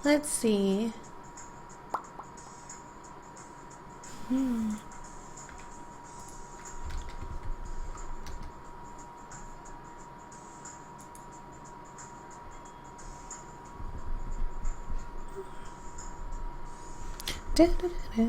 Let's see. Da-da-da-da.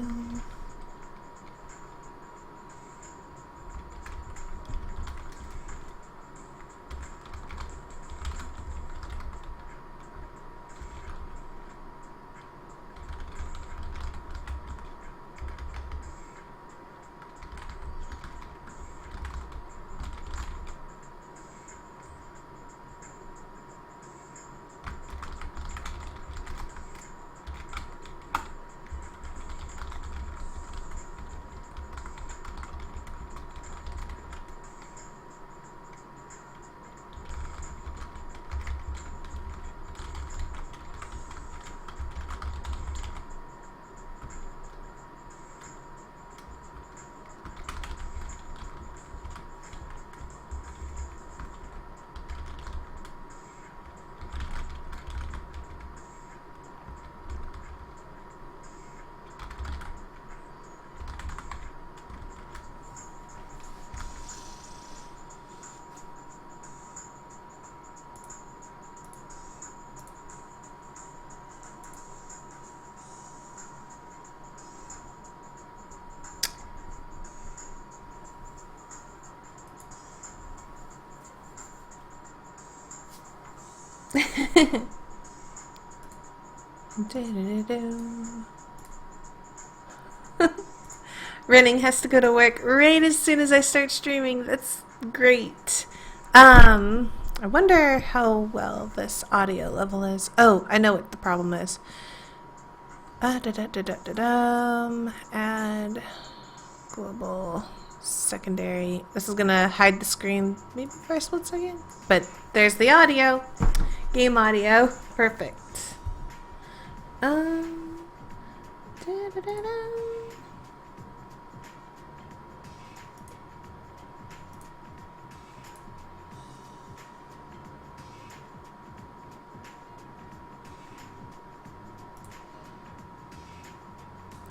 Running has to go to work right as soon as I start streaming. That's great. I wonder how well this audio level is. Oh, I know what the problem is. Add global secondary. This is gonna hide the screen maybe for a split second. But there's the audio. Game audio. Perfect.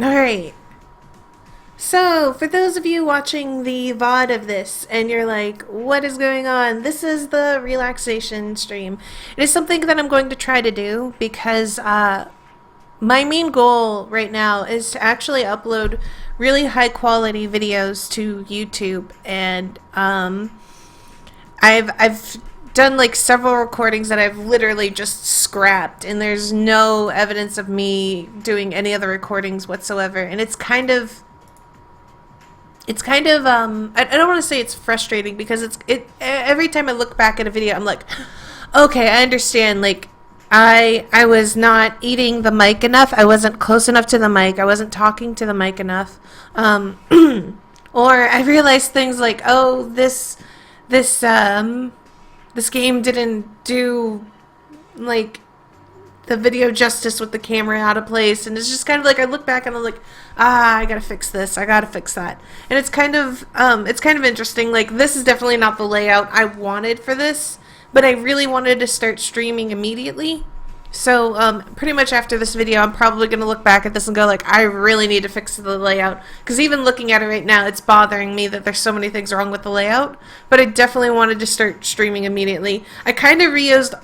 Alright. So, for those of you watching the VOD of this and you're like, what is going on? This is the relaxation stream. It is something that I'm going to try to do because my main goal right now is to actually upload really high quality videos to YouTube, and I've done like several recordings that I've literally just scrapped, and there's no evidence of me doing any other recordings whatsoever, and it's kind of I don't want to say it's frustrating because every time I look back at a video I'm like, okay, I understand, like I was not eating the mic enough, I wasn't close enough to the mic, I wasn't talking to the mic enough, or I realized things like, oh, this game didn't do like the video justice with the camera out of place, and it's just kind of like I look back and I'm like, I gotta fix this, I gotta fix that, and it's kind of interesting. Like, this is definitely not the layout I wanted for this, but I really wanted to start streaming immediately. So pretty much after this video, I'm probably going to look back at this and go like, I really need to fix the layout. Because even looking at it right now, it's bothering me that there's so many things wrong with the layout. But I definitely wanted to start streaming immediately. I kind of reused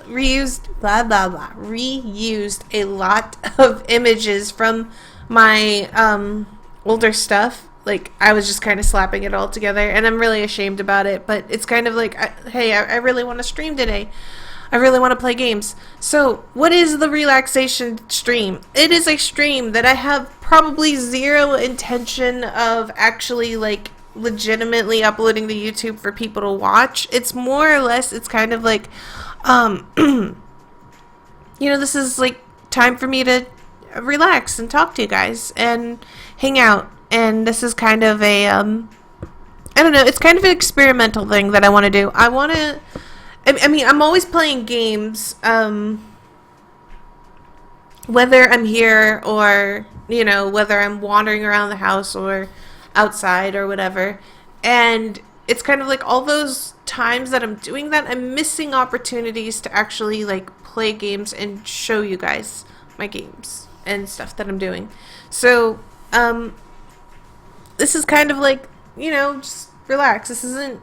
a lot of images from my older stuff. Like, I was just kind of slapping it all together, and I'm really ashamed about it. But it's kind of like, hey, I really want to stream today. I really want to play games. So, what is the relaxation stream? It is a stream that I have probably zero intention of actually, like, legitimately uploading to YouTube for people to watch. It's more or less, it's kind of like, you know, this is, like, time for me to relax and talk to you guys and hang out. And this is kind of a, I don't know, it's kind of an experimental thing that I want to do. I mean, I'm always playing games, whether I'm here or, you know, whether I'm wandering around the house or outside or whatever. And it's kind of like all those times that I'm doing that, I'm missing opportunities to actually, like, play games and show you guys my games and stuff that I'm doing. So this is kind of like, you know, just relax. This isn't,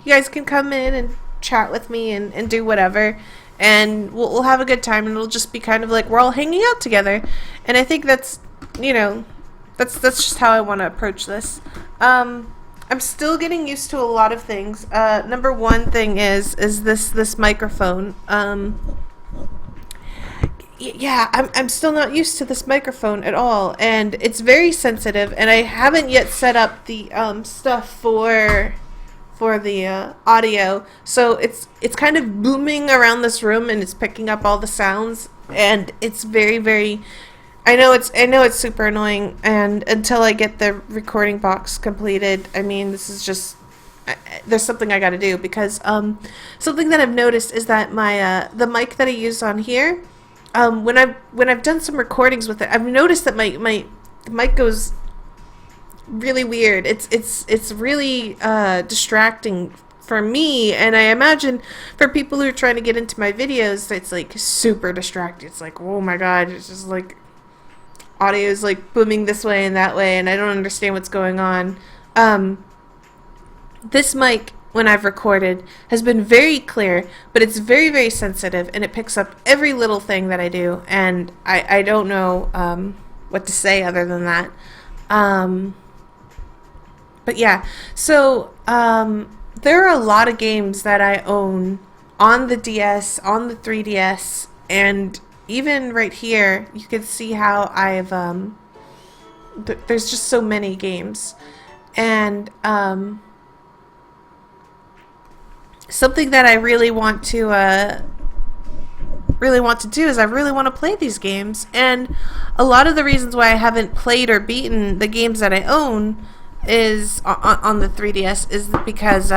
you guys can come in and chat with me and do whatever, and we'll have a good time, and it'll just be kind of like we're all hanging out together. And I think that's, you know, that's just how I want to approach this. I'm still getting used to a lot of things. Number one thing is this microphone. Yeah, I'm still not used to this microphone at all, and it's very sensitive, and I haven't yet set up the stuff for the audio, so it's kind of booming around this room, and it's picking up all the sounds, and it's very I know it's super annoying, and until I get the recording box completed, I mean, this is just, there's something I got to do, because something that I've noticed is that my the mic that I use on here, when I've done some recordings with it, I've noticed that my mic goes really weird. It's really distracting for me, and I imagine for people who are trying to get into my videos, it's like super distracting. It's like, oh my god, it's just like audio is like booming this way and that way, and I don't understand what's going on. This mic, when I've recorded, has been very clear, but it's very sensitive, and it picks up every little thing that I do, and I don't know what to say other than that. But yeah, so there are a lot of games that I own on the DS, on the 3DS, and even right here, you can see how I've, there's just so many games. And something that I really want to do is I really want to play these games. And a lot of the reasons why I haven't played or beaten the games that I own is on the 3DS is because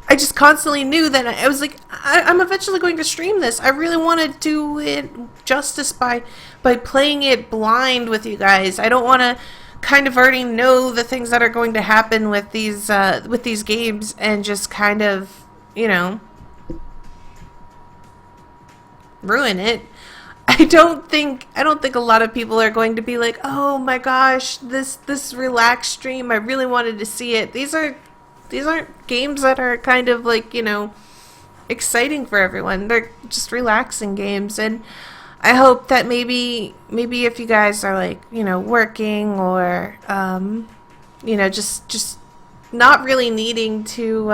I just constantly knew that I was like, I'm eventually going to stream this. I really want to do it justice by playing it blind with you guys. I don't want to kind of already know the things that are going to happen with these games and just kind of, you know, ruin it. I don't think a lot of people are going to be like, oh my gosh, this relaxed stream, I really wanted to see it. These aren't games that are kind of like, you know, exciting for everyone. They're just relaxing games, and I hope that maybe if you guys are like, you know, working or you know, just not really needing to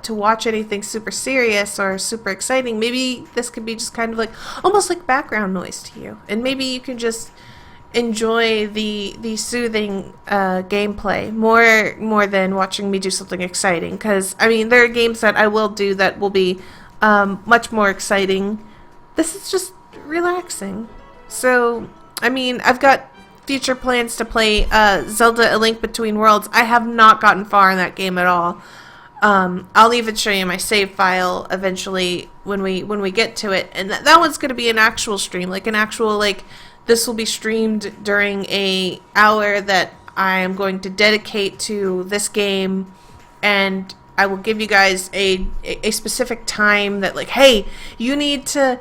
watch anything super serious or super exciting, maybe this could be just kind of like almost like background noise to you, and maybe you can just enjoy the soothing gameplay more than watching me do something exciting. Because I mean, there are games that I will do that will be much more exciting. This is just relaxing. So I mean, I've got future plans to play Zelda: A Link Between Worlds. I have not gotten far in that game at all. I'll even show you my save file eventually when we get to it, and that one's going to be an actual stream, like an actual, like, this will be streamed during a hour that I am going to dedicate to this game, and I will give you guys a specific time that, like, hey, you need to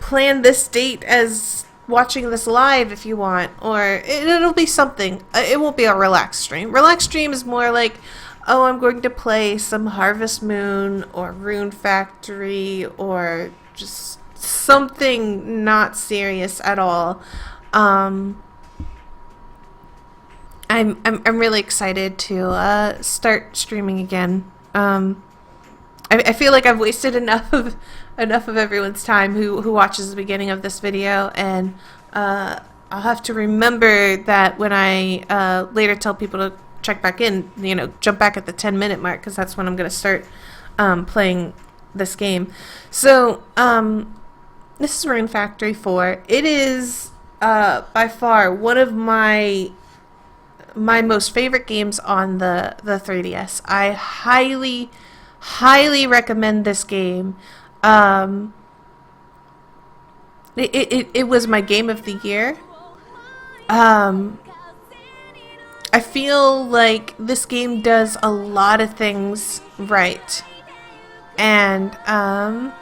plan this date as watching this live if you want, or it'll be something. It won't be a relaxed stream. Relaxed stream is more like, oh, I'm going to play some Harvest Moon or Rune Factory or just something not serious at all. I'm really excited to start streaming again. I feel like I've wasted enough of everyone's time who watches the beginning of this video, and I'll have to remember that when I later tell people to check back in, you know, jump back at the 10-minute mark, because that's when I'm going to start playing this game. So this is Rune Factory 4. It is by far one of my most favorite games on the 3DS. I highly recommend this game. It was my game of the year. I feel like this game does a lot of things right. And, I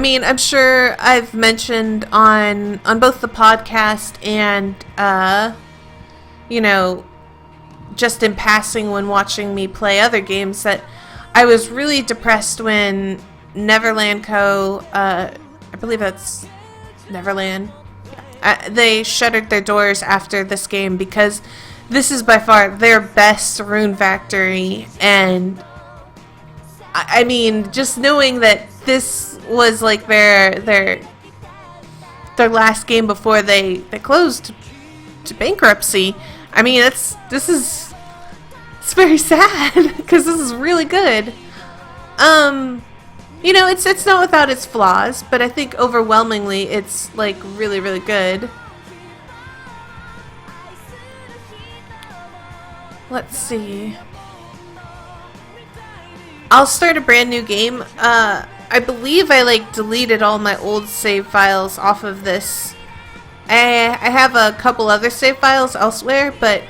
mean, I'm sure I've mentioned on both the podcast and, you know, just in passing when watching me play other games that I was really depressed when Neverland Co., I believe that's Neverland, they shuttered their doors after this game because this is by far their best Rune Factory, and I mean, just knowing that this was like their last game before they closed to bankruptcy. I mean, it's very sad because this is really good. You know, it's not without its flaws, but I think overwhelmingly it's like really, really good. Let's see. I'll start a brand new game. I believe I like deleted all my old save files off of this. I have a couple other save files elsewhere, but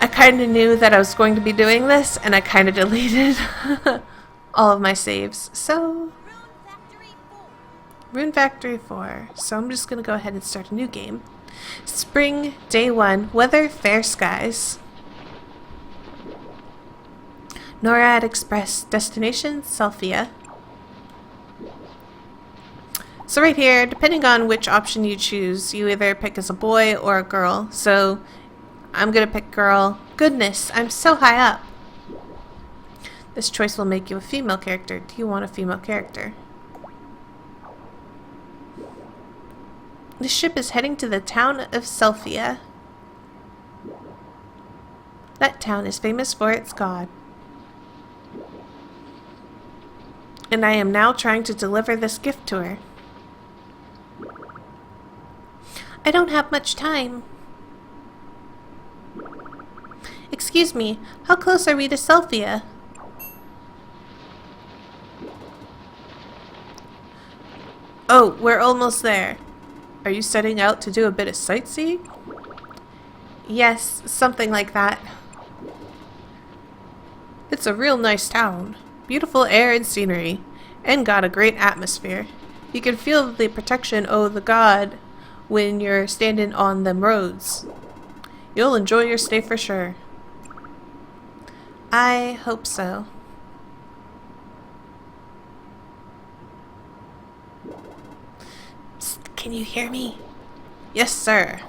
I kind of knew that I was going to be doing this, and I kind of deleted all of my saves. So, Rune Factory 4. So I'm just going to go ahead and start a new game. Spring, day 1, weather, fair skies. NORAD Express, destination, Selphia. So right here, depending on which option you choose, you either pick as a boy or a girl. So I'm gonna pick girl. Goodness, I'm so high up. This choice will make you a female character. Do you want a female character? The ship is heading to the town of Selphia. That town is famous for its god. And I am now trying to deliver this gift to her. I don't have much time. Excuse me, how close are we to Selphia? Oh, we're almost there. Are you setting out to do a bit of sightseeing? Yes, something like that. It's a real nice town. Beautiful air and scenery, and got a great atmosphere. You can feel the protection of the god when you're standing on them roads. You'll enjoy your stay for sure. I hope so. Psst, can you hear me? Yes, sir.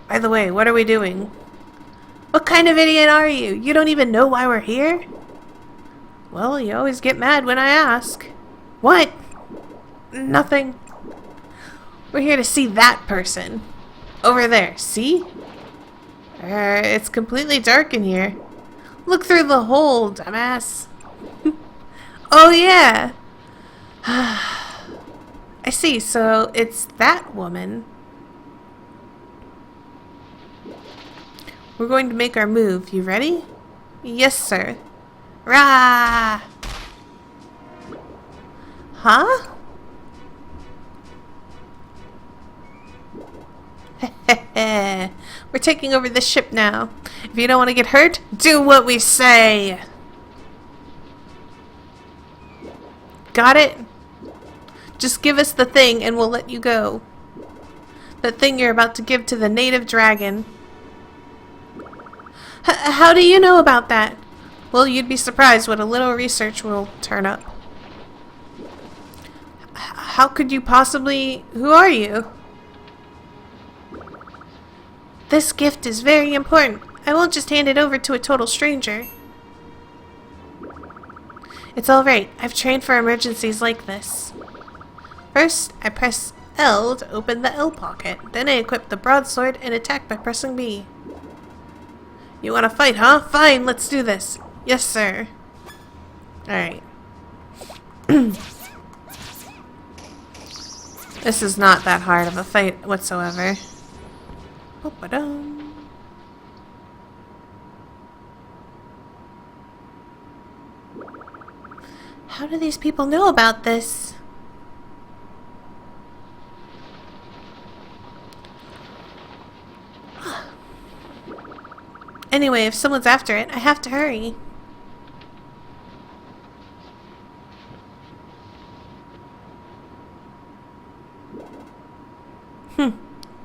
By the way, what are we doing? What kind of idiot are you? You don't even know why we're here? Well, you always get mad when I ask. What? Nothing. We're here to see that person. Over there, see? It's completely dark in here. Look through the hole, dumbass. Oh, yeah. I see, so it's that woman. We're going to make our move. You ready? Yes, sir. Rah! Huh? We're taking over the ship now. If you don't want to get hurt, do what we say. Got it? Just give us the thing and we'll let you go. The thing you're about to give to the native dragon. How do you know about that? Well, you'd be surprised what a little research will turn up. How could you possibly... Who are you? This gift is very important. I won't just hand it over to a total stranger. It's alright. I've trained for emergencies like this. First, I press L to open the L pocket. Then I equip the broadsword and attack by pressing B. You want to fight, huh? Fine, let's do this. Yes, sir. Alright. This is not that hard of a fight whatsoever. Ba-ba-dum. How do these people know about this? Anyway, if someone's after it, I have to hurry.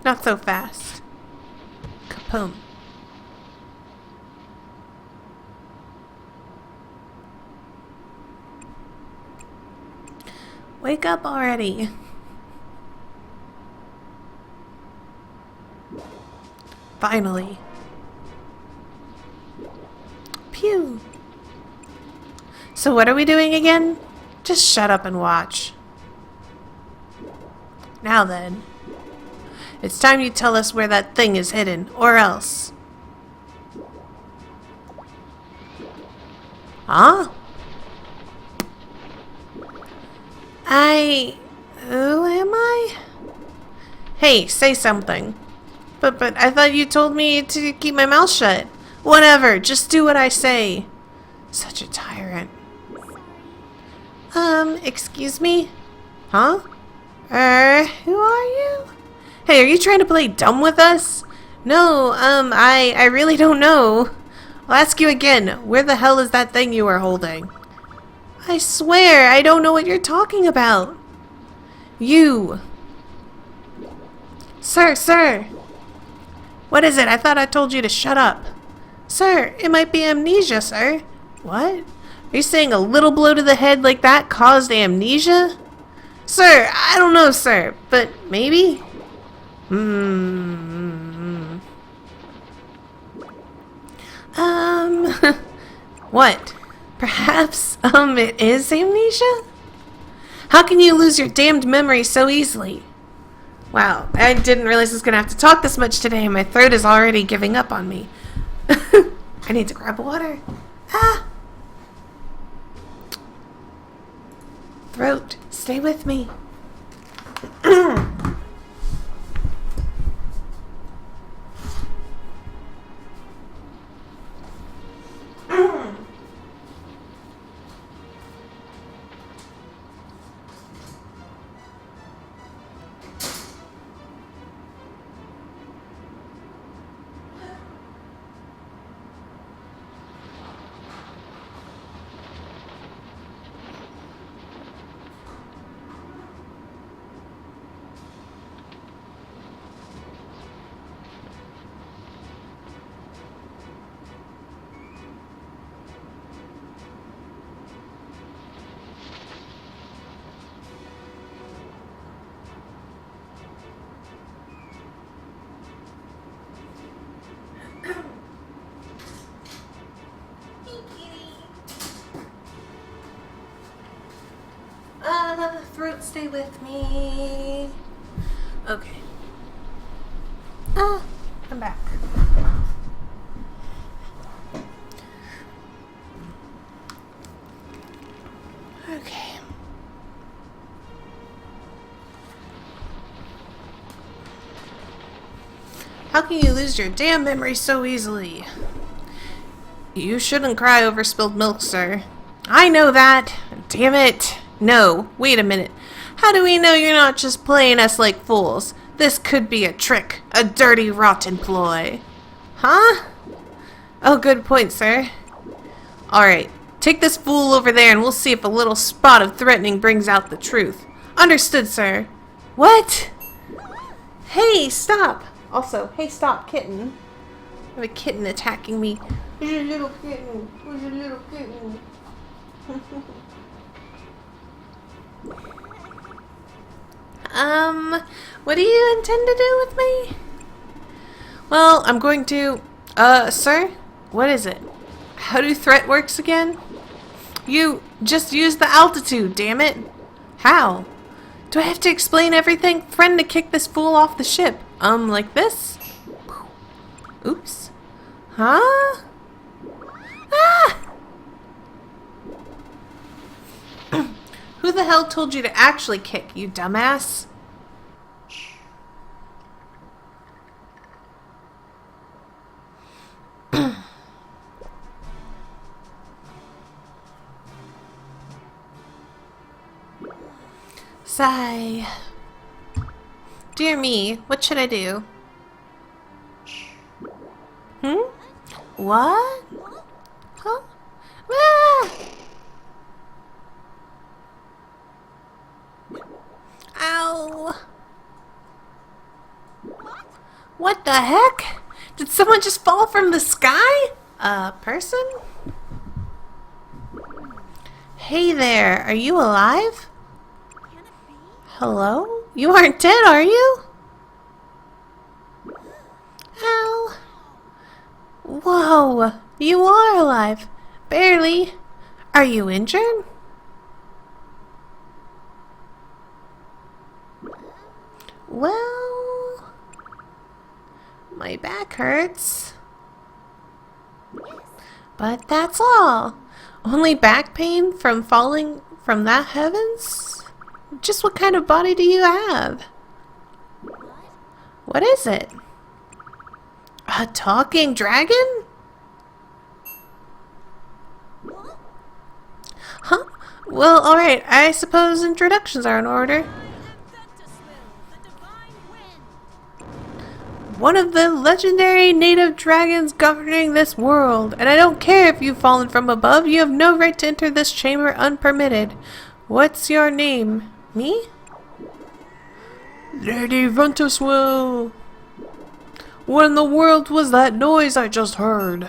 Not so fast. Kapoom. Wake up already. Finally. Pew. So what are we doing again? Just shut up and watch. Now then. It's time you tell us where that thing is hidden, or else. Huh? Who am I? Hey, say something. But I thought you told me to keep my mouth shut. Whatever, just do what I say. Such a tyrant. Excuse me? Huh? Who are you? Hey, are you trying to play dumb with us? No, I really don't know. I'll ask you again. Where the hell is that thing you are holding? I swear, I don't know what you're talking about. You. Sir. What is it? I thought I told you to shut up. Sir, it might be amnesia, sir. What? Are you saying a little blow to the head like that caused amnesia? Sir, I don't know, sir, but maybe? What? Perhaps, it is amnesia? How can you lose your damned memory so easily? Wow, I didn't realize I was gonna have to talk this much today. My throat is already giving up on me. I need to grab water. Ah! Throat, stay with me. Throat, stay with me. Okay. I'm back. Okay. How can you lose your damn memory so easily? You shouldn't cry over spilled milk, sir. I know that. Damn it. No, wait a minute. How do we know you're not just playing us like fools? This could be a trick, a dirty, rotten ploy. Huh? Oh, good point, sir. Alright, take this fool over there and we'll see if a little spot of threatening brings out the truth. Understood, sir. What? Hey, stop! Also, hey, stop, kitten. I have a kitten attacking me. Where's your little kitten? Where's your little kitten? What do you intend to do with me? Well, I'm going to, sir? What is it? How do threat works again? You just use the altitude, damn it. How? Do I have to explain everything? Friend to kick this fool off the ship. Like this? Oops. Huh? Ah! Who the hell told you to actually kick, you dumbass? Sigh. Dear me, what should I do? What? Huh? Ah! Ow! What the heck? Did someone just fall from the sky? A person? Hey there, are you alive? Hello? You aren't dead, are you? Ow! Whoa! You are alive. Barely. Are you injured? Well, my back hurts. But that's all. Only back pain from falling from that heavens? Just what kind of body do you have? What is it? A talking dragon? Huh? Well, alright. I suppose introductions are in order. One of the legendary native dragons governing this world. And I don't care if you've fallen from above. You have no right to enter this chamber unpermitted. What's your name? Me? Lady Ventuswell. What in the world was that noise I just heard?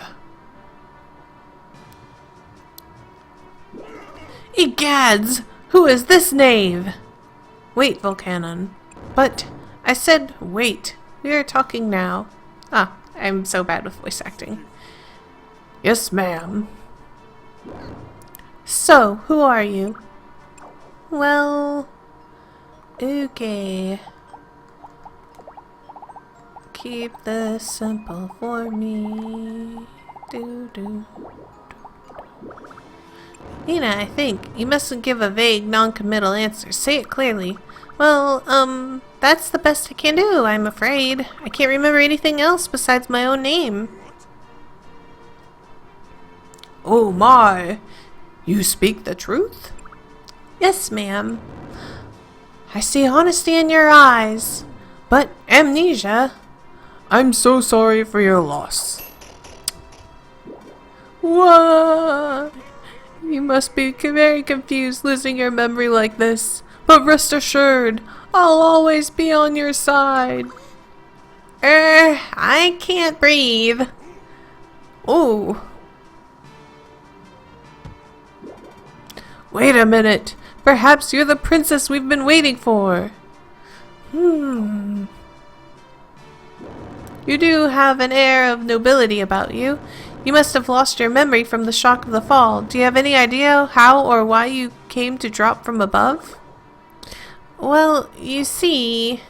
Egads! Who is this knave? Wait, Volcanon. But I said wait. We are talking now. Ah, I'm so bad with voice acting. Yes, ma'am. So, who are you? Well, okay. Keep this simple for me. Mina, I think. You mustn't give a vague, non-committal answer. Say it clearly. Well, that's the best I can do, I'm afraid. I can't remember anything else besides my own name. Oh my! You speak the truth? Yes, ma'am. I see honesty in your eyes. But amnesia. I'm so sorry for your loss. What? You must be very confused losing your memory like this. But rest assured, I'll always be on your side. I can't breathe. Oh. Wait a minute. Perhaps you're the princess we've been waiting for. You do have an air of nobility about you. You must have lost your memory from the shock of the fall. Do you have any idea how or why you came to drop from above? Well, you see...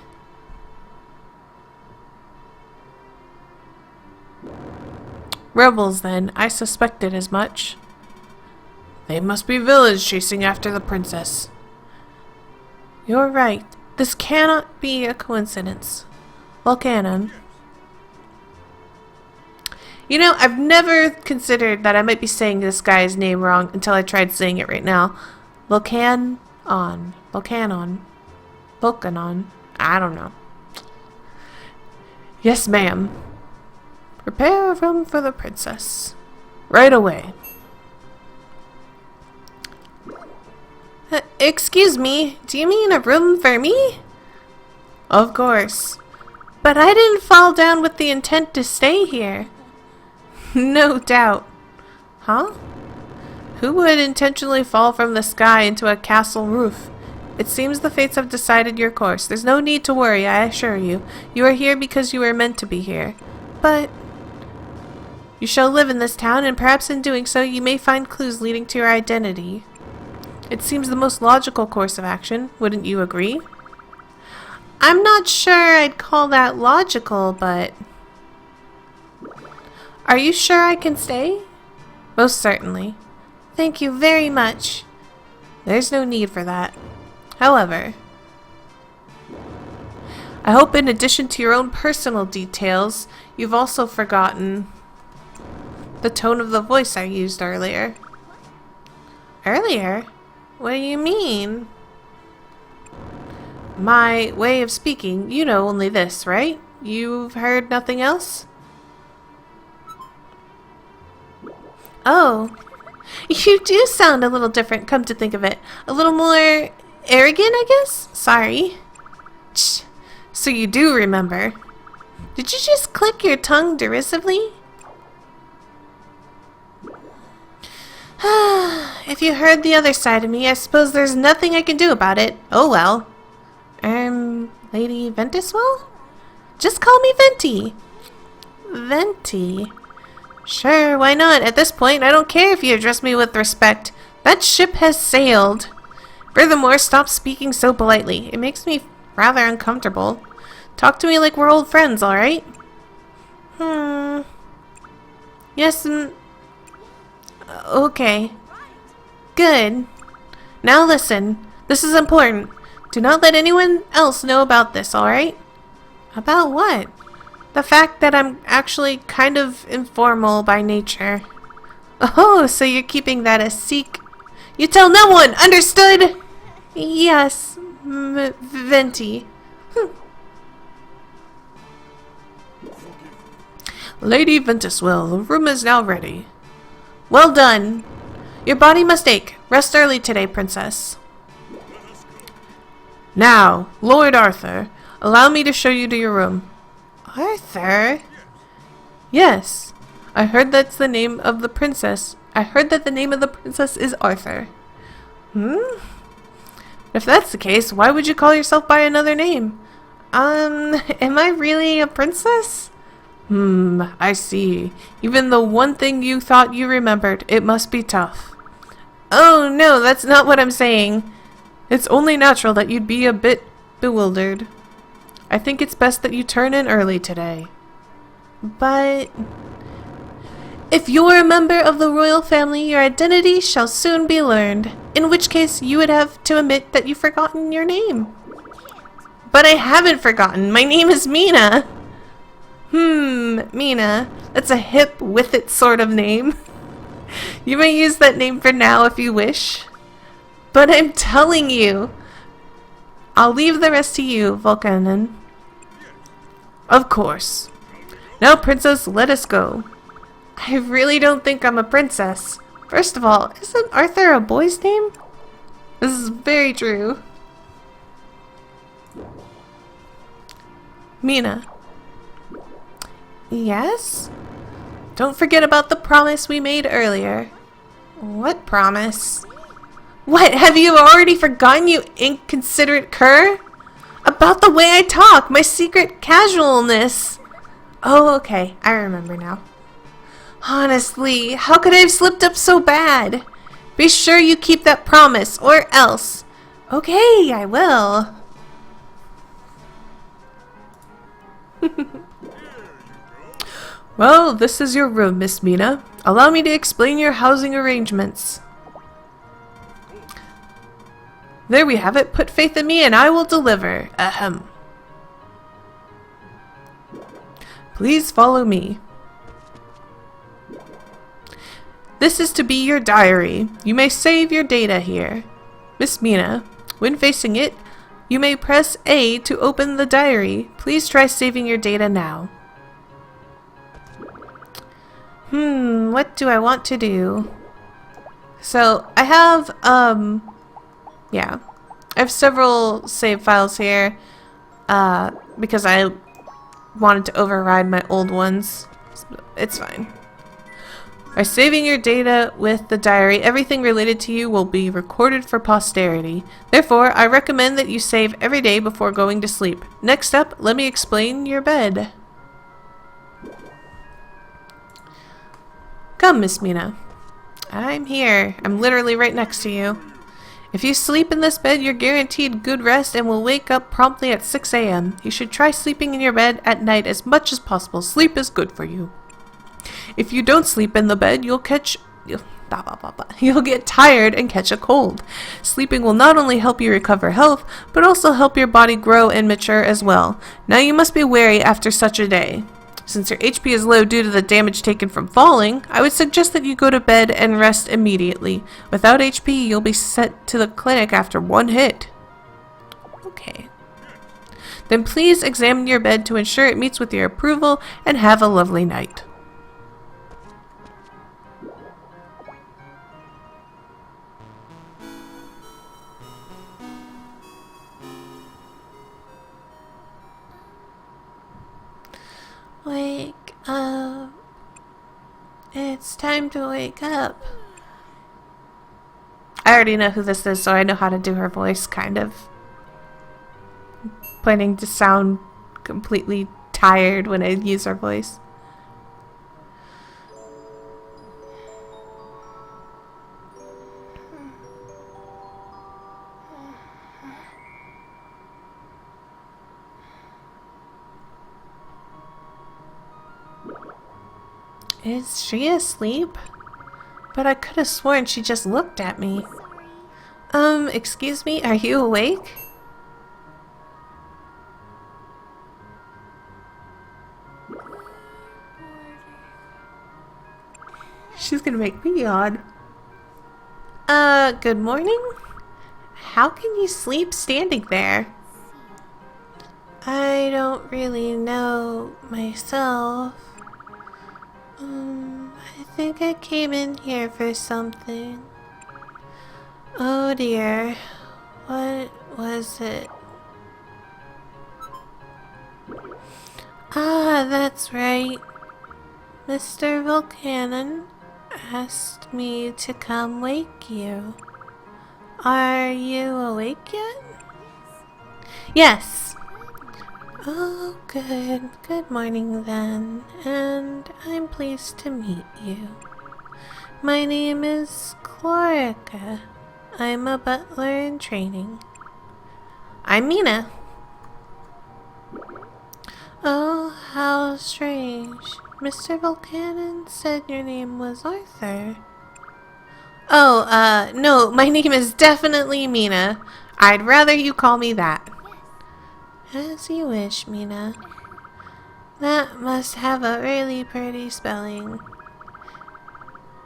Rebels, then. I suspected as much. They must be villains chasing after the princess. You're right. This cannot be a coincidence. Volcanon. You know, I've never considered that I might be saying this guy's name wrong until I tried saying it right now. Volcanon. Volcanon. Volcanon. I don't know. Yes, ma'am. Prepare a room for the princess. Right away. Excuse me, do you mean a room for me? Of course. But I didn't fall down with the intent to stay here. No doubt. Huh? Who would intentionally fall from the sky into a castle roof? It seems the fates have decided your course. There's no need to worry, I assure you. You are here because you were meant to be here. But you shall live in this town, and perhaps in doing so you may find clues leading to your identity. It seems the most logical course of action. Wouldn't you agree? I'm not sure I'd call that logical, but... Are you sure I can stay? Most certainly. Thank you very much. There's no need for that. However, I hope in addition to your own personal details, you've also forgotten the tone of the voice I used earlier. Earlier? What do you mean? My way of speaking, you know only this, right? You've heard nothing else? Oh, you do sound a little different, come to think of it. A little more arrogant, I guess? Sorry. Shh. So you do remember. Did you just click your tongue derisively? If you heard the other side of me, I suppose there's nothing I can do about it. Oh well. Lady Ventuswell? Just call me Venti. Venti? Sure, why not? At this point, I don't care if you address me with respect. That ship has sailed. Furthermore, stop speaking so politely. It makes me rather uncomfortable. Talk to me like we're old friends, alright? Yes, okay. Good. Now listen. This is important. Do not let anyone else know about this, alright? About what? The fact that I'm actually kind of informal by nature. Oh, so you're keeping that a secret. You tell no one, understood? Yes, Venti. Lady Ventuswell, the room is now ready. Well done. Your body must ache. Rest early today, princess. Now, Lord Arthur, allow me to show you to your room. Arthur? Yes. I heard that's the name of the princess. I heard that the name of the princess is Arthur. If that's the case, why would you call yourself by another name? Am I really a princess? I see. Even the one thing you thought you remembered, it must be tough. Oh no, that's not what I'm saying. It's only natural that you'd be a bit bewildered. I think it's best that you turn in early today. But if you're a member of the royal family, your identity shall soon be learned, in which case you would have to admit that you've forgotten your name. But I haven't forgotten. My name is Mina. Mina. That's a hip with it sort of name. You may use that name for now if you wish. But I'm telling you. I'll leave the rest to you, Volcanen. Of course. Now, princess, let us go. I really don't think I'm a princess. First of all, isn't Arthur a boy's name? This is very true. Mina. Yes? Don't forget about the promise we made earlier. What promise? What, have you already forgotten, you inconsiderate cur? About the way I talk, my secret casualness. Oh, okay, I remember now. Honestly, how could I have slipped up so bad? Be sure you keep that promise, or else. Okay, I will. Well, this is your room, Miss Mina. Allow me to explain your housing arrangements. There we have it. Put faith in me and I will deliver. Ahem. Please follow me. This is to be your diary. You may save your data here. Miss Mina, when facing it, you may press A to open the diary. Please try saving your data now. What do I want to do? So, I have, yeah. I have several save files here, because I wanted to override my old ones. It's fine. By saving your data with the diary, everything related to you will be recorded for posterity. Therefore, I recommend that you save every day before going to sleep. Next up, let me explain your bed. Come, Miss Mina. I'm here. I'm literally right next to you. If you sleep in this bed, you're guaranteed good rest and will wake up promptly at 6 a.m. You should try sleeping in your bed at night as much as possible. Sleep is good for you. If you don't sleep in the bed, you'll get tired and catch a cold. Sleeping will not only help you recover health, but also help your body grow and mature as well. Now you must be wary after such a day. Since your HP is low due to the damage taken from falling, I would suggest that you go to bed and rest immediately. Without HP, you'll be sent to the clinic after one hit. Okay. Then please examine your bed to ensure it meets with your approval and have a lovely night. It's time to wake up. I already know who this is, so I know how to do her voice, kind of. Planning to sound completely tired when I use her voice. Is she asleep? But I could have sworn she just looked at me. Excuse me, are you awake? She's gonna make me yawn. Good morning? How can you sleep standing there? I don't really know myself. I think I came in here for something. Oh dear. What was it? Ah, that's right. Mr. Volcanon asked me to come wake you. Are you awake yet? Yes. Oh, good. Good morning then, and I'm pleased to meet you. My name is Chlorica. I'm a butler in training. I'm Mina. Oh, how strange. Mr. Volcanon said your name was Arthur. Oh, no, my name is definitely Mina. I'd rather you call me that. As you wish, Mina. That must have a really pretty spelling.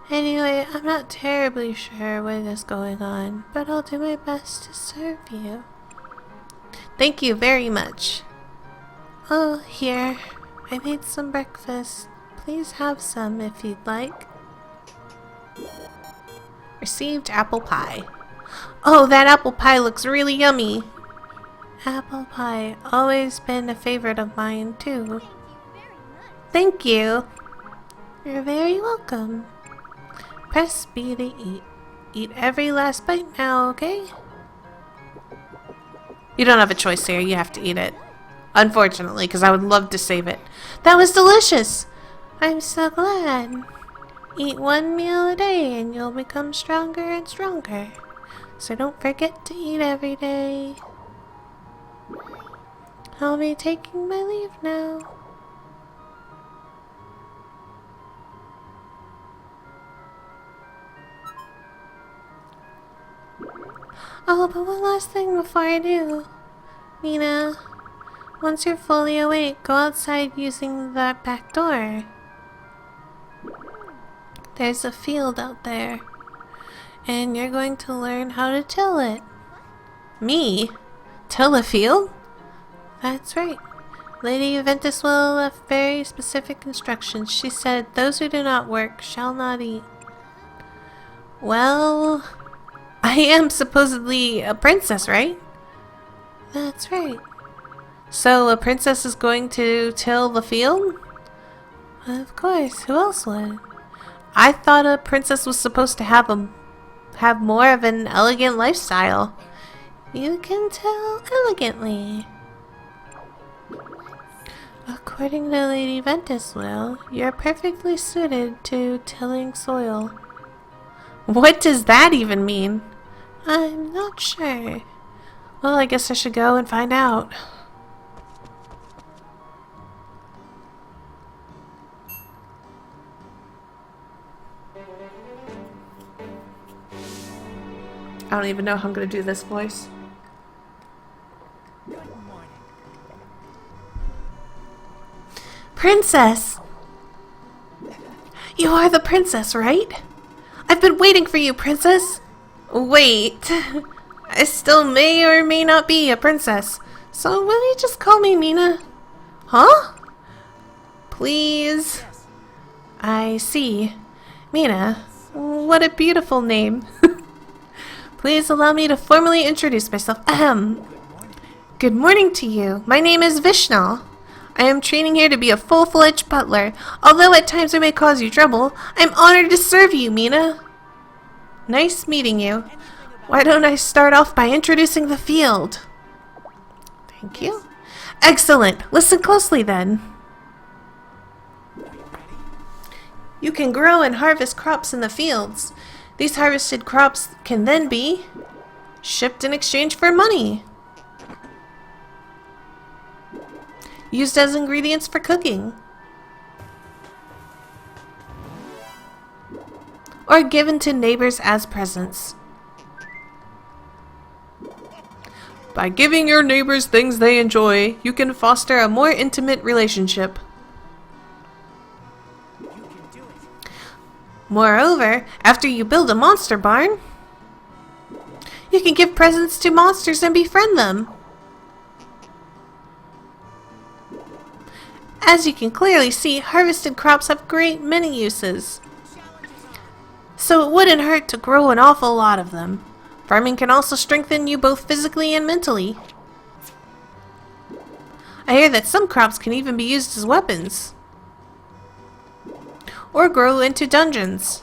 Anyway, I'm not terribly sure what is going on, but I'll do my best to serve you. Thank you very much. Oh, here. I made some breakfast. Please have some if you'd like. Received apple pie. Oh, that apple pie looks really yummy. Apple pie, always been a favorite of mine, too. Thank you. You're very welcome. Press B to eat. Eat every last bite now, okay? You don't have a choice here, you have to eat it. Unfortunately, because I would love to save it. That was delicious! I'm so glad. Eat one meal a day and you'll become stronger and stronger. So don't forget to eat every day. I'll be taking my leave now. Oh, but one last thing before I do. Mina, once you're fully awake, go outside using that back door. There's a field out there, and you're going to learn how to till it. Me? Till a field? That's right. Lady Ventus will left very specific instructions. She said, those who do not work shall not eat. Well, I am supposedly a princess, right? That's right. So a princess is going to till the field? Of course, who else would? I thought a princess was supposed to have more of an elegant lifestyle. You can tell elegantly. According to Lady Ventus, you're perfectly suited to tilling soil. What does that even mean? I'm not sure. Well, I guess I should go and find out. I don't even know how I'm going to do this voice. Princess! You are the princess, right? I've been waiting for you, princess! Wait, I still may or may not be a princess, so will you just call me Mina? Huh? Please? Yes. I see. Mina, what a beautiful name. Please allow me to formally introduce myself. Ahem. Good morning to you. My name is Vishnu. I am training here to be a full-fledged butler. Although at times I may cause you trouble, I'm honored to serve you, Mina. Nice meeting you. Why don't I start off by introducing the field? Thank you. Excellent. Listen closely then. You can grow and harvest crops in the fields. These harvested crops can then be shipped in exchange for money. Used as ingredients for cooking. Or given to neighbors as presents. By giving your neighbors things they enjoy, you can foster a more intimate relationship. Moreover, after you build a monster barn, you can give presents to monsters and befriend them. As you can clearly see, harvested crops have great many uses. So it wouldn't hurt to grow an awful lot of them. Farming can also strengthen you both physically and mentally. I hear that some crops can even be used as weapons. Or grow into dungeons.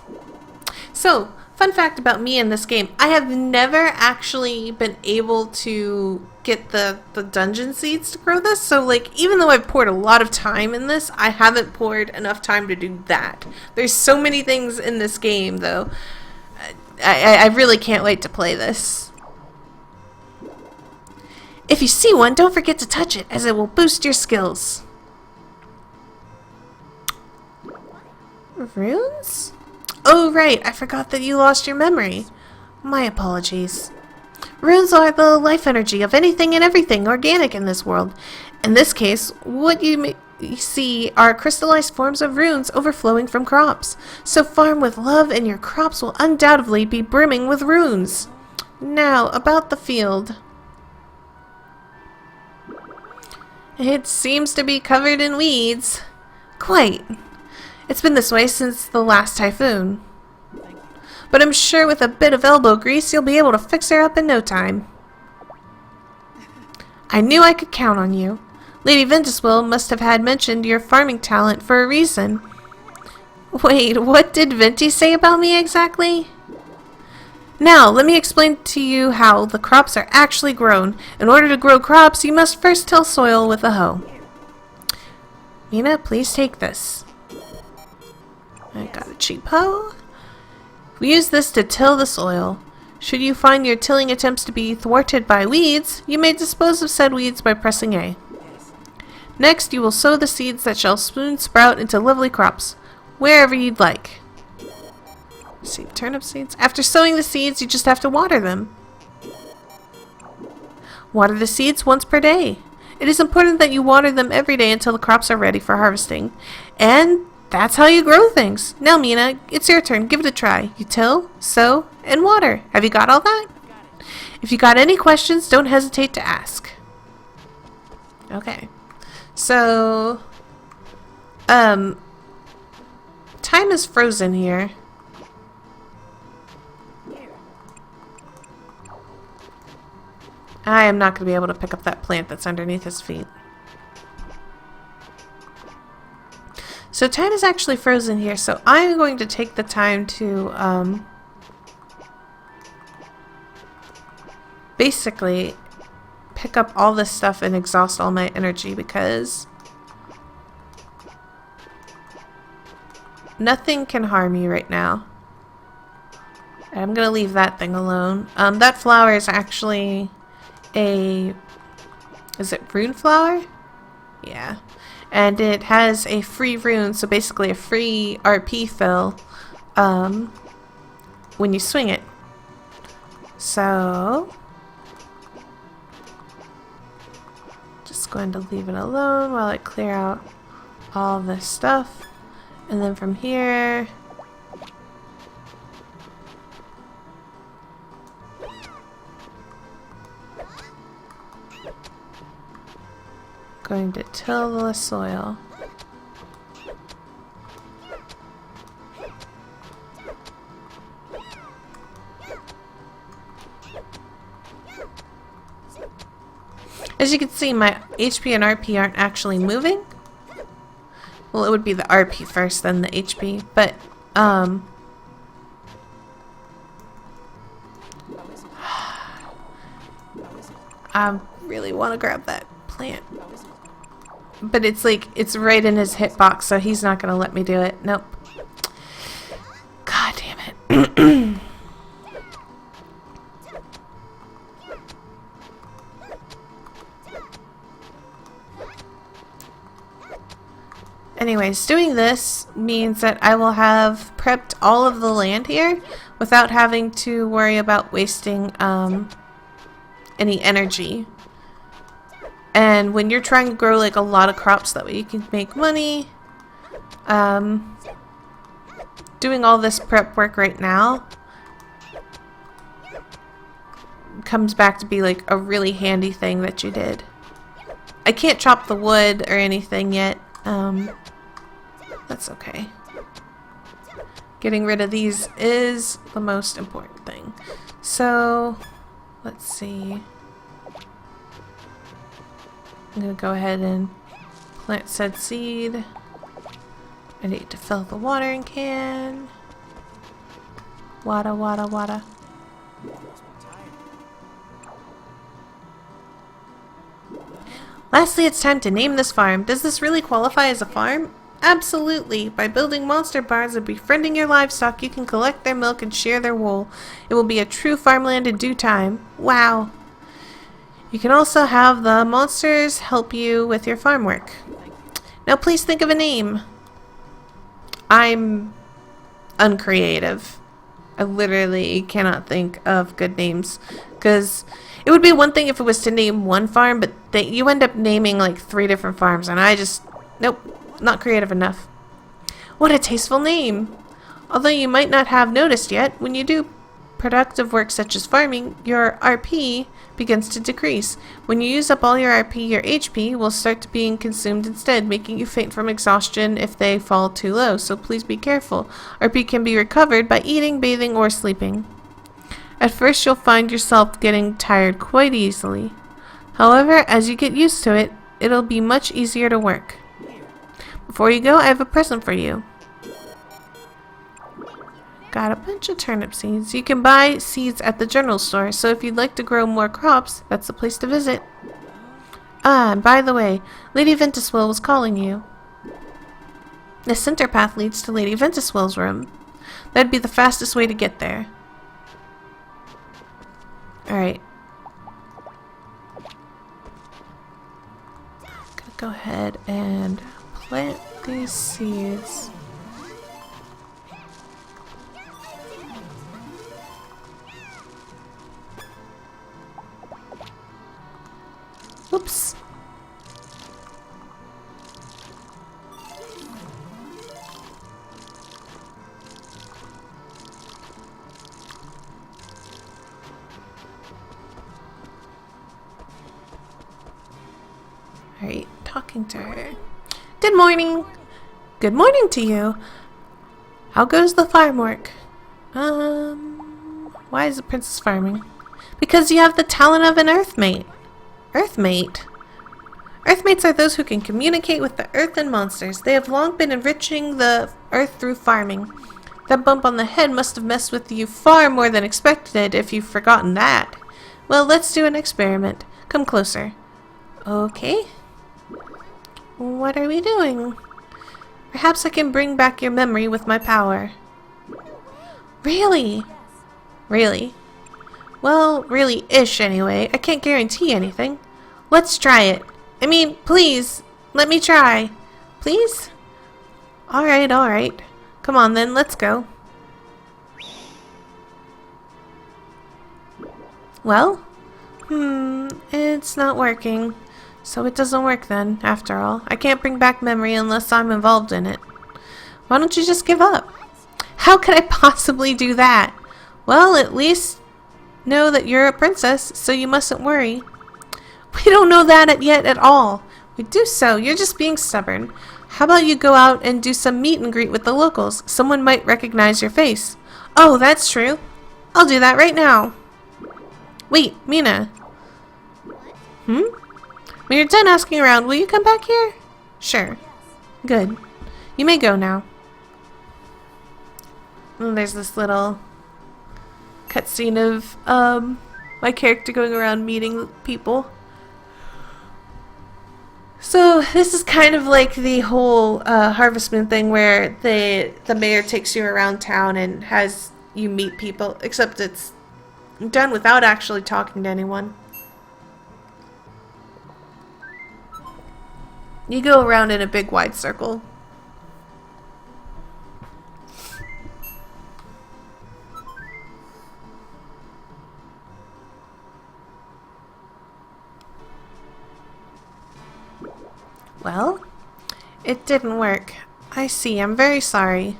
So, fun fact about me in this game, I have never actually been able to get the dungeon seeds to grow this. So like, even though I've poured a lot of time in this, I haven't poured enough time to do that. There's so many things in this game though. I really can't wait to play this. If you see one, don't forget to touch it, as it will boost your skills. Runes? Oh right, I forgot that you lost your memory. My apologies. Runes are the life energy of anything and everything organic in this world. In this case, what you see are crystallized forms of runes overflowing from crops. So farm with love and your crops will undoubtedly be brimming with runes. Now, about the field. It seems to be covered in weeds. Quite. It's been this way since the last typhoon. But I'm sure with a bit of elbow grease, you'll be able to fix her up in no time. I knew I could count on you. Lady Ventuswill must have had mentioned your farming talent for a reason. Wait, what did Venti say about me exactly? Now, let me explain to you how the crops are actually grown. In order to grow crops, you must first till soil with a hoe. Mina, please take this. I got a cheap hoe. We use this to till the soil. Should you find your tilling attempts to be thwarted by weeds, you may dispose of said weeds by pressing A. Next, you will sow the seeds that shall soon sprout into lovely crops, wherever you'd like. See, turnip seeds. After sowing the seeds, you just have to water them. Water the seeds once per day. It is important that you water them every day until the crops are ready for harvesting. And that's how you grow things. Now, Mina, it's your turn. Give it a try. You till, sow, and water. Have you got all that? If you got any questions, don't hesitate to ask. Okay. So, time is frozen here. I am not going to be able to pick up that plant that's underneath his feet. So time is actually frozen here, so I'm going to take the time to basically pick up all this stuff and exhaust all my energy because nothing can harm me right now. I'm going to leave that thing alone. That flower is actually is it rune flower? Yeah. And it has a free rune, so basically a free RP fill when you swing it. So, just going to leave it alone while I clear out all this stuff. And then from here, going to till the soil. As you can see, my HP and RP aren't actually moving. Well, it would be the RP first, then the HP, but, I really want to grab that plant. But it's like, it's right in his hitbox, so he's not going to let me do it. Nope. God damn it. Anyways, doing this means that I will have prepped all of the land here without having to worry about wasting any energy. And when you're trying to grow like a lot of crops, that way you can make money. Doing all this prep work right now comes back to be like a really handy thing that you did. I can't chop the wood or anything yet. That's okay. Getting rid of these is the most important thing. So, let's see. I'm gonna go ahead and plant said seed. I need to fill the watering can. Wada, wada, wada. Lastly, it's time to name this farm. Does this really qualify as a farm? Absolutely. By building monster barns and befriending your livestock, you can collect their milk and share their wool. It will be a true farmland in due time. Wow. You can also have the monsters help you with your farm work. Now please think of a name. I'm uncreative. I literally cannot think of good names. Because it would be one thing if it was to name one farm, but you end up naming like 3 different farms, and I just... Nope. Not creative enough. What a tasteful name! Although you might not have noticed yet, when you do productive work such as farming, your RP begins to decrease. When you use up all your RP, your HP will start to being consumed instead, making you faint from exhaustion if they fall too low, so please be careful. RP can be recovered by eating, bathing, or sleeping. At first you'll find yourself getting tired quite easily. However, as you get used to it, it'll be much easier to work. Before you go, I have a present for you. Got a bunch of turnip seeds. You can buy seeds at the general store, so if you'd like to grow more crops, that's the place to visit. Ah, and by the way, Lady Ventuswell was calling you. The center path leads to Lady Ventuswell's room. That'd be the fastest way to get there. Alright. Gonna go ahead and plant these seeds. Oops. Alright, talking to her. Good morning! Good morning to you! How goes the farm work? Why is the princess farming? Because you have the talent of an earthmate. Earthmate? Earthmates are those who can communicate with the earth and monsters. They have long been enriching the earth through farming. That bump on the head must have messed with you far more than expected if you've forgotten that. Well, let's do an experiment. Come closer. Okay. What are we doing? Perhaps I can bring back your memory with my power. Really? Really? Well, really-ish anyway. I can't guarantee anything. Let's try it. I mean, please, let me try. Please? Alright, alright. Come on then, let's go. Well? It's not working. So it doesn't work then, after all. I can't bring back memory unless I'm involved in it. Why don't you just give up? How could I possibly do that? Well, at least know that you're a princess, so you mustn't worry. We don't know that yet at all. We do so. You're just being stubborn. How about you go out and do some meet and greet with the locals? Someone might recognize your face. Oh, that's true. I'll do that right now. Wait, Mina. When you're done asking around, will you come back here? Sure. Good. You may go now. And there's this little cutscene of my character going around meeting people. So this is kind of like the whole Harvest Moon thing where the mayor takes you around town and has you meet people, except it's done without actually talking to anyone. You go around in a big wide circle. Well, it didn't work. I see. I'm very sorry.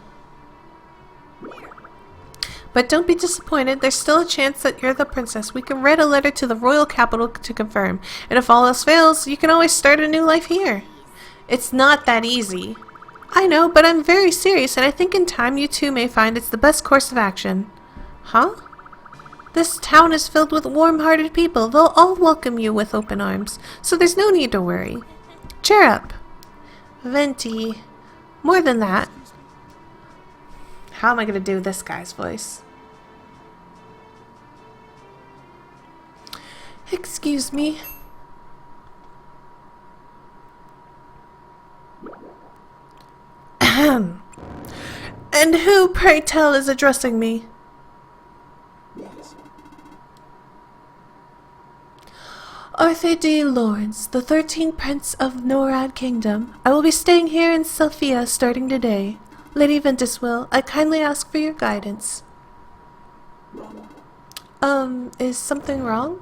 But don't be disappointed. There's still a chance that you're the princess. We can write a letter to the royal capital to confirm. And if all else fails, you can always start a new life here. It's not that easy. I know, but I'm very serious, and I think in time you too may find it's the best course of action. Huh? This town is filled with warm-hearted people. They'll all welcome you with open arms, so there's no need to worry. Cheer up. Venti. More than that. How am I going to do this guy's voice? Excuse me. Ahem. And who, pray tell, is addressing me? Arthur D. Lawrence, the 13th Prince of Norad Kingdom. I will be staying here in Sophia starting today. Lady Ventuswil, I kindly ask for your guidance. Is something wrong?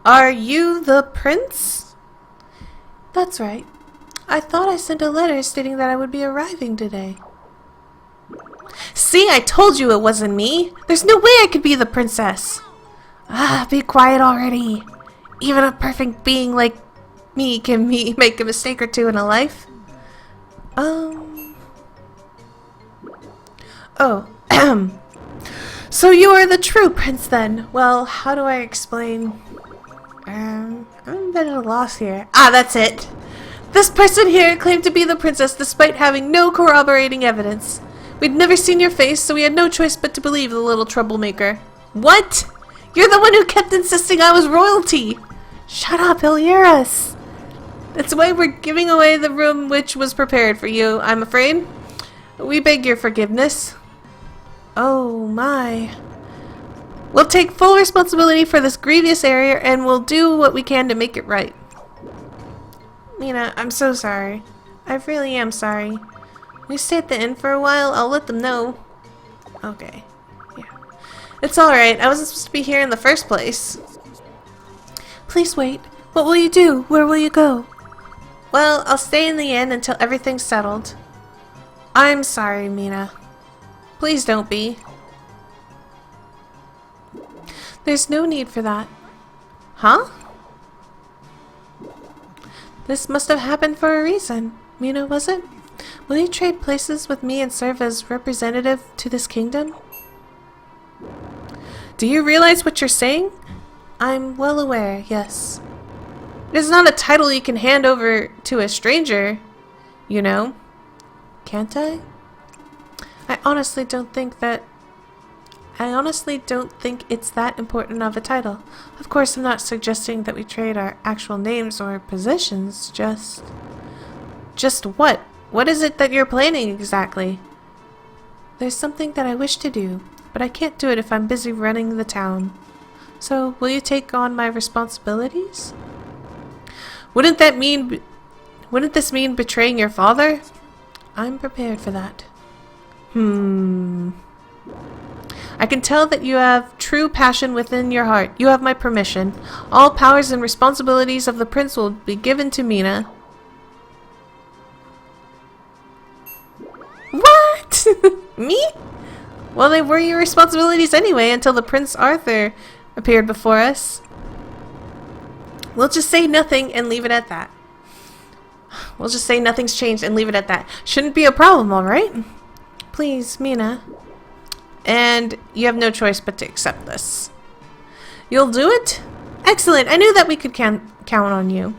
Are you the prince? That's right. I thought I sent a letter stating that I would be arriving today. See, I told you it wasn't me. There's no way I could be the princess. Ah, be quiet already. Even a perfect being like me can make a mistake or two in a life. Oh, so you are the true prince then? Well, how do I explain? I'm a bit at a loss here. Ah, that's it. This person here claimed to be the princess despite having no corroborating evidence. We'd never seen your face, so we had no choice but to believe the little troublemaker. What? You're the one who kept insisting I was royalty! Shut up, he'll hear us! That's why we're giving away the room which was prepared for you, I'm afraid. We beg your forgiveness. Oh my. We'll take full responsibility for this grievous error and we'll do what we can to make it right. Mina, I'm so sorry. I really am sorry. We stay at the inn for a while, I'll let them know. Okay. Yeah. It's alright, I wasn't supposed to be here in the first place. Please wait. What will you do? Where will you go? Well, I'll stay in the inn until everything's settled. I'm sorry, Mina. Please don't be. There's no need for that. Huh? This must have happened for a reason. Mina, was it? Will you trade places with me and serve as representative to this kingdom? Do you realize what you're saying? I'm well aware, yes. It is not a title you can hand over to a stranger, you know. Can't I? I honestly don't think it's that important of a title. Of course, I'm not suggesting that we trade our actual names or positions, just what? What is it that you're planning exactly? There's something that I wish to do, but I can't do it if I'm busy running the town. So, will you take on my responsibilities? Wouldn't this mean betraying your father? I'm prepared for that. I can tell that you have true passion within your heart. You have my permission. All powers and responsibilities of the prince will be given to Mina. What? Me? Well, they were your responsibilities anyway until the Prince Arthur appeared before us. We'll just say nothing and leave it at that. We'll just say nothing's changed and leave it at that. Shouldn't be a problem, alright? Please, Mina. And you have no choice but to accept this. You'll do it? Excellent. I knew that we could count on you.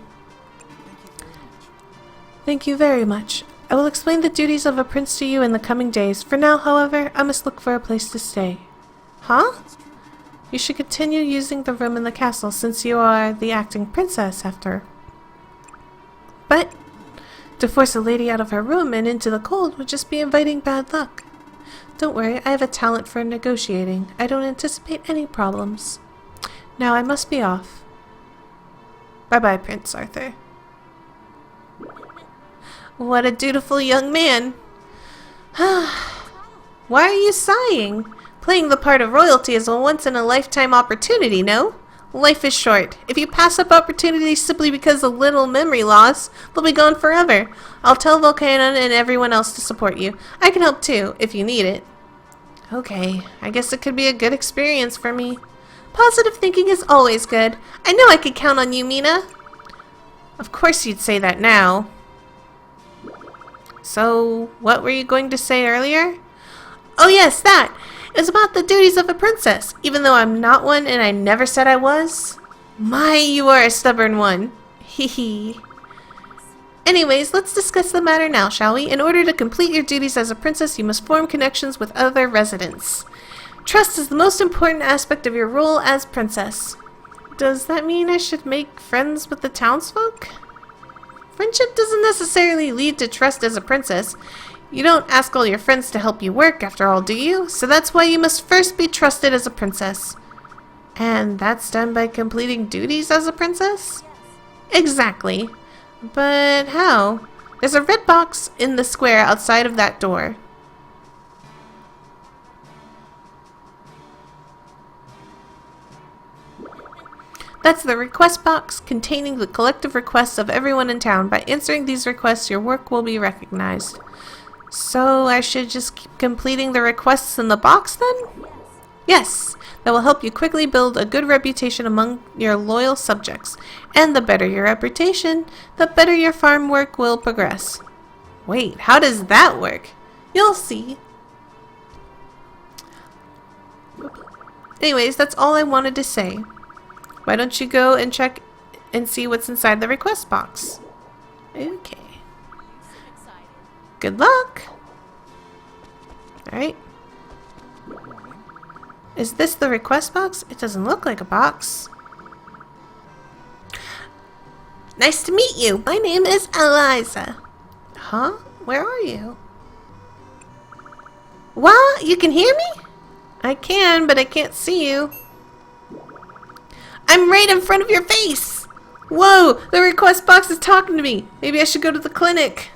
Thank you very much. I will explain the duties of a prince to you in the coming days. For now, however, I must look for a place to stay. Huh? You should continue using the room in the castle, since you are the acting princess after. But to force a lady out of her room and into the cold would just be inviting bad luck. Don't worry, I have a talent for negotiating. I don't anticipate any problems. Now I must be off. Bye-bye, Prince Arthur. What a dutiful young man. Why are you sighing? Playing the part of royalty is a once-in-a-lifetime opportunity, no? Life is short. If you pass up opportunities simply because of little memory loss, they'll be gone forever. I'll tell Volcanon and everyone else to support you. I can help too, if you need it. Okay, I guess it could be a good experience for me. Positive thinking is always good. I know I could count on you, Mina. Of course you'd say that now. So, what were you going to say earlier? Oh yes, that! It was about the duties of a princess, even though I'm not one and I never said I was. My, you are a stubborn one. Hee hee. Anyways, let's discuss the matter now, shall we? In order to complete your duties as a princess, you must form connections with other residents. Trust is the most important aspect of your role as princess. Does that mean I should make friends with the townsfolk? Friendship doesn't necessarily lead to trust as a princess. You don't ask all your friends to help you work, after all, do you? So that's why you must first be trusted as a princess. And that's done by completing duties as a princess? Exactly. But how? There's a red box in the square outside of that door. That's the request box containing the collective requests of everyone in town. By answering these requests, your work will be recognized. So I should just keep completing the requests in the box then? Yes, that will help you quickly build a good reputation among your loyal subjects. And the better your reputation, the better your farm work will progress. Wait, how does that work? You'll see. Anyways, that's all I wanted to say. Why don't you go and check and see what's inside the request box? Okay. Good luck! Alright. Is this the request box? It doesn't look like a box. Nice to meet you! My name is Eliza. Huh? Where are you? What? You can hear me? I can, but I can't see you. I'm right in front of your face! Whoa! The request box is talking to me! Maybe I should go to the clinic.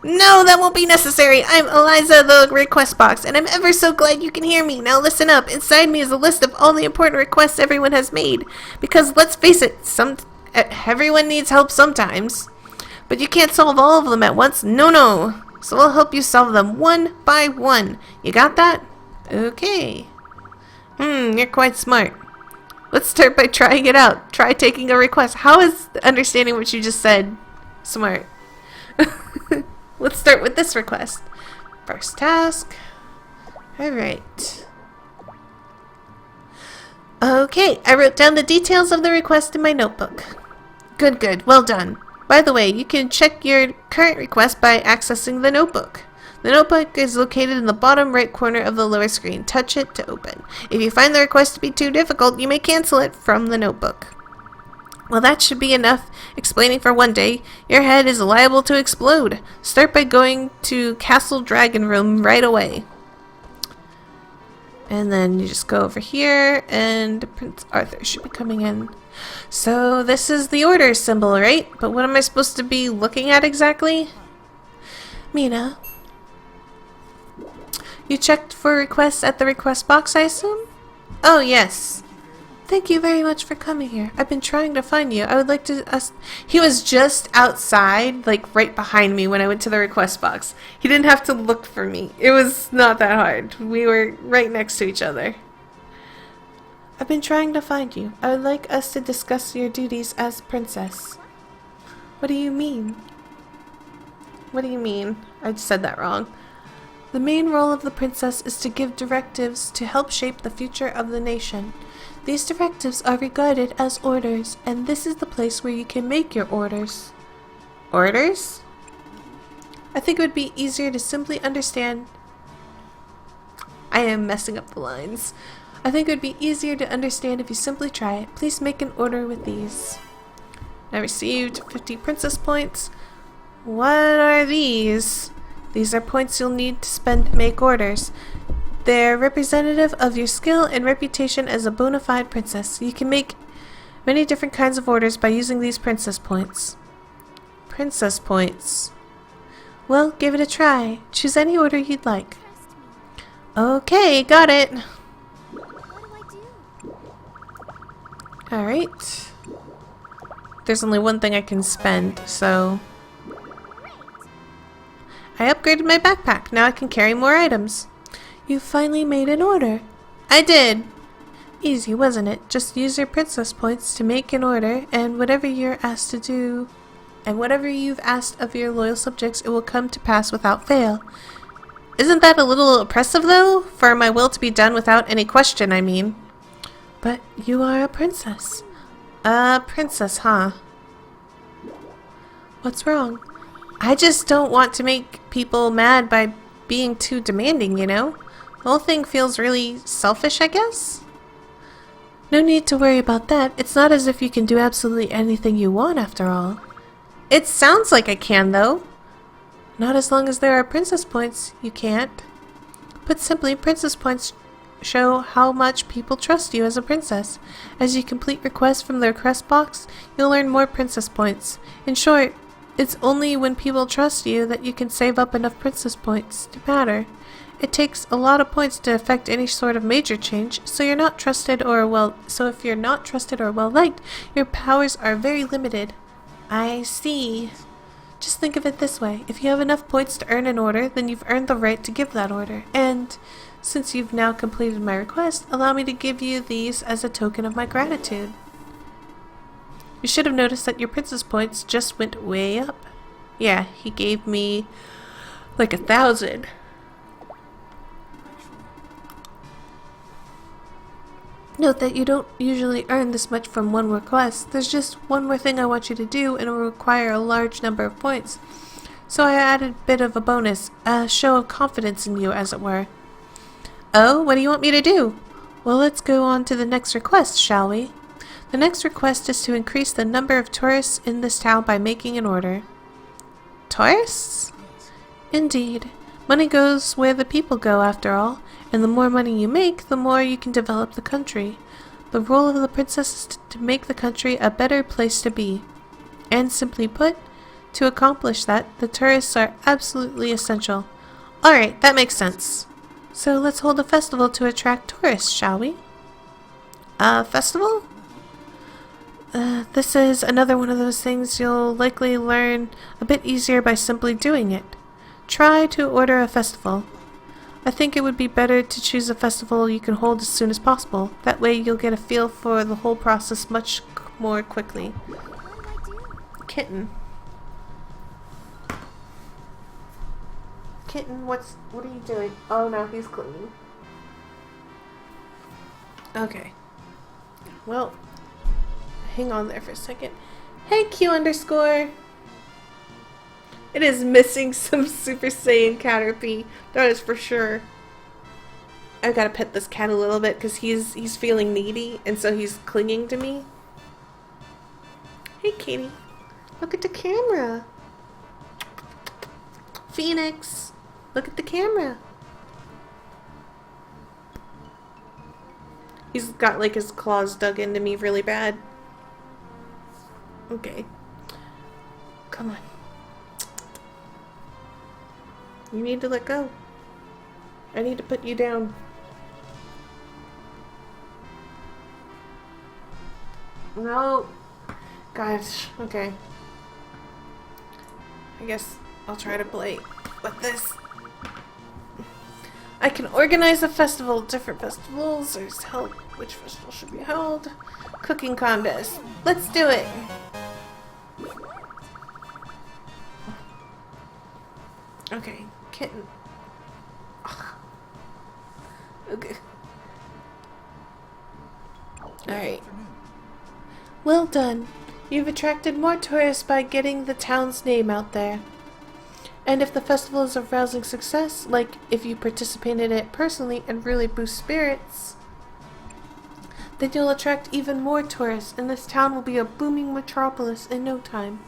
No, that won't be necessary. I'm Eliza, the request box, and I'm ever so glad you can hear me. Now listen up. Inside me is a list of all the important requests everyone has made. Because let's face it, everyone needs help sometimes. But you can't solve all of them at once. No. So I'll help you solve them one by one. You got that? Okay. You're quite smart. Let's start by trying it out. Try taking a request. How is understanding what you just said smart? Let's start with this request. First task. Alright. Okay, I wrote down the details of the request in my notebook. Good. Well done. By the way, you can check your current request by accessing the notebook. The notebook is located in the bottom right corner of the lower screen. Touch it to open. If you find the request to be too difficult, you may cancel it from the notebook. Well, that should be enough explaining for one day. Your head is liable to explode. Start by going to Castle Dragon Room right away. And then you just go over here, and Prince Arthur should be coming in. So this is the order symbol, right? But what am I supposed to be looking at exactly? Mina, you checked for requests at the request box, I assume? Oh, yes. Thank you very much for coming here. I've been trying to find you. I would like to He was just outside, like right behind me when I went to the request box. He didn't have to look for me. It was not that hard. We were right next to each other. I've been trying to find you. I would like us to discuss your duties as princess. What do you mean? What do you mean? I just said that wrong. The main role of the princess is to give directives to help shape the future of the nation. These directives are regarded as orders, and this is the place where you can make your orders. Orders? I think it would be easier to simply understand. I am messing up the lines. I think it would be easier to understand if you simply try it. Please make an order with these. I received 50 princess points. What are these? These are points you'll need to spend to make orders. They're representative of your skill and reputation as a bona fide princess. You can make many different kinds of orders by using these princess points. Princess points. Well, give it a try. Choose any order you'd like. Okay, got it. Alright. There's only one thing I can spend, so... I upgraded my backpack. Now I can carry more items. You finally made an order. I did. Easy, wasn't it? Just use your princess points to make an order, and whatever you're asked to do, and whatever you've asked of your loyal subjects, it will come to pass without fail. Isn't that a little oppressive, though? For my will to be done without any question, I mean. But you are a princess. A princess, huh? What's wrong? I just don't want to make people mad by being too demanding, you know? The whole thing feels really selfish, I guess? No need to worry about that. It's not as if you can do absolutely anything you want, after all. It sounds like I can, though. Not as long as there are princess points, you can't. Put simply, princess points show how much people trust you as a princess. As you complete requests from the request box, you'll earn more princess points. In short, it's only when people trust you that you can save up enough princess points to matter. It takes a lot of points to affect any sort of major change, so if you're not trusted or well liked, your powers are very limited. I see. Just think of it this way. If you have enough points to earn an order, then you've earned the right to give that order. And since you've now completed my request, allow me to give you these as a token of my gratitude. You should have noticed that your princess points just went way up. Yeah, he gave me like 1,000. Note that you don't usually earn this much from one request. There's just one more thing I want you to do, and it will require a large number of points. So I added a bit of a bonus, a show of confidence in you, as it were. Oh, what do you want me to do? Well, let's go on to the next request, shall we? The next request is to increase the number of tourists in this town by making an order. Tourists? Indeed. Money goes where the people go, after all, and the more money you make, the more you can develop the country. The role of the princess is to make the country a better place to be. And simply put, to accomplish that, the tourists are absolutely essential. Alright, that makes sense. So let's hold a festival to attract tourists, shall we? A festival? This is another one of those things you'll likely learn a bit easier by simply doing it. Try to order a festival. I think it would be better to choose a festival you can hold as soon as possible. That way you'll get a feel for the whole process much more quickly. Kitten. Kitten, what are you doing? Oh no, he's cleaning. Okay. Well, hang on there for a second. Hey, Q underscore. It is missing some Super Saiyan Caterpie. That is for sure. I gotta pet this cat a little bit because he's feeling needy, and so he's clinging to me. Hey, Katie. Look at the camera. Phoenix. Look at the camera. He's got like his claws dug into me really bad. Okay. Come on. You need to let go. I need to put you down. No. Gosh. Okay. I guess I'll try to play with this. I can organize a festival. Different festivals. There's help. Which festival should be held? Cooking contest. Let's do it. Okay. Kitten. Ugh. Okay. Alright. Well done. You've attracted more tourists by getting the town's name out there. And if the festival is a rousing success, like if you participate in it personally and really boost spirits, then you'll attract even more tourists, and this town will be a booming metropolis in no time.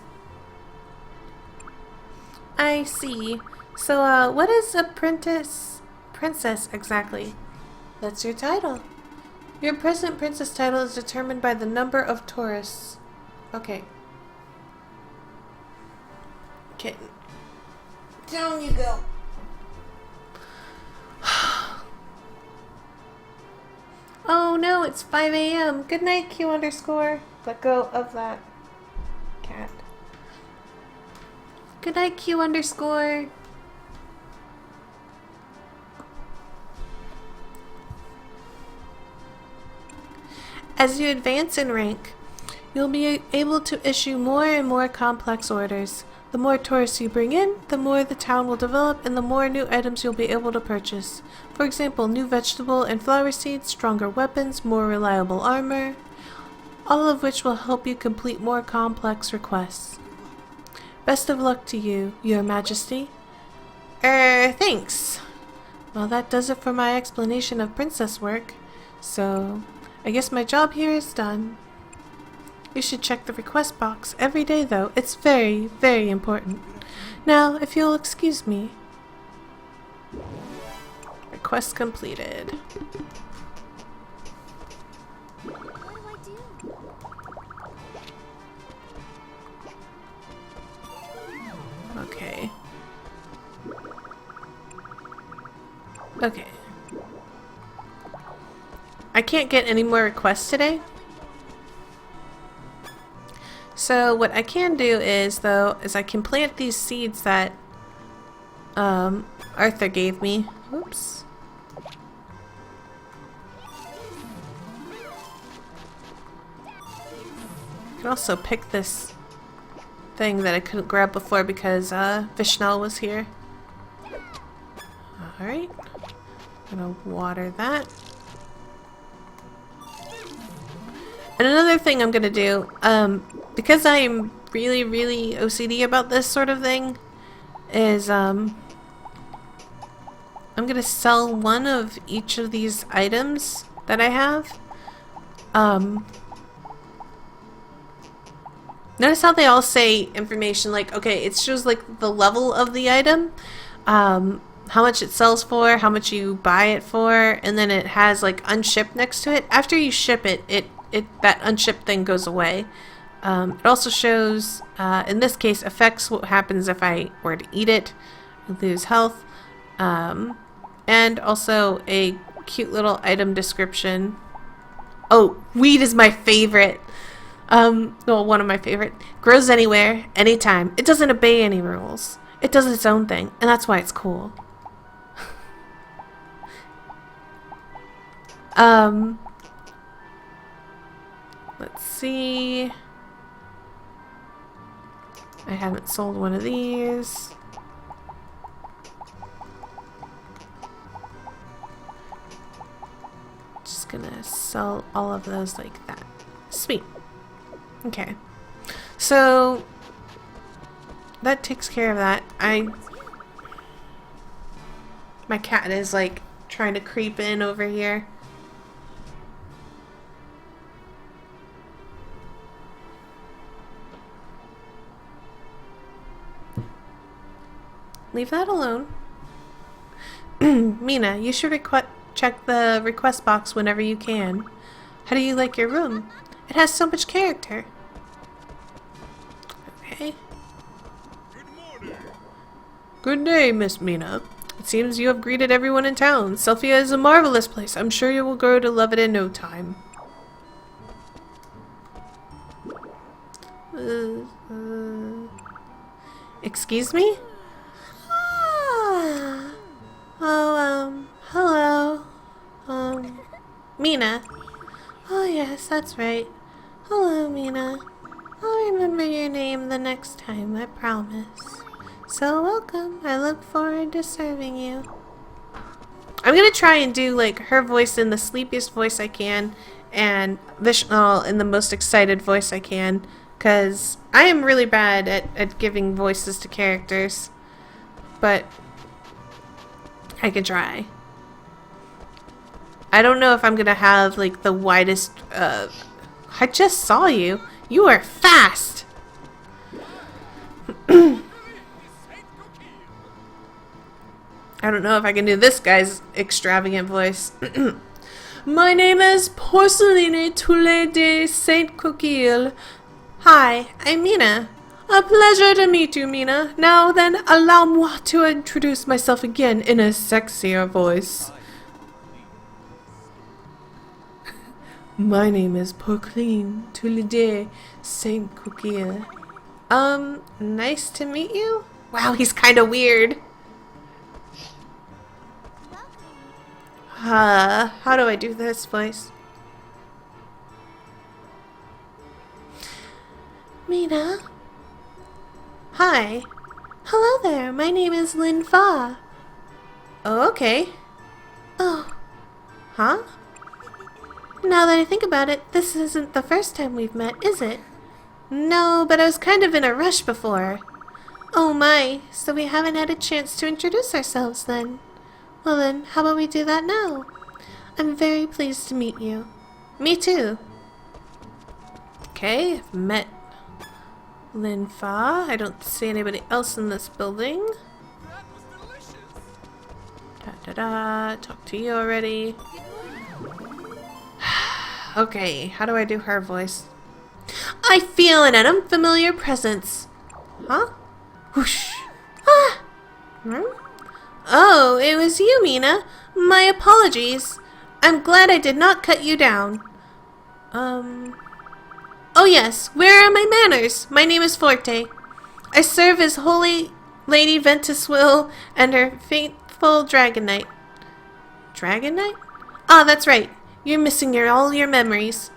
I see. So, what is a princess exactly? That's your title. Your present princess title is determined by the number of tourists. Okay. Okay. Down you go. Oh no, it's 5 a.m. Good night, Q underscore. Let go of that cat. Good night, Q underscore. As you advance in rank, you'll be able to issue more and more complex orders. The more tourists you bring in, the more the town will develop and the more new items you'll be able to purchase. For example, new vegetable and flower seeds, stronger weapons, more reliable armor, all of which will help you complete more complex requests. Best of luck to you, Your Majesty. Thanks. Well, that does it for my explanation of princess work. So, I guess my job here is done. You should check the request box every day, though. It's very, very important. Now, if you'll excuse me. Request completed. Okay. Okay. I can't get any more requests today. So what I can do is, though, is I can plant these seeds that Arthur gave me. Oops. I can also pick this thing that I couldn't grab before because Vishnal was here. Alright. I'm gonna water that. And another thing I'm gonna do, because I'm really, really OCD about this sort of thing, is I'm gonna sell one of each of these items that I have. Notice how they all say information like, okay, it shows like the level of the item, how much it sells for, how much you buy it for, and then it has like unshipped next to it. After you ship it, that unshipped thing goes away. It also shows, in this case, affects what happens if I were to eat it, lose health, and also a cute little item description. Oh, weed is my favorite. Well, one of my favorite. Grows anywhere, anytime. It doesn't obey any rules. It does its own thing, and that's why it's cool. Let's see. I haven't sold one of these. Just gonna sell all of those like that. Sweet. Okay. So that takes care of that. My cat is like trying to creep in over here. Leave that alone. Mina, you should check the request box whenever you can. How do you like your room? It has so much character. Okay. Good day, Miss Mina. It seems you have greeted everyone in town. Selphia is a marvelous place. I'm sure you will grow to love it in no time. Excuse me? Oh, hello. Mina. Oh yes, that's right. Hello, Mina. I'll remember your name the next time, I promise. So welcome. I look forward to serving you. I'm gonna try and do like her voice in the sleepiest voice I can, and Vishnu in the most excited voice I can, because I am really bad at giving voices to characters, but I can try. I don't know if I'm gonna have like the widest, I just saw you. You are fast! I don't know if I can do this guy's extravagant voice. My name is Porceline Toulet de Saint Coquille. Hi, I'm Mina. A pleasure to meet you, Mina. Now then, allow moi to introduce myself again in a sexier voice. My name is Porceline Toulet de Saint Coquille. Nice to meet you? Wow, he's kinda weird. How do I do this voice? Mina? Hi. Hello there, my name is Lin Fa. Oh, okay. Oh. Huh? Now that I think about it, this isn't the first time we've met, is it? No, but I was kind of in a rush before. Oh my, so we haven't had a chance to introduce ourselves then. Well then, how about we do that now? I'm very pleased to meet you. Me too. Okay, I've met Lin Fa. I don't see anybody else in this building. Da-da-da, talk to you already. Okay, how do I do her voice? I feel an unfamiliar presence. Huh? Whoosh. Ah! Hmm? Oh, it was you, Mina. My apologies. I'm glad I did not cut you down. Oh yes, where are my manners? My name is Forte. I serve as Holy Lady Ventuswill and her faithful Dragon Knight. Dragon Knight? Ah, that's right. You're missing all your memories.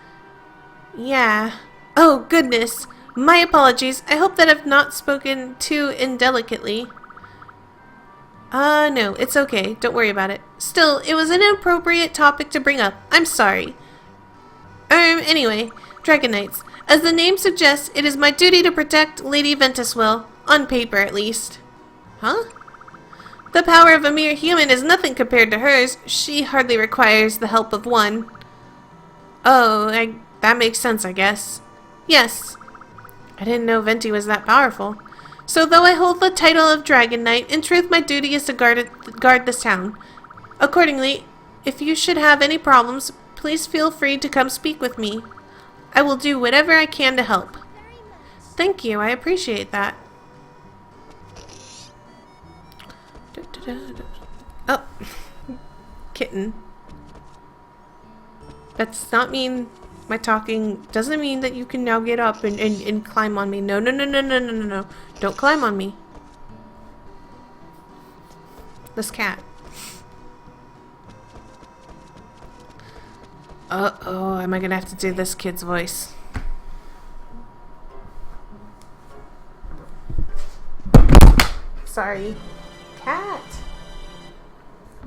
Yeah. Oh, goodness. My apologies. I hope that I've not spoken too indelicately. No, it's okay. Don't worry about it. Still, it was an inappropriate topic to bring up. I'm sorry. Anyway, Dragon Knights. As the name suggests, it is my duty to protect Lady Ventuswill. On paper, at least. Huh? The power of a mere human is nothing compared to hers. She hardly requires the help of one. Oh, that makes sense, I guess. Yes. I didn't know Venti was that powerful. So though I hold the title of Dragon Knight, in truth my duty is to guard this town. Accordingly, if you should have any problems, please feel free to come speak with me. I will do whatever I can to help. Thank you, I appreciate that. Oh, kitten. That's not mean my talking doesn't mean that you can now get up and climb on me. No, no, no, no, no, no, no, no. Don't climb on me. This cat. Uh-oh, am I gonna have to do this kid's voice? Sorry. Cat!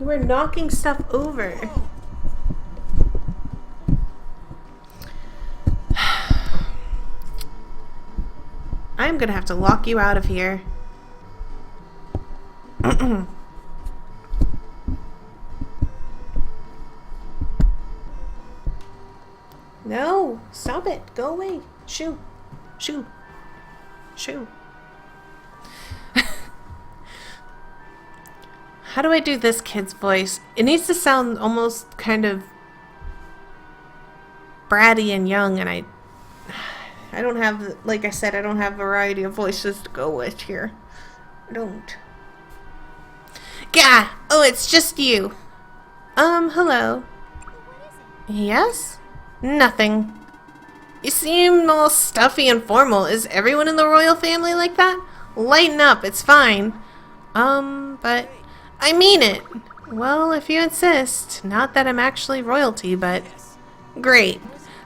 You were knocking stuff over. I'm gonna have to lock you out of here. No, stop it. Go away. Shoo. Shoo. Shoo. How do I do this kid's voice? It needs to sound almost kind of bratty and young, and I don't have, like I said, I don't have a variety of voices to go with here. I don't. Gah! Oh, it's just you. Hello. Yes? Nothing. You seem all stuffy and formal. Is everyone in the royal family like that? Lighten up, it's fine. But I mean it. Well, if you insist. Not that I'm actually royalty, but great.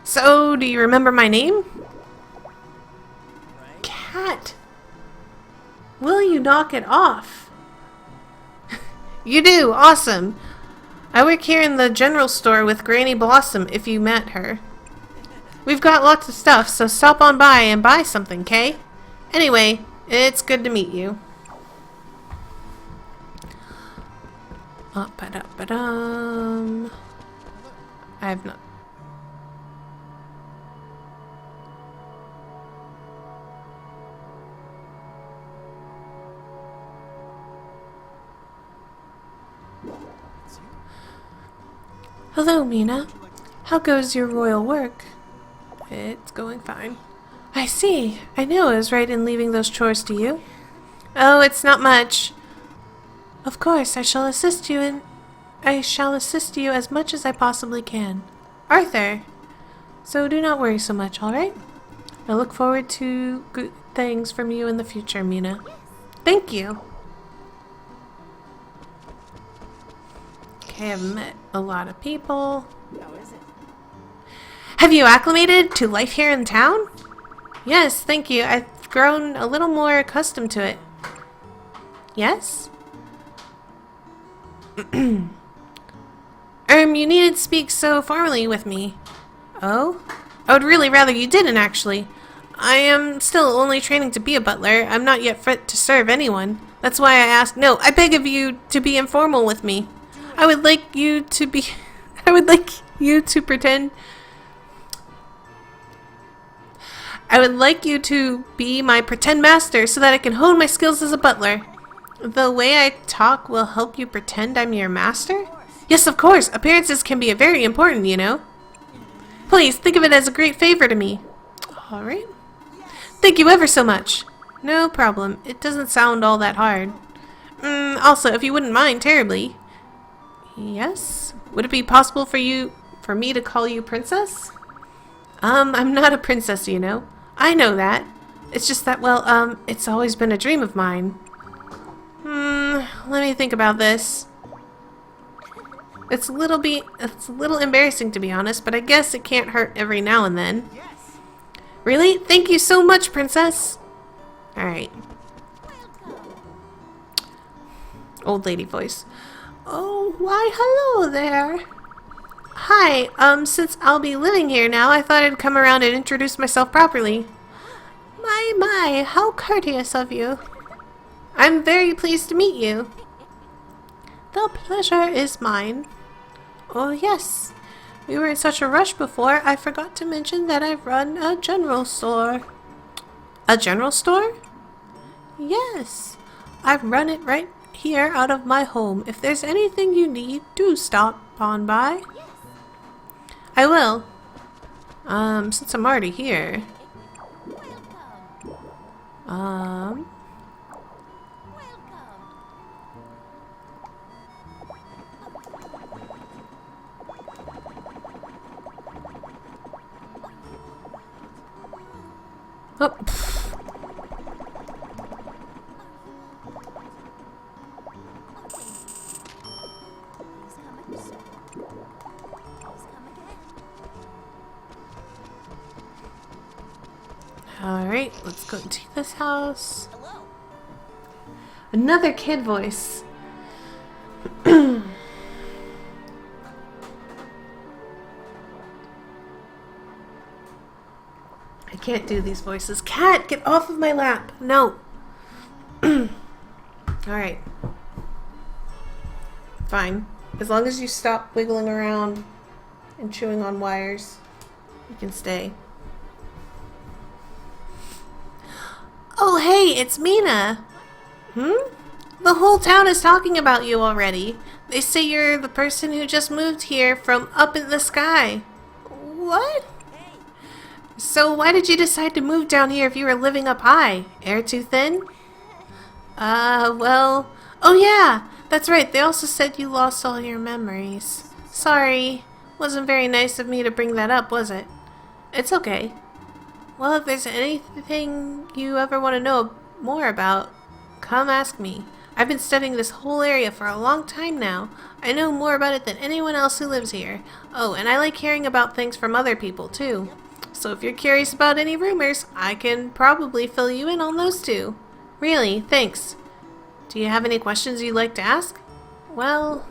So, do you remember my name? Cat. Will you knock it off? You do. Awesome. I work here in the general store with Granny Blossom if you met her. We've got lots of stuff, so stop on by and buy something, Kay? Anyway, it's good to meet you. Ba-da-ba-dum. I have not... Hello, Mina. How goes your royal work? It's going fine. I see. I knew I was right in leaving those chores to you. Oh, it's not much. Of course, I shall assist you as much as I possibly can. Arthur! So do not worry so much, alright? I look forward to good things from you in the future, Mina. Thank you! Okay, I've met a lot of people. Have you acclimated to life here in town? Yes, thank you. I've grown a little more accustomed to it. Yes? You needn't speak so formally with me. Oh? I would really rather you didn't, actually. I am still only training to be a butler. I'm not yet fit to serve anyone. That's why I asked. No, I beg of you to be informal with me. I would like you to be... I would like you to pretend... I would like you to be my pretend master so that I can hone my skills as a butler. The way I talk will help you pretend I'm your master? Yes, of course. Appearances can be very important, you know. Please, think of it as a great favor to me. Alright. Thank you ever so much. No problem. It doesn't sound all that hard. Also, if you wouldn't mind terribly. Yes? Would it be possible for me to call you Princess? I'm not a princess, you know. I know that. It's just that, well, it's always been a dream of mine. Let me think about this. It's a little embarrassing, to be honest, but I guess it can't hurt every now and then. Really? Thank you so much, Princess. Alright. Old lady voice. Oh, why, hello there. Hi, since I'll be living here now, I thought I'd come around and introduce myself properly. My, how courteous of you. I'm very pleased to meet you. The pleasure is mine. Oh, yes. We were in such a rush before, I forgot to mention that I run a general store. A general store? Yes. I run it right here out of my home. If there's anything you need, do stop on by. I will. Since I'm already here. Oh. Alright, let's go into this house. Hello. Another kid voice. I can't do these voices. Cat, get off of my lap. No. Alright. Fine. As long as you stop wiggling around and chewing on wires, you can stay. Oh, hey, it's Mina. The whole town is talking about you already. They say you're the person who just moved here from up in the sky. What? So why did you decide to move down here if you were living up high? Air too thin? Well... Oh yeah, that's right. They also said you lost all your memories. Sorry. Wasn't very nice of me to bring that up, was it? It's okay. Well, if there's anything you ever want to know more about, come ask me. I've been studying this whole area for a long time now. I know more about it than anyone else who lives here. Oh, and I like hearing about things from other people, too. So if you're curious about any rumors, I can probably fill you in on those too. Really, thanks. Do you have any questions you'd like to ask? Well...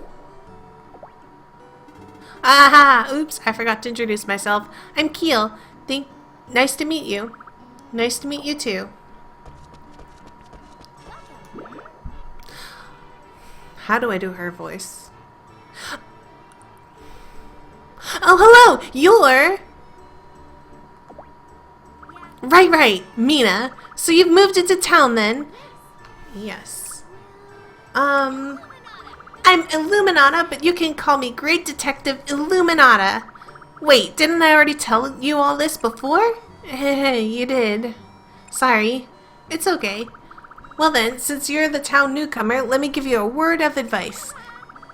Aha! Oops, I forgot to introduce myself. I'm Keel. Nice to meet you. Nice to meet you too. How do I do her voice? Oh, hello! You're... Right, Mina. So you've moved into town then? Yes. I'm Illuminata, but you can call me Great Detective Illuminata. Wait, didn't I already tell you all this before? Hey, you did. Sorry. It's okay. Well then, since you're the town newcomer, let me give you a word of advice.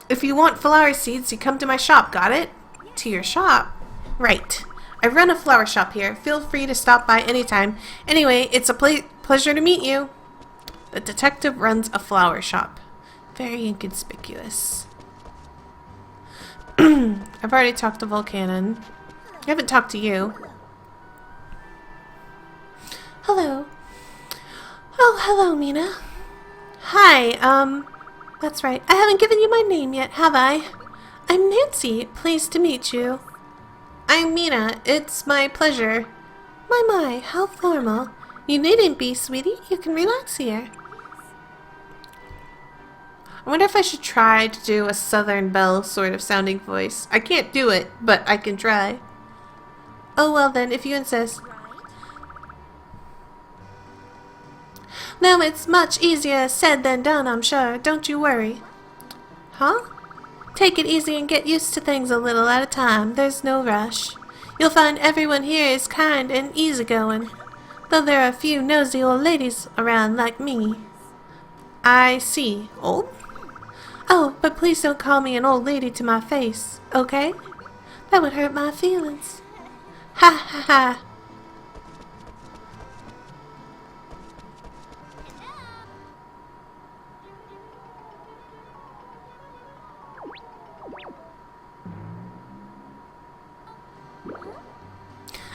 If you want flower seeds, you come to my shop, got it? To your shop? Right. I run a flower shop here. Feel free to stop by anytime. Anyway, it's a pleasure to meet you. The detective runs a flower shop. Very inconspicuous. I've already talked to Volcanon. I haven't talked to you. Hello. Oh, hello, Mina. Hi, that's right. I haven't given you my name yet, have I? I'm Nancy. Pleased to meet you. I'm Mina. It's my pleasure. My, how formal. You needn't be, sweetie. You can relax here. I wonder if I should try to do a Southern Belle sort of sounding voice. I can't do it, but I can try. Oh, well then, if you insist. No, it's much easier said than done, I'm sure. Don't you worry. Huh? Take it easy and get used to things a little at a time. There's no rush. You'll find everyone here is kind and easygoing, though there are a few nosy old ladies around like me. I see. Old? Oh, but please don't call me an old lady to my face, okay? That would hurt my feelings. Ha ha ha.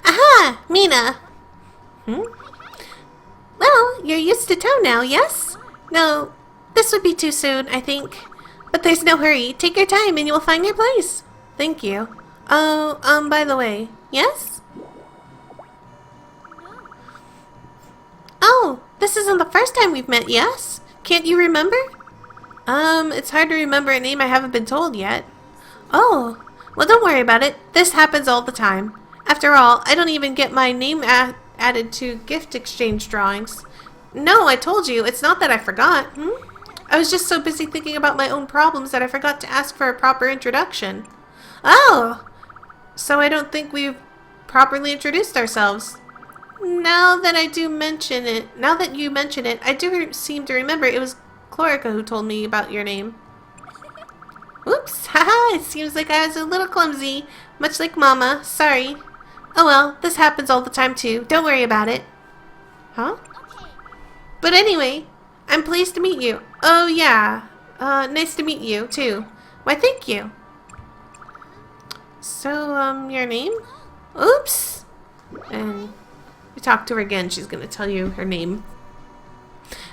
Aha! Mina! Well, you're used to town now, yes? No, this would be too soon, I think. But there's no hurry. Take your time and you will find your place. Thank you. Oh, by the way, yes? Oh, this isn't the first time we've met, yes? Can't you remember? It's hard to remember a name I haven't been told yet. Oh, well don't worry about it. This happens all the time. After all, I don't even get my name added to gift exchange drawings. No, I told you, it's not that I forgot. I was just so busy thinking about my own problems that I forgot to ask for a proper introduction. Oh, so I don't think we've properly introduced ourselves. Now that you mention it, I do seem to remember it was Chlorica who told me about your name. Oops, haha, it seems like I was a little clumsy, much like Mama, sorry. Oh well, this happens all the time too, don't worry about it. Huh? But anyway, I'm pleased to meet you. Oh yeah, nice to meet you too. Why thank you. So, your name? Oops! And you talk to her again, she's gonna tell you her name.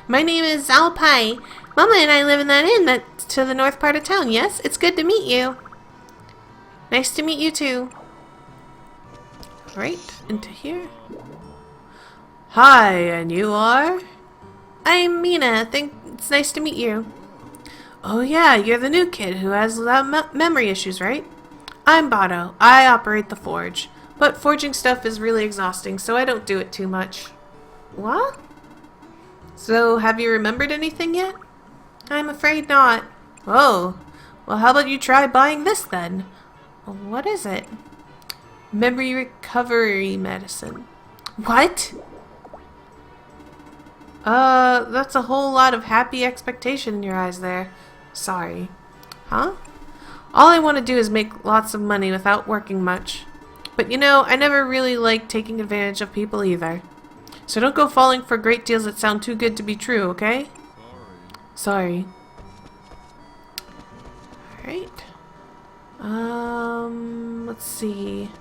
My name is Alpai. Mama and I live in that inn that's to the north part of town, yes? It's good to meet you. Nice to meet you too. Right, into here. Hi, and you are? I'm Mina. It's nice to meet you. Oh yeah, you're the new kid who has memory issues, right? I'm Bato. I operate the forge. But forging stuff is really exhausting, so I don't do it too much. What? So, have you remembered anything yet? I'm afraid not. Oh, well how about you try buying this then? What is it? Memory recovery medicine. What? That's a whole lot of happy expectation in your eyes there. Sorry. Huh? All I want to do is make lots of money without working much. But you know, I never really liked taking advantage of people either. So don't go falling for great deals that sound too good to be true, okay? Sorry. Alright. Let's see.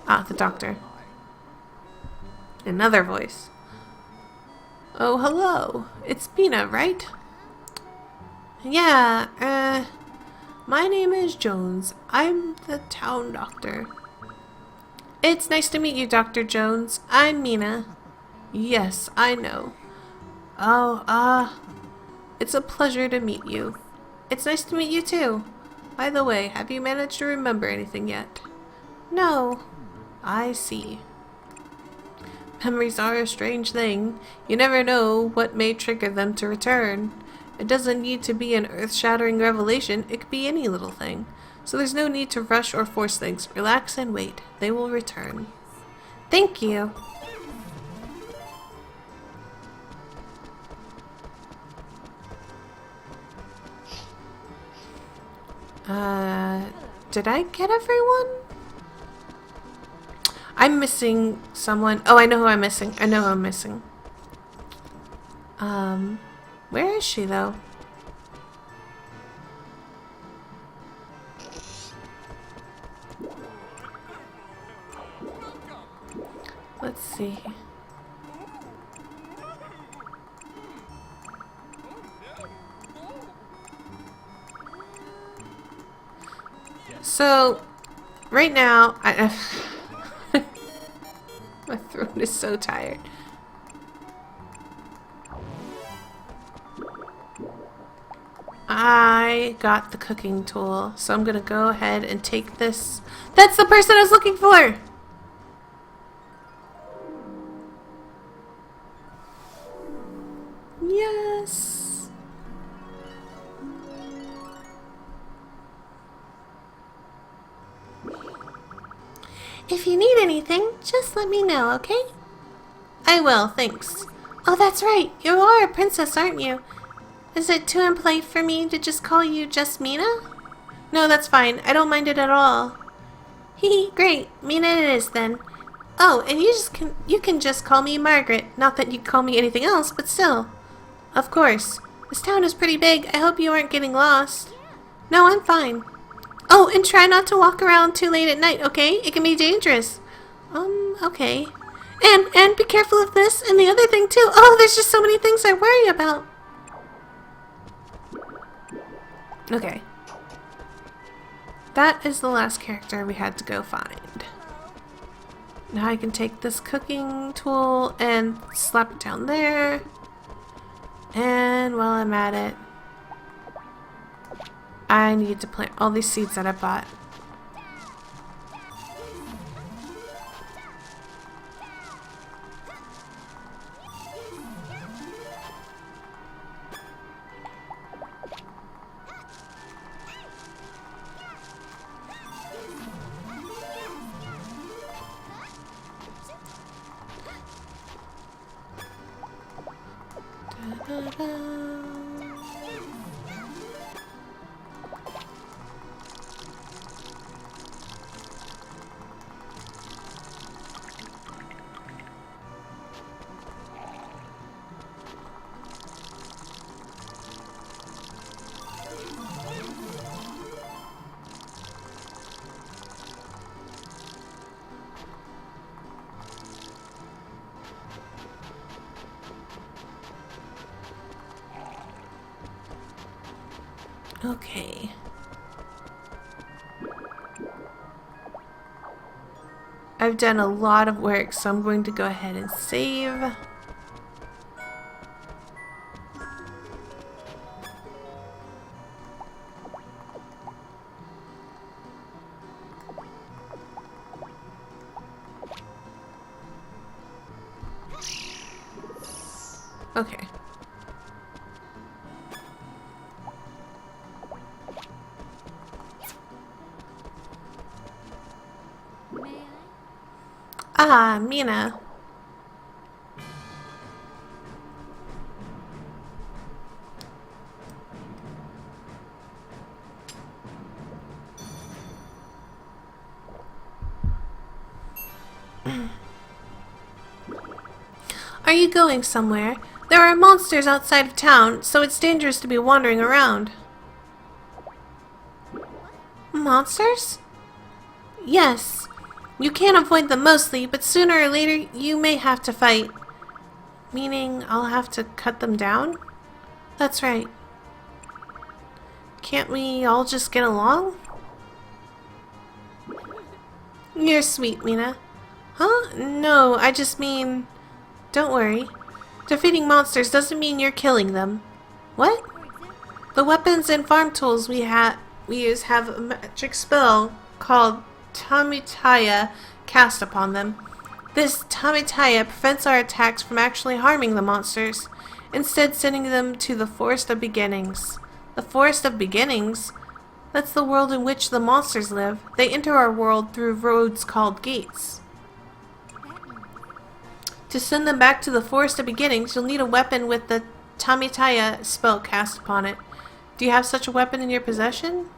Ah, the doctor. Another voice. Oh, hello. It's Mina, right? Yeah, My name is Jones. I'm the town doctor. It's nice to meet you, Dr. Jones. I'm Mina. Yes, I know. Oh, it's a pleasure to meet you. It's nice to meet you too. By the way, have you managed to remember anything yet? No. I see. Memories are a strange thing. You never know what may trigger them to return. It doesn't need to be an earth-shattering revelation. It could be any little thing. So there's no need to rush or force things. Relax and wait. They will return. Thank you. Did I get everyone? I'm missing someone. Oh, I know who I'm missing. I know who I'm missing. Where is she though? Let's see. So, right now, my throat is so tired. I got the cooking tool, so I'm gonna go ahead and take this. That's the person I was looking for! Yes! If you need anything, just let me know, okay? I will, thanks. Oh, that's right. You are a princess, aren't you? Is it too impolite for me to just call you just Mina? No, that's fine. I don't mind it at all. Hee, great. Mina it is then. Oh, and you can just call me Margaret. Not that you'd call me anything else, but still. Of course. This town is pretty big. I hope you aren't getting lost. No, I'm fine. Oh, and try not to walk around too late at night, okay? It can be dangerous. Okay. And be careful of this and the other thing too. Oh, there's just so many things I worry about. Okay. That is the last character we had to go find. Now I can take this cooking tool and slap it down there. And while I'm at it, I need to plant all these seeds that I bought. Okay. I've done a lot of work, so I'm going to go ahead and save. Okay. Ah, Mina. Are you going somewhere? There are monsters outside of town, so it's dangerous to be wandering around. Monsters? Yes. You can avoid them mostly, but sooner or later you may have to fight. Meaning I'll have to cut them down? That's right. Can't we all just get along? You're sweet, Mina. Huh? No, I just mean... Don't worry. Defeating monsters doesn't mean you're killing them. What? The weapons and farm tools we use have a magic spell called Tamitaya cast upon them. This Tamitaya prevents our attacks from actually harming the monsters, instead sending them to the Forest of Beginnings. The Forest of Beginnings? That's the world in which the monsters live. They enter our world through roads called gates. To send them back to the Forest of Beginnings, you'll need a weapon with the Tamitaya spell cast upon it. Do you have such a weapon in your possession?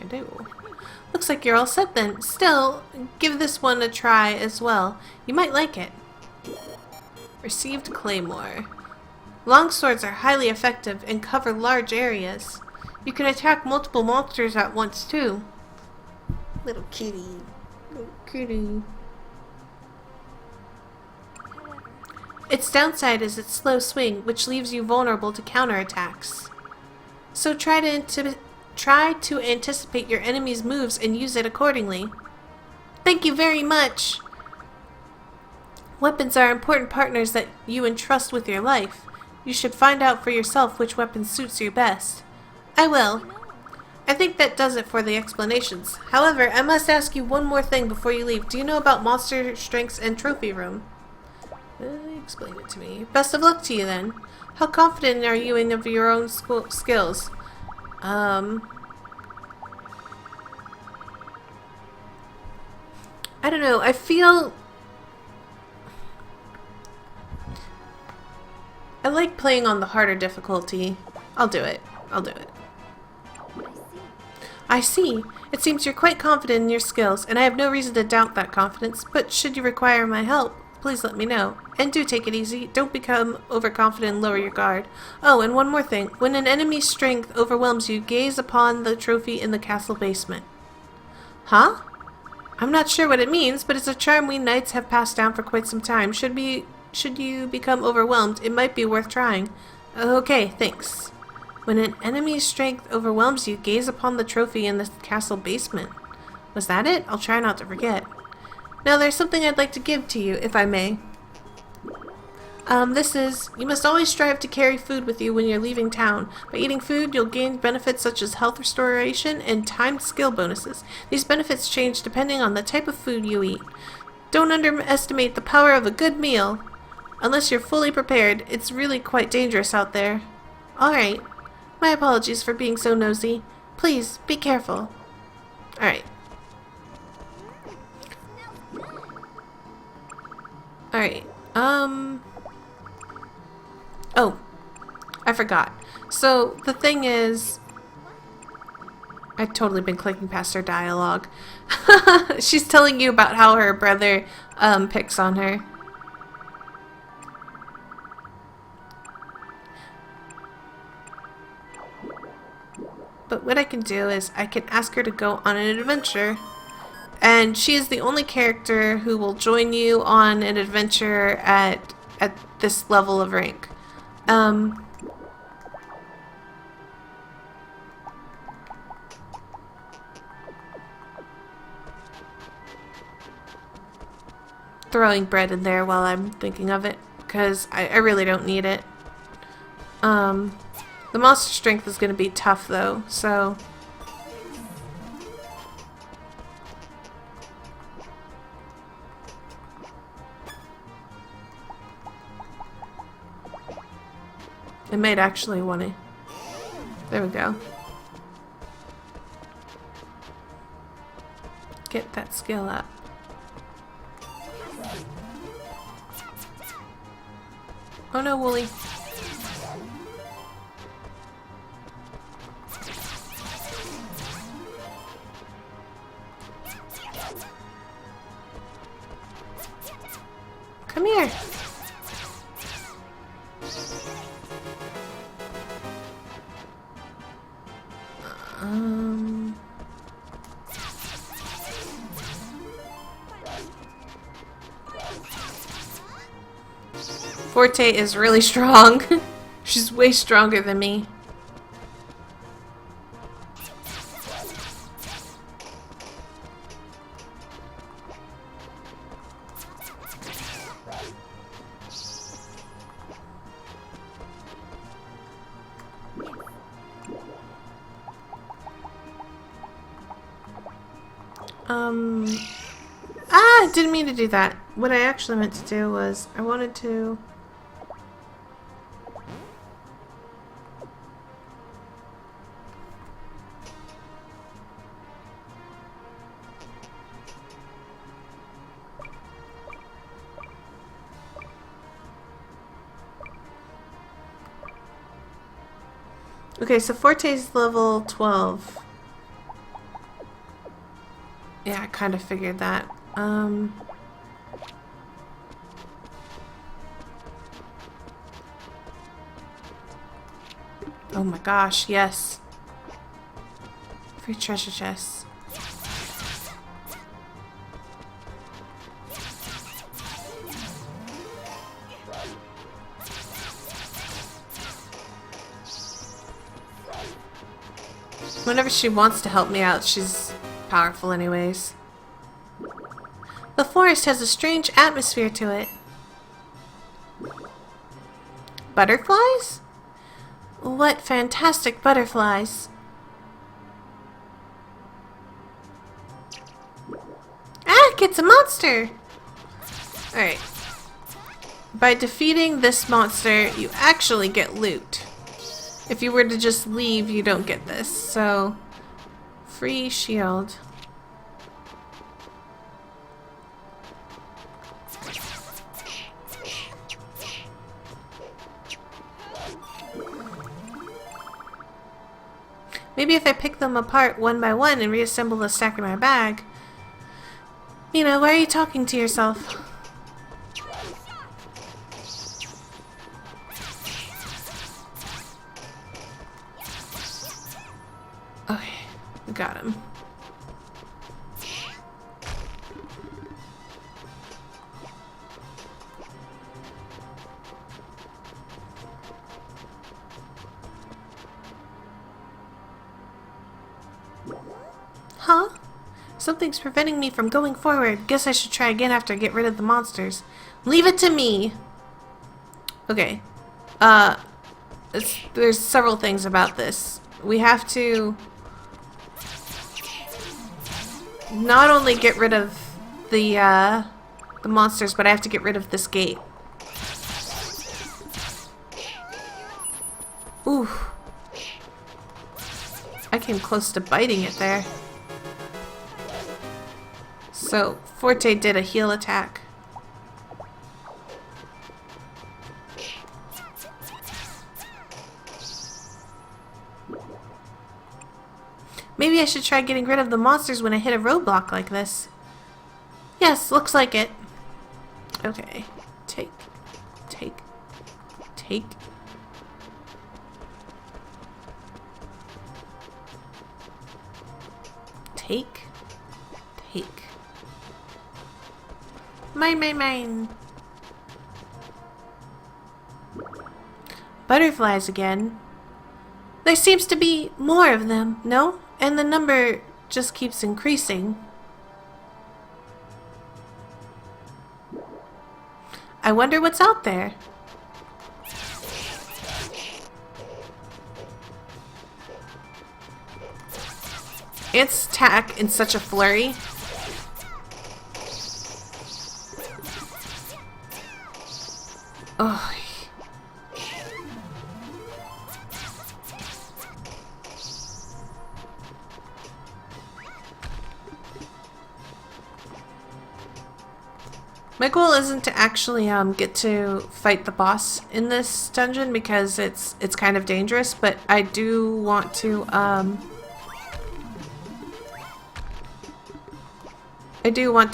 I do. Looks like you're all set then. Still, give this one a try as well. You might like it. Received Claymore. Long swords are highly effective and cover large areas. You can attack multiple monsters at once too. Little kitty. Little kitty. Its downside is its slow swing, which leaves you vulnerable to counterattacks. So try to anticipate your enemy's moves and use it accordingly. Thank you very much! Weapons are important partners that you entrust with your life. You should find out for yourself which weapon suits you best. I will. I think that does it for the explanations. However, I must ask you one more thing before you leave. Do you know about Monster Strengths and Trophy Room? Explain it to me. Best of luck to you then. How confident are you in of your own skills? I don't know. I feel... I like playing on the harder difficulty. I'll do it. I'll do it. I see. It seems you're quite confident in your skills, and I have no reason to doubt that confidence, but should you require my help, please let me know. And do take it easy. Don't become overconfident and lower your guard. Oh, and one more thing. When an enemy's strength overwhelms you, gaze upon the trophy in the castle basement. Huh? I'm not sure what it means, but it's a charm we knights have passed down for quite some time. Should you become overwhelmed, it might be worth trying. Okay, thanks. When an enemy's strength overwhelms you, gaze upon the trophy in the castle basement. Was that it? I'll try not to forget. Now there's something I'd like to give to you, if I may. You must always strive to carry food with you when you're leaving town. By eating food, you'll gain benefits such as health restoration and timed skill bonuses. These benefits change depending on the type of food you eat. Don't underestimate the power of a good meal. Unless you're fully prepared, it's really quite dangerous out there. Alright. My apologies for being so nosy. Please, be careful. Alright. Alright. Oh. I forgot. So, the thing is... I've totally been clicking past her dialogue. She's telling you about how her brother, picks on her. But what I can do is I can ask her to go on an adventure. And she is the only character who will join you on an adventure at this level of rank. Throwing bread in there while I'm thinking of it, because I really don't need it. The monster strength is going to be tough though, so... I might actually want to... There we go. Get that skill up. Oh no, Wooly. Come here. Forte is really strong. She's way stronger than me. I didn't mean to do that. What I actually meant to do was I wanted to... Okay, so Forte's level 12. Yeah, I kind of figured that. Oh my gosh, yes. Free treasure chests. Whenever she wants to help me out, she's powerful anyways. The forest has a strange atmosphere to it. Butterflies? What fantastic butterflies. Ah, it's a monster! Alright. By defeating this monster, you actually get loot. If you were to just leave, you don't get this. So, free shield. Maybe if I pick them apart one by one and reassemble the stack in my bag. Mina, why are you talking to yourself? Okay, we got him. Huh? Something's preventing me from going forward. Guess I should try again after I get rid of the monsters. Leave it to me! Okay. There's several things about this. We have to not only get rid of the monsters, but I have to get rid of this gate. Ooh. I came close to biting it there. So, Forte did a heal attack. Maybe I should try getting rid of the monsters when I hit a roadblock like this. Yes, looks like it. Okay. Take. Take. Mine. Butterflies again. There seems to be more of them, no? And the number just keeps increasing. I wonder what's out there. Ants attack in such a flurry. Oh. My goal isn't to actually get to fight the boss in this dungeon because it's kind of dangerous, but I do want to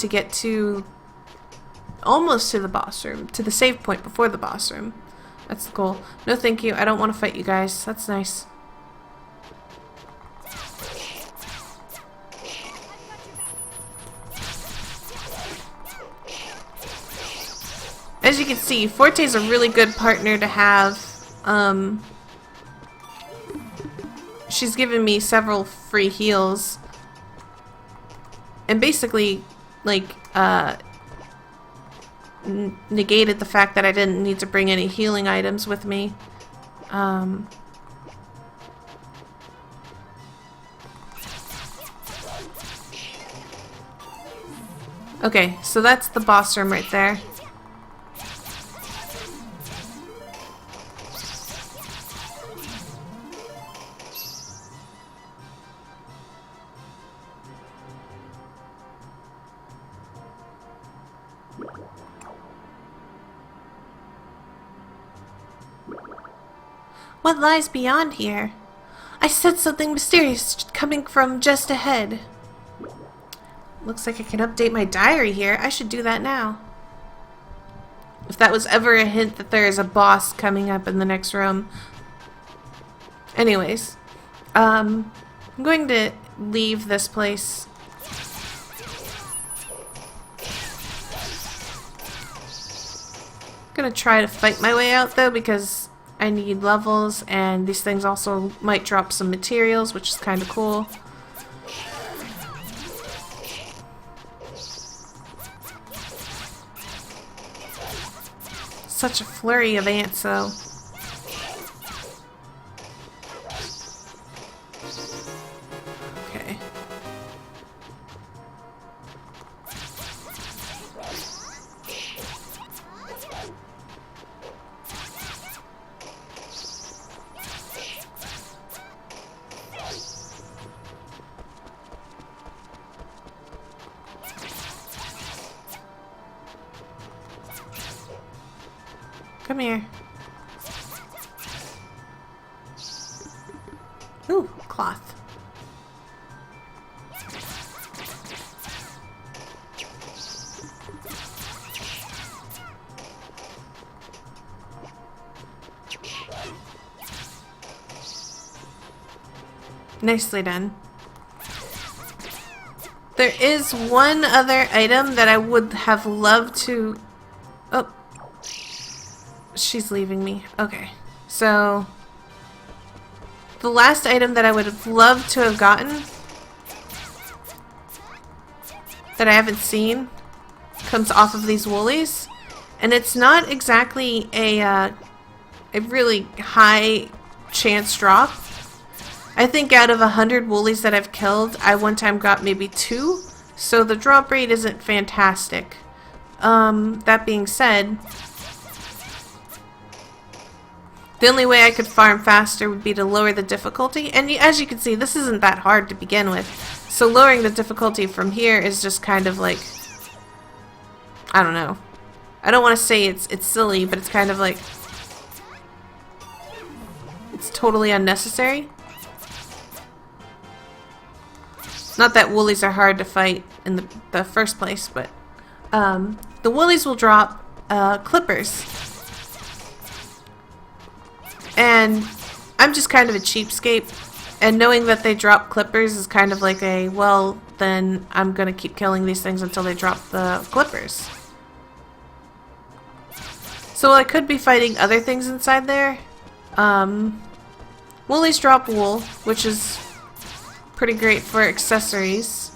get to almost to the boss room, to the save point before the boss room. That's the goal. No thank you, I don't want to fight you guys. That's nice. As you can see, Forte's a really good partner to have. She's given me several free heals. And basically, like, negated the fact that I didn't need to bring any healing items with me. Okay, so that's the boss room right there. What lies beyond here? I said something mysterious coming from just ahead. Looks like I can update my diary here. I should do that now. If that was ever a hint that there is a boss coming up in the next room. Anyways, I'm going to leave this place. I'm gonna try to fight my way out though because I need levels, and these things also might drop some materials, which is kind of cool. Such a flurry of ants though. Okay. Come here. Ooh, cloth. Nicely done. There is one other item that I would have loved to... Oh. She's leaving me. Okay. So... the last item that I would have loved to have gotten that I haven't seen comes off of these woolies. And it's not exactly a really high chance drop. I think out of 100 woolies that I've killed, I one time got maybe 2. So the drop rate isn't fantastic. That being said, the only way I could farm faster would be to lower the difficulty. And as you can see, this isn't that hard to begin with. So lowering the difficulty from here is just kind of like, I don't know. I don't want to say it's silly, but it's kind of like, it's totally unnecessary. Not that woolies are hard to fight in the first place, but the woolies will drop clippers. And I'm just kind of a cheapskate, and knowing that they drop clippers is kind of like a, well, then I'm gonna keep killing these things until they drop the clippers. So I could be fighting other things inside there. Woolies drop wool, which is pretty great for accessories.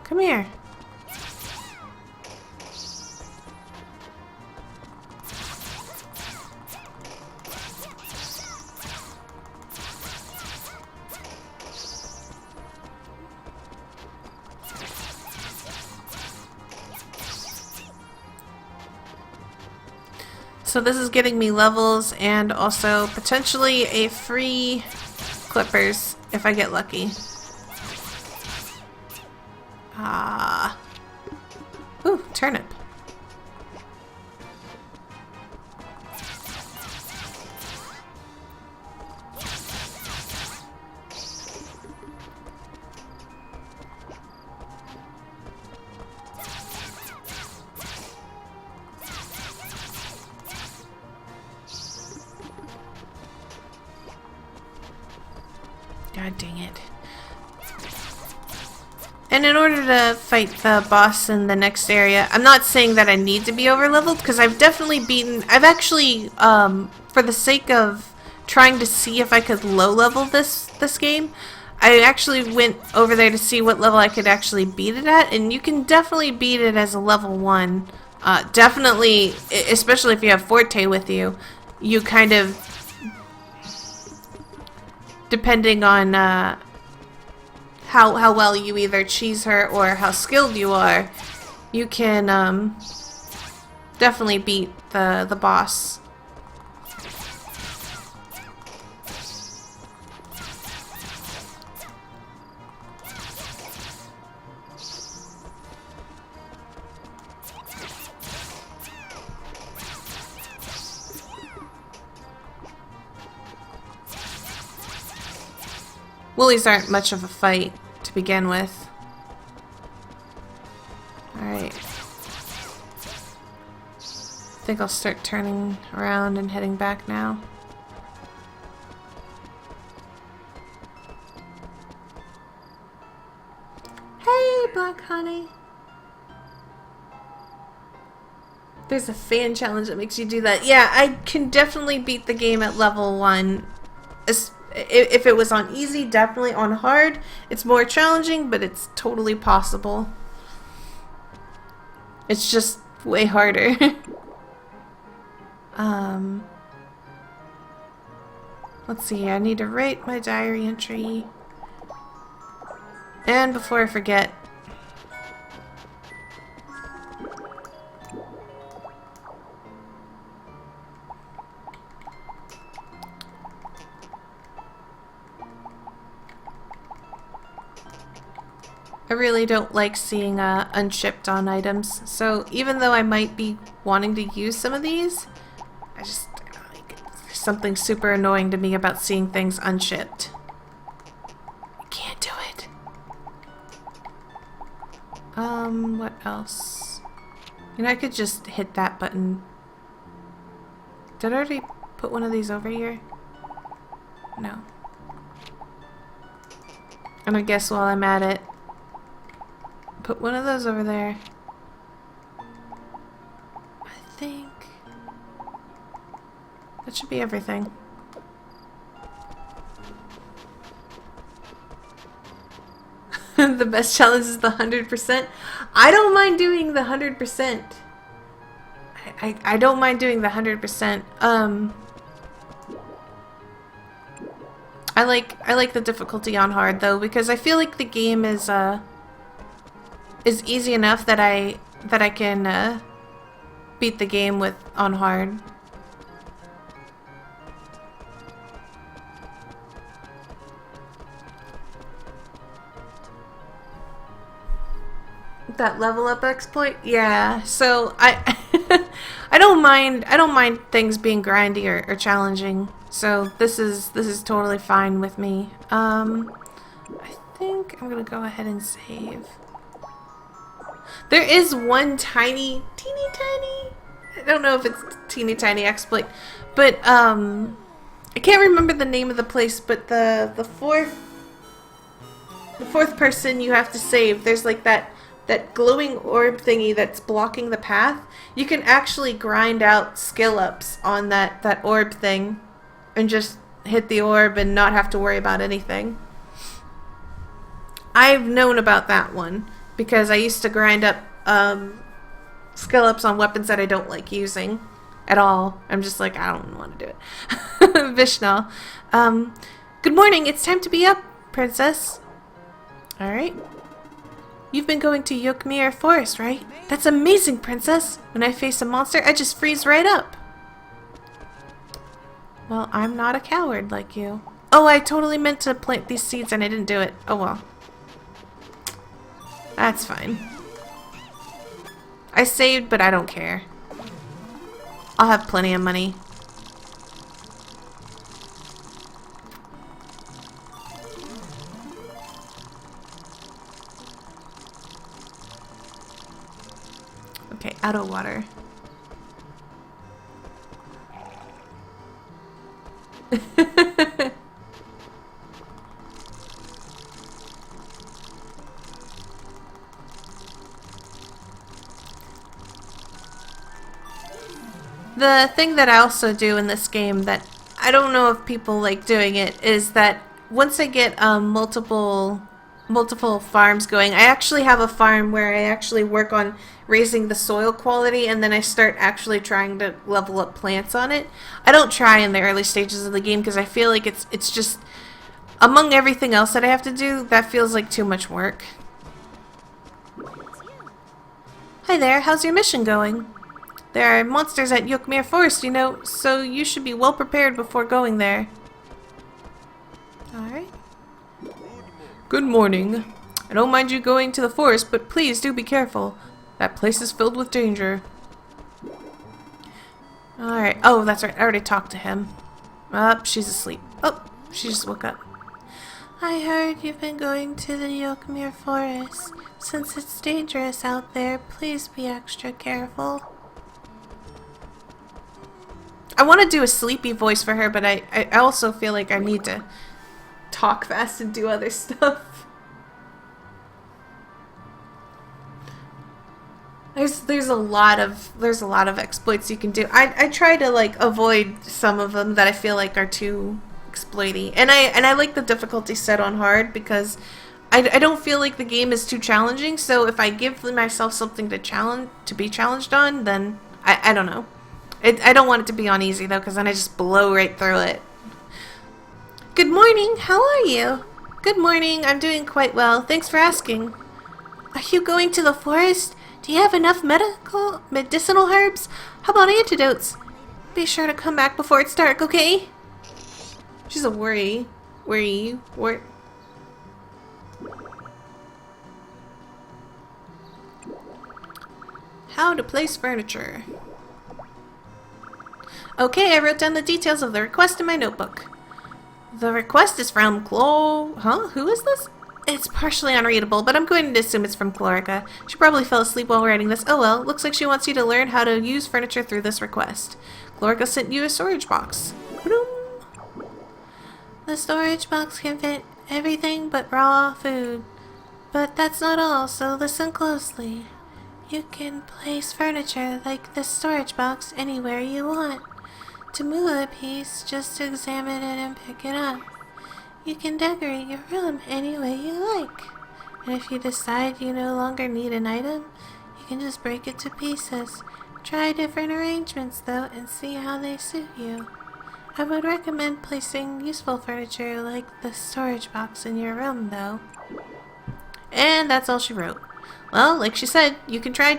Come here. So this is getting me levels and also potentially a free clippers if I get lucky. Ooh, turnip. God dang it. And in order to fight the boss in the next area, I'm not saying that I need to be over leveled because I've definitely beaten. I've actually, for the sake of trying to see if I could low level this game, I actually went over there to see what level I could actually beat it at, and you can definitely beat it as a level 1. Definitely, especially if you have Forte with you, you kind of, depending on how well you either cheese her or how skilled you are, you can definitely beat the boss. Woolies aren't much of a fight to begin with. Alright. I think I'll start turning around and heading back now. Hey, Black Honey! There's a fan challenge that makes you do that. Yeah, I can definitely beat the game at level 1. If it was on easy, definitely on hard. It's more challenging, but it's totally possible. It's just way harder. Let's see, I need to write my diary entry. And before I forget, I really don't like seeing unshipped on items, so even though I might be wanting to use some of these, there's something super annoying to me about seeing things unshipped. I can't do it. What else? You know, I could just hit that button. Did I already put one of these over here? No. And I guess while I'm at it, put one of those over there. I think that should be everything. The best challenge is the 100%. I don't mind doing the 100%. I don't mind doing the 100%. I like the difficulty on hard though, because I feel like the game is easy enough that I can beat the game with on hard. That level up exploit? Yeah. So I I don't mind things being grindy or challenging. So this is totally fine with me. I think I'm gonna go ahead and save. There is one teeny tiny, I don't know if it's teeny tiny exploit, but I can't remember the name of the place, but the fourth person you have to save, there's like that glowing orb thingy that's blocking the path. You can actually grind out skill ups on that orb thing and just hit the orb and not have to worry about anything. I've known about that one because I used to grind up skill ups on weapons that I don't like using at all. I'm just like, I don't want to do it. Vishnu. Good morning. It's time to be up, princess. Alright. You've been going to Yokmir Forest, right? That's amazing, princess. When I face a monster, I just freeze right up. Well, I'm not a coward like you. Oh, I totally meant to plant these seeds and I didn't do it. Oh well. That's fine. I saved, but I don't care. I'll have plenty of money. Okay, out of water. The thing that I also do in this game that I don't know if people like doing it is that once I get multiple farms going, I actually have a farm where I actually work on raising the soil quality, and then I start actually trying to level up plants on it. I don't try in the early stages of the game because I feel like it's just, among everything else that I have to do, that feels like too much work. Hi there, how's your mission going? There are monsters at Yokmir Forest, you know, so you should be well prepared before going there. Alright. Good morning. I don't mind you going to the forest, but please do be careful. That place is filled with danger. Alright. Oh, that's right. I already talked to him. She's asleep. Oh, she just woke up. I heard you've been going to the Yokmir Forest. Since it's dangerous out there, please be extra careful. I want to do a sleepy voice for her, but I also feel like I need to talk fast and do other stuff. There's a lot of exploits you can do. I try to like avoid some of them that I feel like are too exploity, and I like the difficulty set on hard because I don't feel like the game is too challenging. So if I give myself something to be challenged on, then I don't know. I don't want it to be on easy though, because then I just blow right through it. Good morning, how are you? Good morning, I'm doing quite well, thanks for asking. Are you going to the forest? Do you have enough medicinal herbs? How about antidotes? Be sure to come back before it's dark, okay? She's a worry. How to place furniture. Okay, I wrote down the details of the request in my notebook. The request is from Who is this? It's partially unreadable, but I'm going to assume it's from Chlorica. She probably fell asleep while writing this. Oh well, looks like she wants you to learn how to use furniture through this request. Chlorica sent you a storage box. The storage box can fit everything but raw food. But that's not all, so listen closely. You can place furniture like this storage box anywhere you want. To move a piece, just examine it and pick it up. You can decorate your room any way you like. And if you decide you no longer need an item, you can just break it to pieces. Try different arrangements though and see how they suit you. I would recommend placing useful furniture like the storage box in your room though. And that's all she wrote. Well, like she said, you can try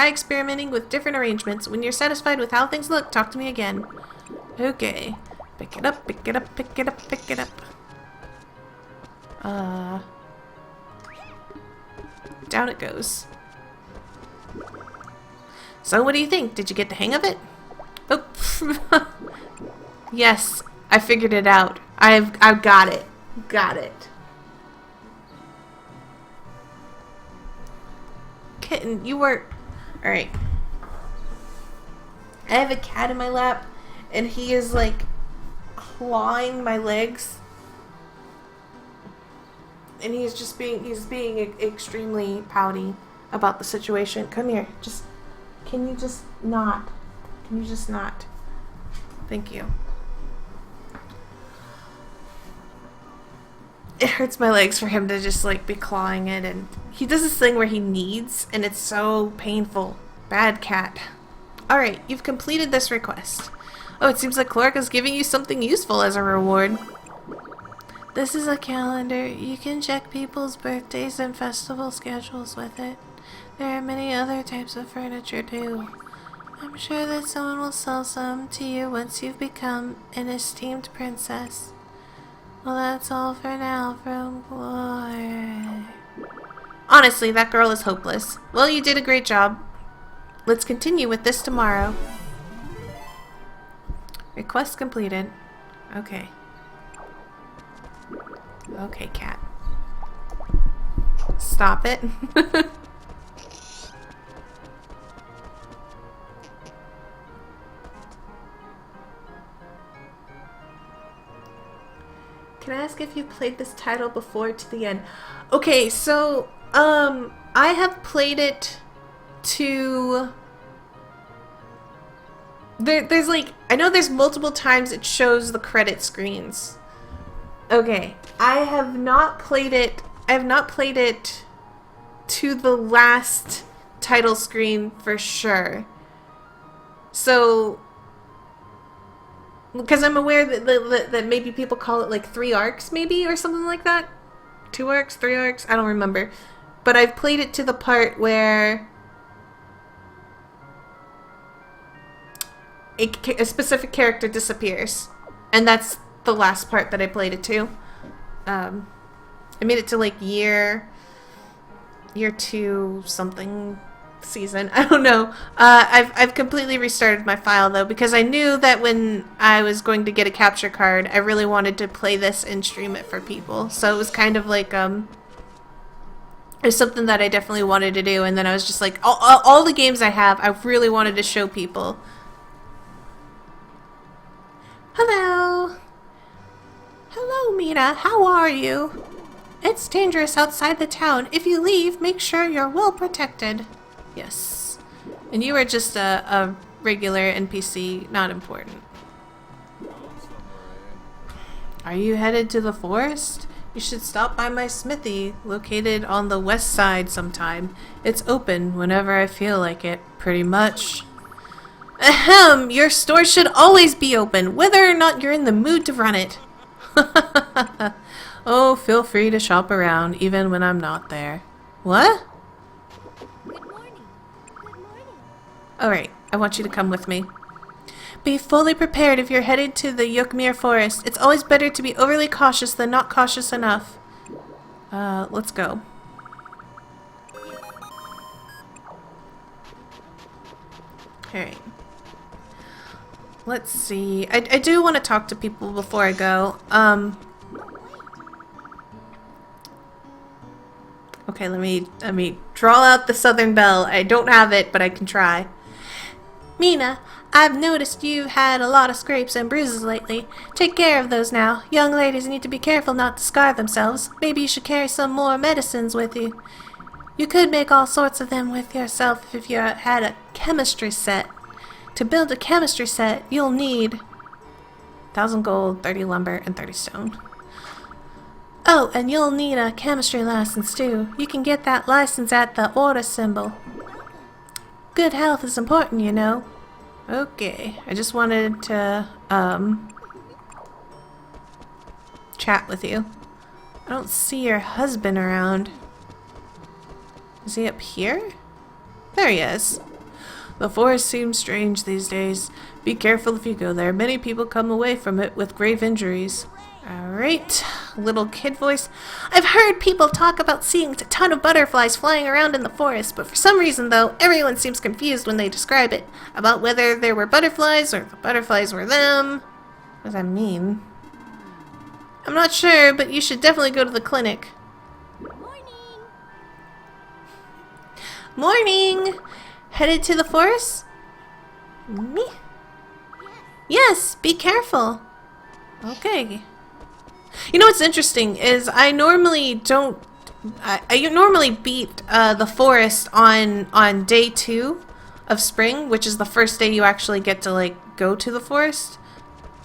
experimenting with different arrangements. When you're satisfied with how things look, talk to me again. Okay. Pick it up, pick it up, pick it up, pick it up. Down it goes. So what do you think? Did you get the hang of it? Oh. Yes, I figured it out. I've got it. Got it. Kitten, you were... Alright. I have a cat in my lap, and he is like clawing my legs. And he's being extremely pouty about the situation. Come here. Can you just not? Can you just not? Thank you. It hurts my legs for him to just like be clawing it, and he does this thing where he kneads and it's so painful. Bad cat. Alright, you've completed this request. Oh, it seems like Chlorica's giving you something useful as a reward. This is a calendar. You can check people's birthdays and festival schedules with it. There are many other types of furniture too. I'm sure that someone will sell some to you once you've become an esteemed princess. Well, that's all for now from Glory. Honestly, that girl is hopeless. Well, you did a great job. Let's continue with this tomorrow. Request completed. Okay. Okay, cat. Stop it. Can I ask if you played this title before to the end? Okay, so, I have played it to there's like, I know there's multiple times it shows the credit screens. Okay, I have not played it to the last title screen for sure. So, because I'm aware that maybe people call it like 3 arcs maybe or something like that. 2 arcs, 3 arcs, I don't remember. But I've played it to the part where a specific character disappears. And that's the last part that I played it to. I made it to like year 2 something season. I don't know. I've completely restarted my file though, because I knew that when I was going to get a capture card, I really wanted to play this and stream it for people. So it was kind of like it was something that I definitely wanted to do, and then I was just like, all the games I have, I really wanted to show people. Hello. Hello, Mina. How are you? It's dangerous outside the town. If you leave, make sure you're well protected. Yes. And you are just a regular NPC, not important. Are you headed to the forest? You should stop by my smithy, located on the west side sometime. It's open whenever I feel like it, pretty much. Ahem! Your store should always be open, whether or not you're in the mood to run it. Oh, feel free to shop around, even when I'm not there. What? Good morning. Good morning. Alright, I want you to come with me. Be fully prepared if you're headed to the Yokmir Forest. It's always better to be overly cautious than not cautious enough. Let's go. Alright. Let's see. I do want to talk to people before I go. Okay, let me draw out the Southern Belle. I don't have it, but I can try. Mina, I've noticed you've had a lot of scrapes and bruises lately. Take care of those now. Young ladies need to be careful not to scar themselves. Maybe you should carry some more medicines with you. You could make all sorts of them with yourself if you had a chemistry set. To build a chemistry set, you'll need 1,000 gold, 30 lumber, and 30 stone. Oh, and you'll need a chemistry license too. You can get that license at the order symbol. Good health is important, you know. Okay, I just wanted to chat with you. I don't see your husband around. Is he up here? There he is. The forest seems strange these days. Be careful if you go there. Many people come away from it with grave injuries. Alright, little kid voice. I've heard people talk about seeing a ton of butterflies flying around in the forest, but for some reason, though, everyone seems confused when they describe it. About whether there were butterflies or the butterflies were them. What does that mean? I'm not sure, but you should definitely go to the clinic. Morning. Morning! Headed to the forest? Me? Yes, be careful. Okay. You know what's interesting is I normally don't. I normally beat the forest on day 2 of spring, which is the first day you actually get to like go to the forest.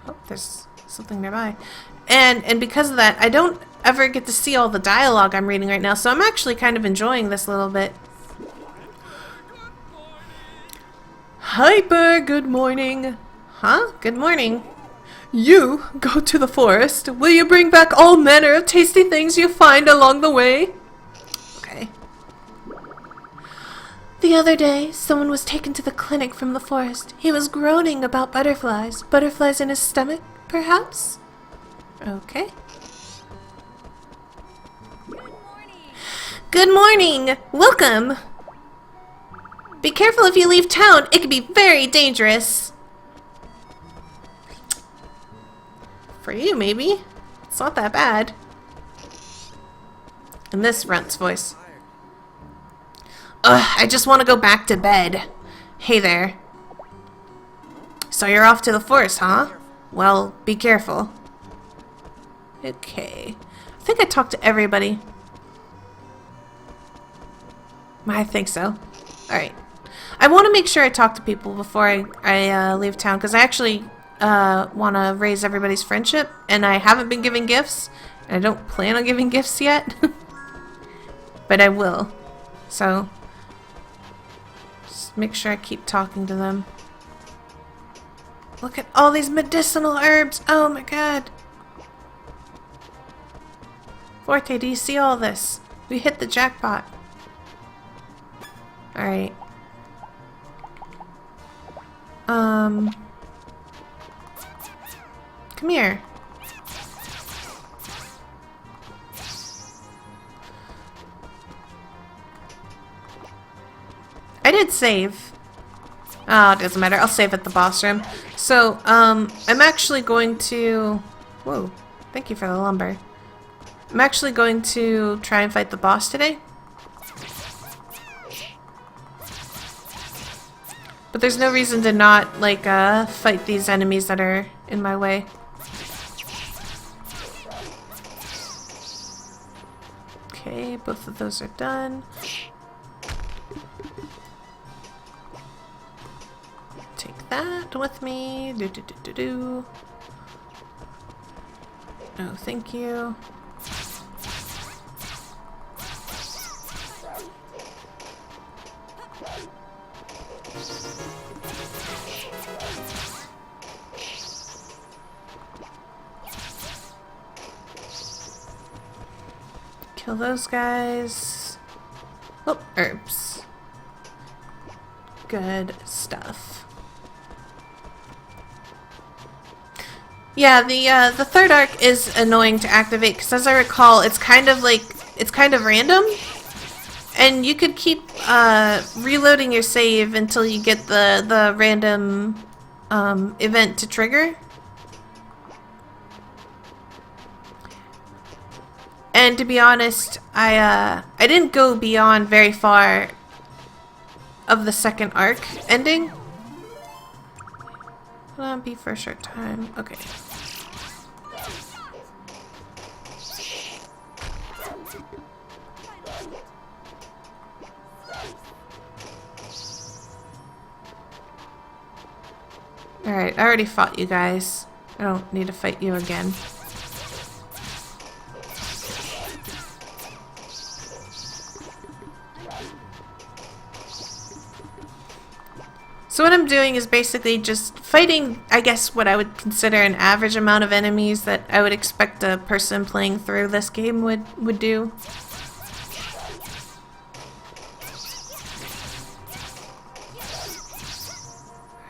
Oh, there's something nearby, and because of that, I don't ever get to see all the dialogue I'm reading right now. So I'm actually kind of enjoying this a little bit. Hyper, good morning. Huh? Good morning. You go to the forest. Will you bring back all manner of tasty things you find along the way? Okay. The other day, someone was taken to the clinic from the forest. He was groaning about butterflies. Butterflies in his stomach, perhaps? Okay. Good morning. Good morning! Welcome! Be careful if you leave town. It can be very dangerous. For you, maybe. It's not that bad. And this runt's voice. Ugh, I just want to go back to bed. Hey there. So you're off to the forest, huh? Well, be careful. Okay. I think I talked to everybody. I think so. Alright. I want to make sure I talk to people before I leave town, because I actually want to raise everybody's friendship, and I haven't been giving gifts, and I don't plan on giving gifts yet, but I will. So, just make sure I keep talking to them. Look at all these medicinal herbs! Oh my god! Forte, do you see all this? We hit the jackpot. Alright. Come here. I did save. Oh, it doesn't matter. I'll save at the boss room. So, I'm actually going to... Whoa. Thank you for the lumber. I'm actually going to try and fight the boss today. But there's no reason to not, like, fight these enemies that are in my way. Okay, both of those are done. Take that with me. Do. No, thank you. Kill those guys. Oh, herbs. Good stuff. Yeah, the third arc is annoying to activate because, as I recall, it's kind of random, and you could keep reloading your save until you get the random event to trigger. And to be honest, I didn't go beyond very far of the second arc ending. Will that be for a short time? Okay. Alright, I already fought you guys. I don't need to fight you again. So what I'm doing is basically just fighting, I guess, what I would consider an average amount of enemies that I would expect a person playing through this game would do.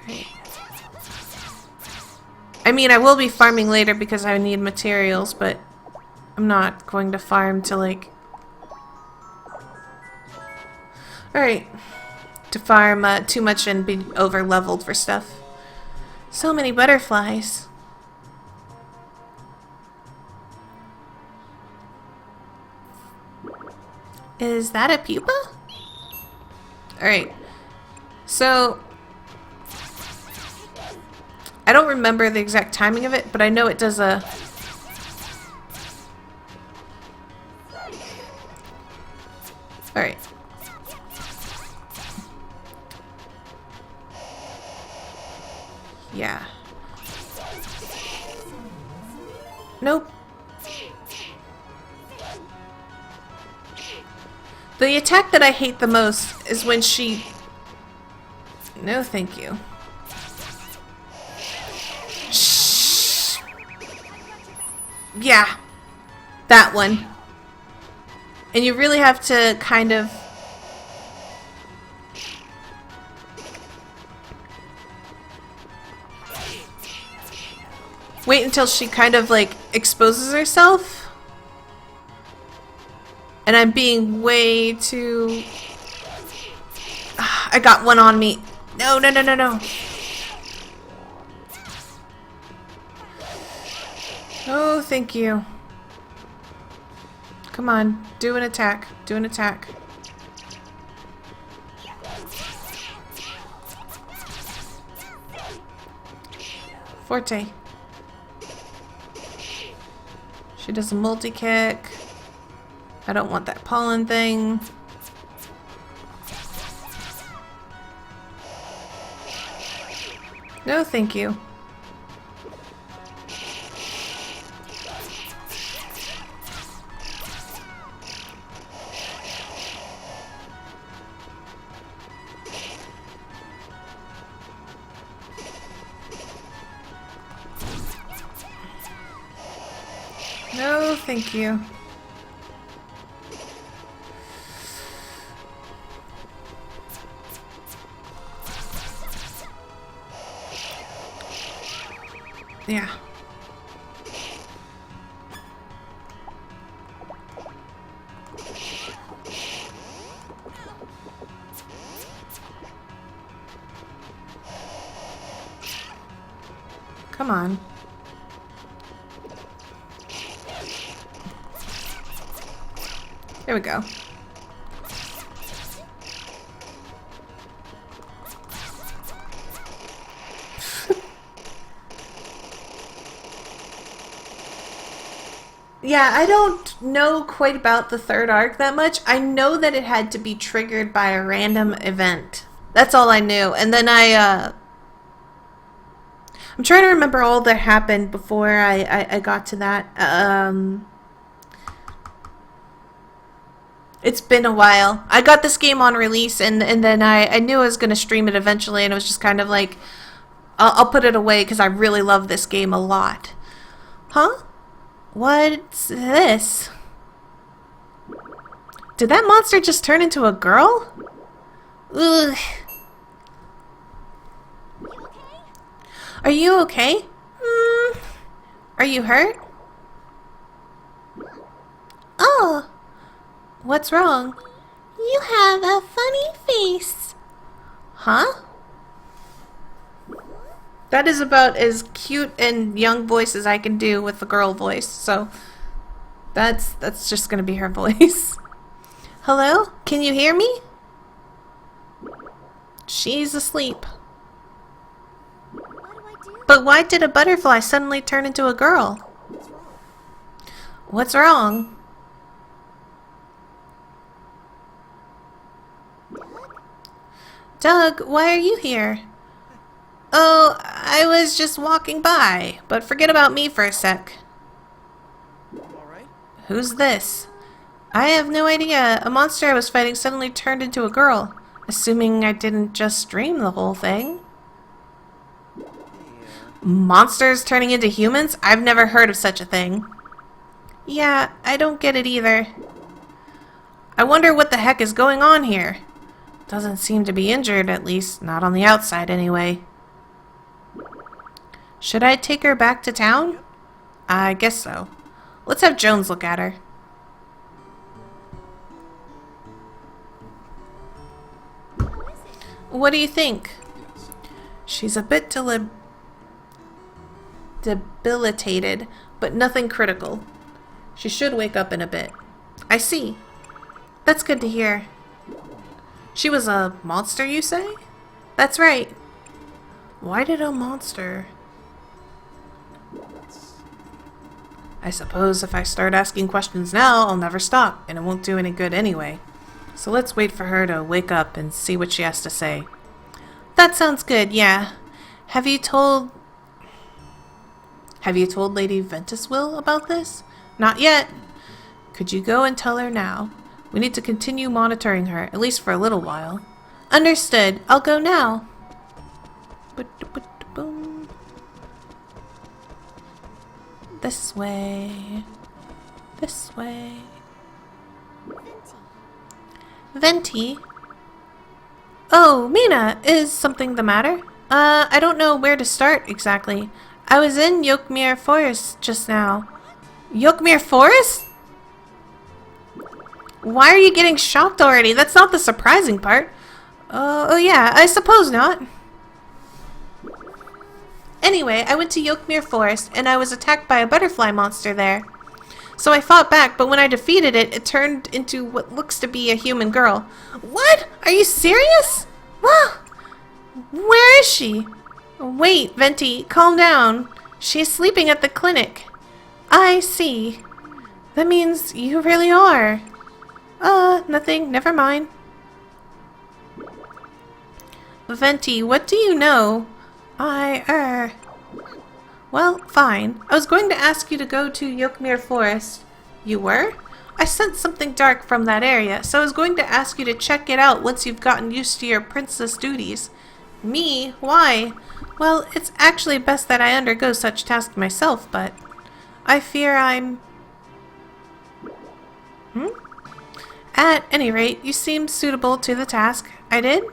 Right. I mean, I will be farming later because I need materials, but I'm not going to farm to, like... Alright. To farm too much and be over leveled for stuff. So many butterflies. Is that a pupa? Alright. So I don't remember the exact timing of it, but I know it does a... Alright. Yeah. Nope. The attack that I hate the most is when she... No, thank you. Shh. Yeah. That one. And you really have to kind of... wait until she kind of, like, exposes herself. And I'm being way too... I got one on me. No, no, no, no, no. Oh, thank you. Come on, do an attack. Do an attack. Forte. She does a multi-kick. I don't want that pollen thing. No, thank you. No, thank you. Yeah. Come on. There we go. Yeah, I don't know quite about the third arc that much. I know that it had to be triggered by a random event. That's all I knew. And then I'm trying to remember all that happened before I got to that. It's been a while. I got this game on release, and then I knew I was going to stream it eventually, and it was just kind of like, I'll put it away because I really love this game a lot. Huh? What's this? Did that monster just turn into a girl? Ugh. Are you okay? Are you hurt? Oh. What's wrong? You have a funny face. Huh? That is about as cute and young voice as I can do with the girl voice, so that's just gonna be her voice. Hello? Can you hear me? She's asleep. What do I do? But why did a butterfly suddenly turn into a girl? What's wrong? Doug, why are you here? Oh, I was just walking by, but forget about me for a sec. Alright. Who's this? I have no idea. A monster I was fighting suddenly turned into a girl. Assuming I didn't just dream the whole thing. Yeah. Monsters turning into humans? I've never heard of such a thing. Yeah, I don't get it either. I wonder what the heck is going on here. Doesn't seem to be injured, at least not on the outside anyway. Should I take her back to town? I guess so. Let's have Jones look at her. What do you think? Yes. She's a bit debilitated, but nothing critical. She should wake up in a bit. I see. That's good to hear. She was a monster, you say? That's right. Why did a monster... I suppose if I start asking questions now, I'll never stop, and it won't do any good anyway. So let's wait for her to wake up and see what she has to say. That sounds good, yeah. Have you told Lady Ventuswill about this? Not yet. Could you go and tell her now? We need to continue monitoring her, at least for a little while. Understood. I'll go now. Boom. This way. This way. Venti? Oh, Mina, is something the matter? I don't know where to start exactly. I was in Yokmere Forest just now. Yokmere Forest? Why are you getting shocked already? That's not the surprising part. Oh yeah, I suppose not. Anyway, I went to Yokmere Forest, and I was attacked by a butterfly monster there. So I fought back, but when I defeated it, it turned into what looks to be a human girl. What? Are you serious? Wow. Where is she? Wait, Venti, calm down. She's sleeping at the clinic. I see. That means you really are. Nothing. Never mind. Venti, what do you know? Well, fine. I was going to ask you to go to Yokmere Forest. You were? I sensed something dark from that area, so I was going to ask you to check it out once you've gotten used to your princess duties. Me? Why? Well, it's actually best that I undergo such tasks myself, but I fear I'm... At any rate, you seem suitable to the task. I did?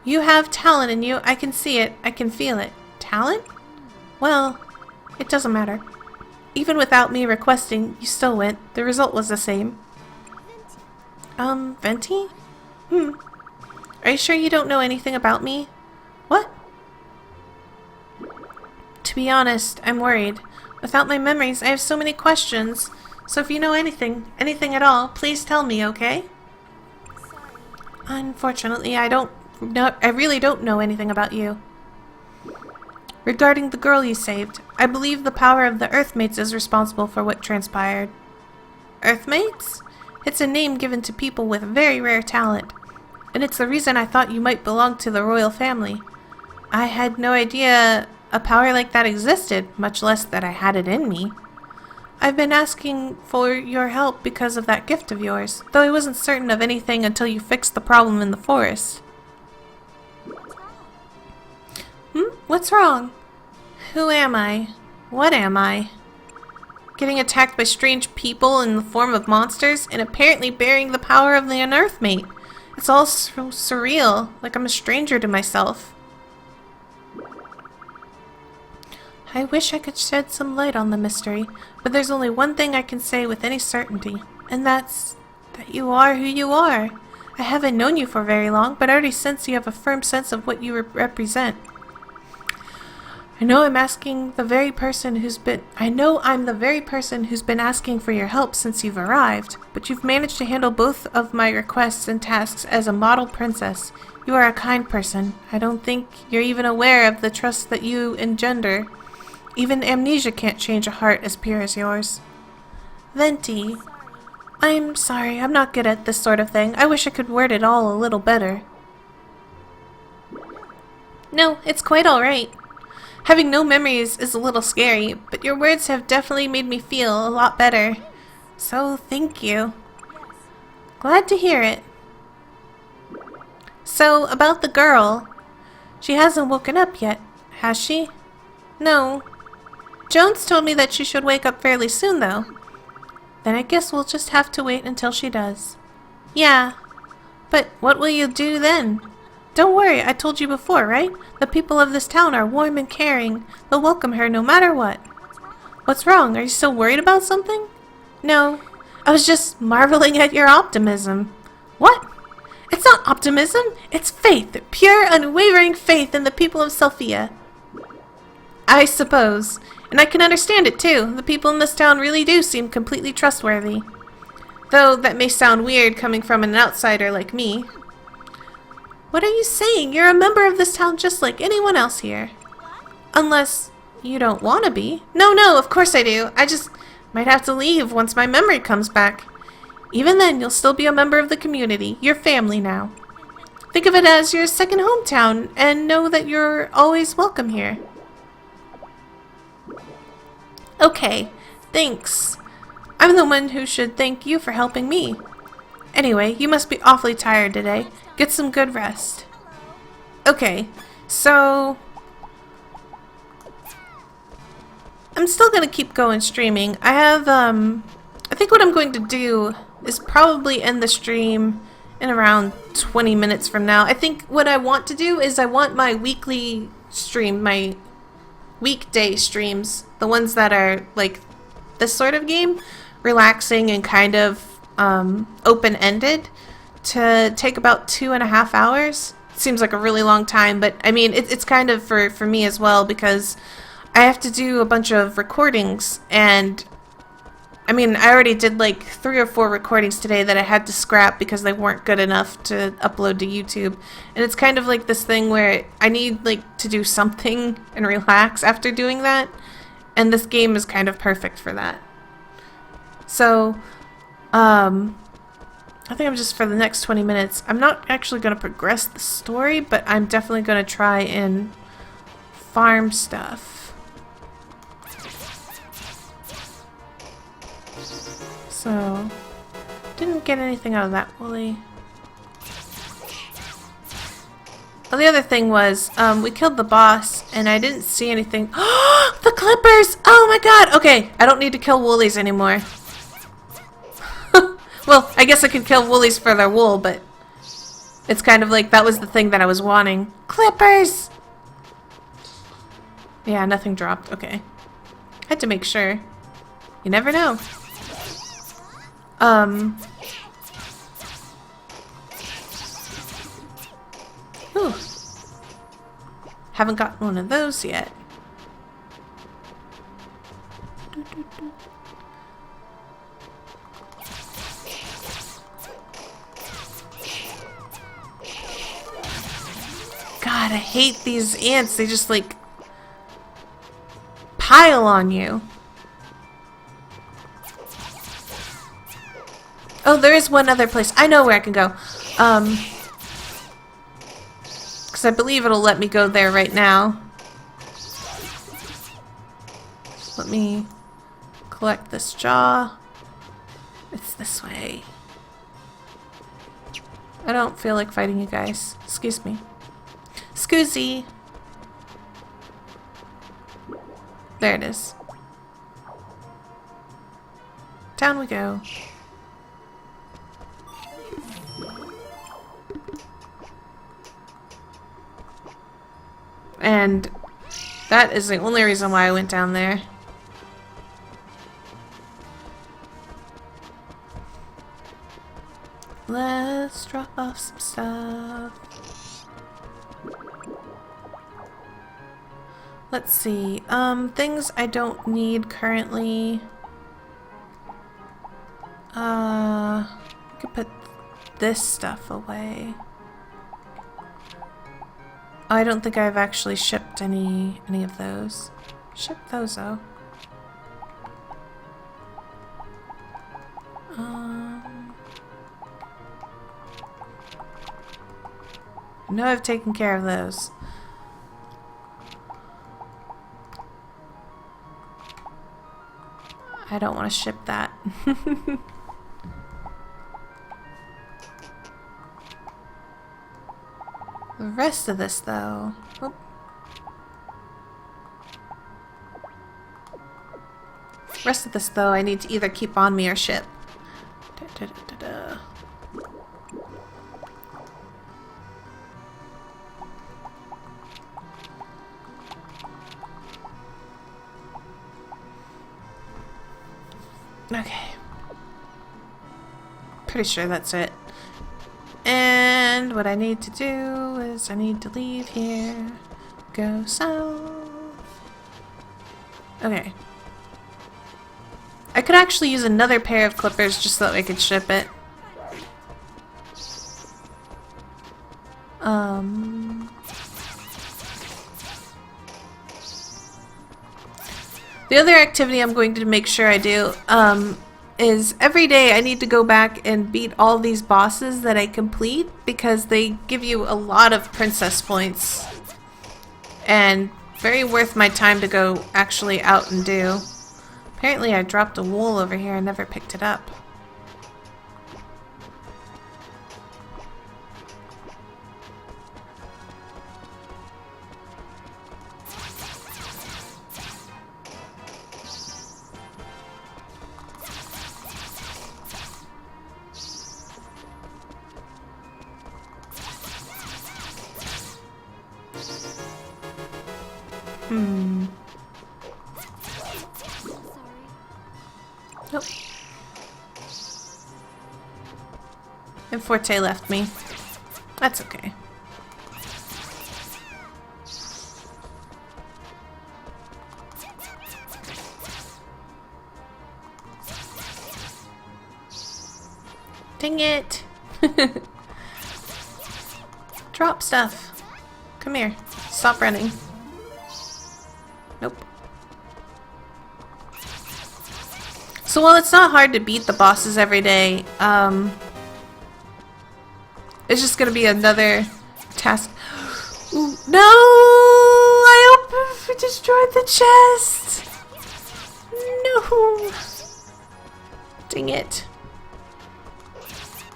You have talent in you. I can see it. I can feel it. Talent? Well, it doesn't matter. Even without me requesting, you still went. The result was the same. Venti? Are you sure you don't know anything about me? What? To be honest, I'm worried. Without my memories, I have so many questions. So if you know anything at all, please tell me, okay? Sorry. Unfortunately, I really don't know anything about you. Regarding the girl you saved, I believe the power of the Earthmates is responsible for what transpired. Earthmates? It's a name given to people with very rare talent, and it's the reason I thought you might belong to the royal family. I had no idea a power like that existed, much less that I had it in me. I've been asking for your help because of that gift of yours, though I wasn't certain of anything until you fixed the problem in the forest. What's wrong? Who am I? What am I? Getting attacked by strange people in the form of monsters and apparently bearing the power of the Unearthmate. It's all so surreal, like I'm a stranger to myself. I wish I could shed some light on the mystery, but there's only one thing I can say with any certainty, and that's that you are who you are. I haven't known you for very long, but I already sense you have a firm sense of what you represent. I know I'm the very person who's been asking for your help since you've arrived, but you've managed to handle both of my requests and tasks as a model princess. You are a kind person. I don't think you're even aware of the trust that you engender. Even amnesia can't change a heart as pure as yours. Venti. I'm sorry, I'm not good at this sort of thing. I wish I could word it all a little better. No, it's quite alright. Having no memories is a little scary, but your words have definitely made me feel a lot better. So, thank you. Glad to hear it. So, about the girl. She hasn't woken up yet, has she? No. Jones told me that she should wake up fairly soon, though. Then I guess we'll just have to wait until she does. Yeah. But what will you do then? Don't worry, I told you before, right? The people of this town are warm and caring. They'll welcome her no matter what. What's wrong? Are you still worried about something? No. I was just marveling at your optimism. What? It's not optimism. It's faith. Pure, unwavering faith in the people of Sophia. I suppose. And I can understand it too. The people in this town really do seem completely trustworthy. Though that may sound weird coming from an outsider like me. What are you saying? You're a member of this town just like anyone else here. Unless you don't want to be. No, of course I do. I just might have to leave once my memory comes back. Even then, you'll still be a member of the community. Your family now. Think of it as your second hometown and know that you're always welcome here. Okay, thanks. I'm the one who should thank you for helping me. Anyway, you must be awfully tired today. Get some good rest. Okay, so I'm still gonna keep going streaming. I have, I think what I'm going to do is probably end the stream in around 20 minutes from now. I think what I want to do is I want my weekly stream, my weekday streams, the ones that are like this sort of game, relaxing and kind of open-ended, to take about 2.5 hours. Seems like a really long time, but I mean it's kind of for me as well, because I have to do a bunch of recordings, and I mean I already did like 3 or 4 recordings today that I had to scrap because they weren't good enough to upload to YouTube. And it's kind of like this thing where I need like to do something and relax after doing that, and this game is kind of perfect for that. So I think I'm just, for the next 20 minutes, I'm not actually going to progress the story, but I'm definitely going to try and farm stuff. So, didn't get anything out of that woolly. Well, the other thing was, we killed the boss, and I didn't see anything. The clippers! Oh my god! Okay, I don't need to kill woolies anymore. Well, I guess I could kill woolies for their wool, but it's kind of like that was the thing that I was wanting. Clippers! Yeah, nothing dropped. Okay. Had to make sure. You never know. Whew. Haven't gotten one of those yet. God, I hate these ants. They just like pile on you. Oh, there is one other place. I know where I can go. Because I believe it'll let me go there right now. Let me collect this jaw. It's this way. I don't feel like fighting you guys. Excuse me. Scoozy. There it is. Down we go. And that is the only reason why I went down there. Let's drop off some stuff. Let's see. Things I don't need currently. I could put this stuff away. I don't think I've actually shipped any of those. Ship those though. I know I've taken care of those. I don't want to ship that. The rest of this, though. Oop. Rest of this, though, I need to either keep on me or ship. Da, da, da, da, da. Okay. Pretty sure that's it. And what I need to do is I need to leave here, go south. Okay. I could actually use another pair of clippers just so that I could ship it. The other activity I'm going to make sure I do, is every day I need to go back and beat all these bosses that I complete because they give you a lot of princess points. And very worth my time to go actually out and do. Apparently I dropped a wool over here and never picked it up. Nope. And Forte left me. That's okay. Dang it! Drop stuff. Come here. Stop running. Nope. So while it's not hard to beat the bosses every day, it's just gonna be another task. Ooh, no! I destroyed the chest! No! Dang it.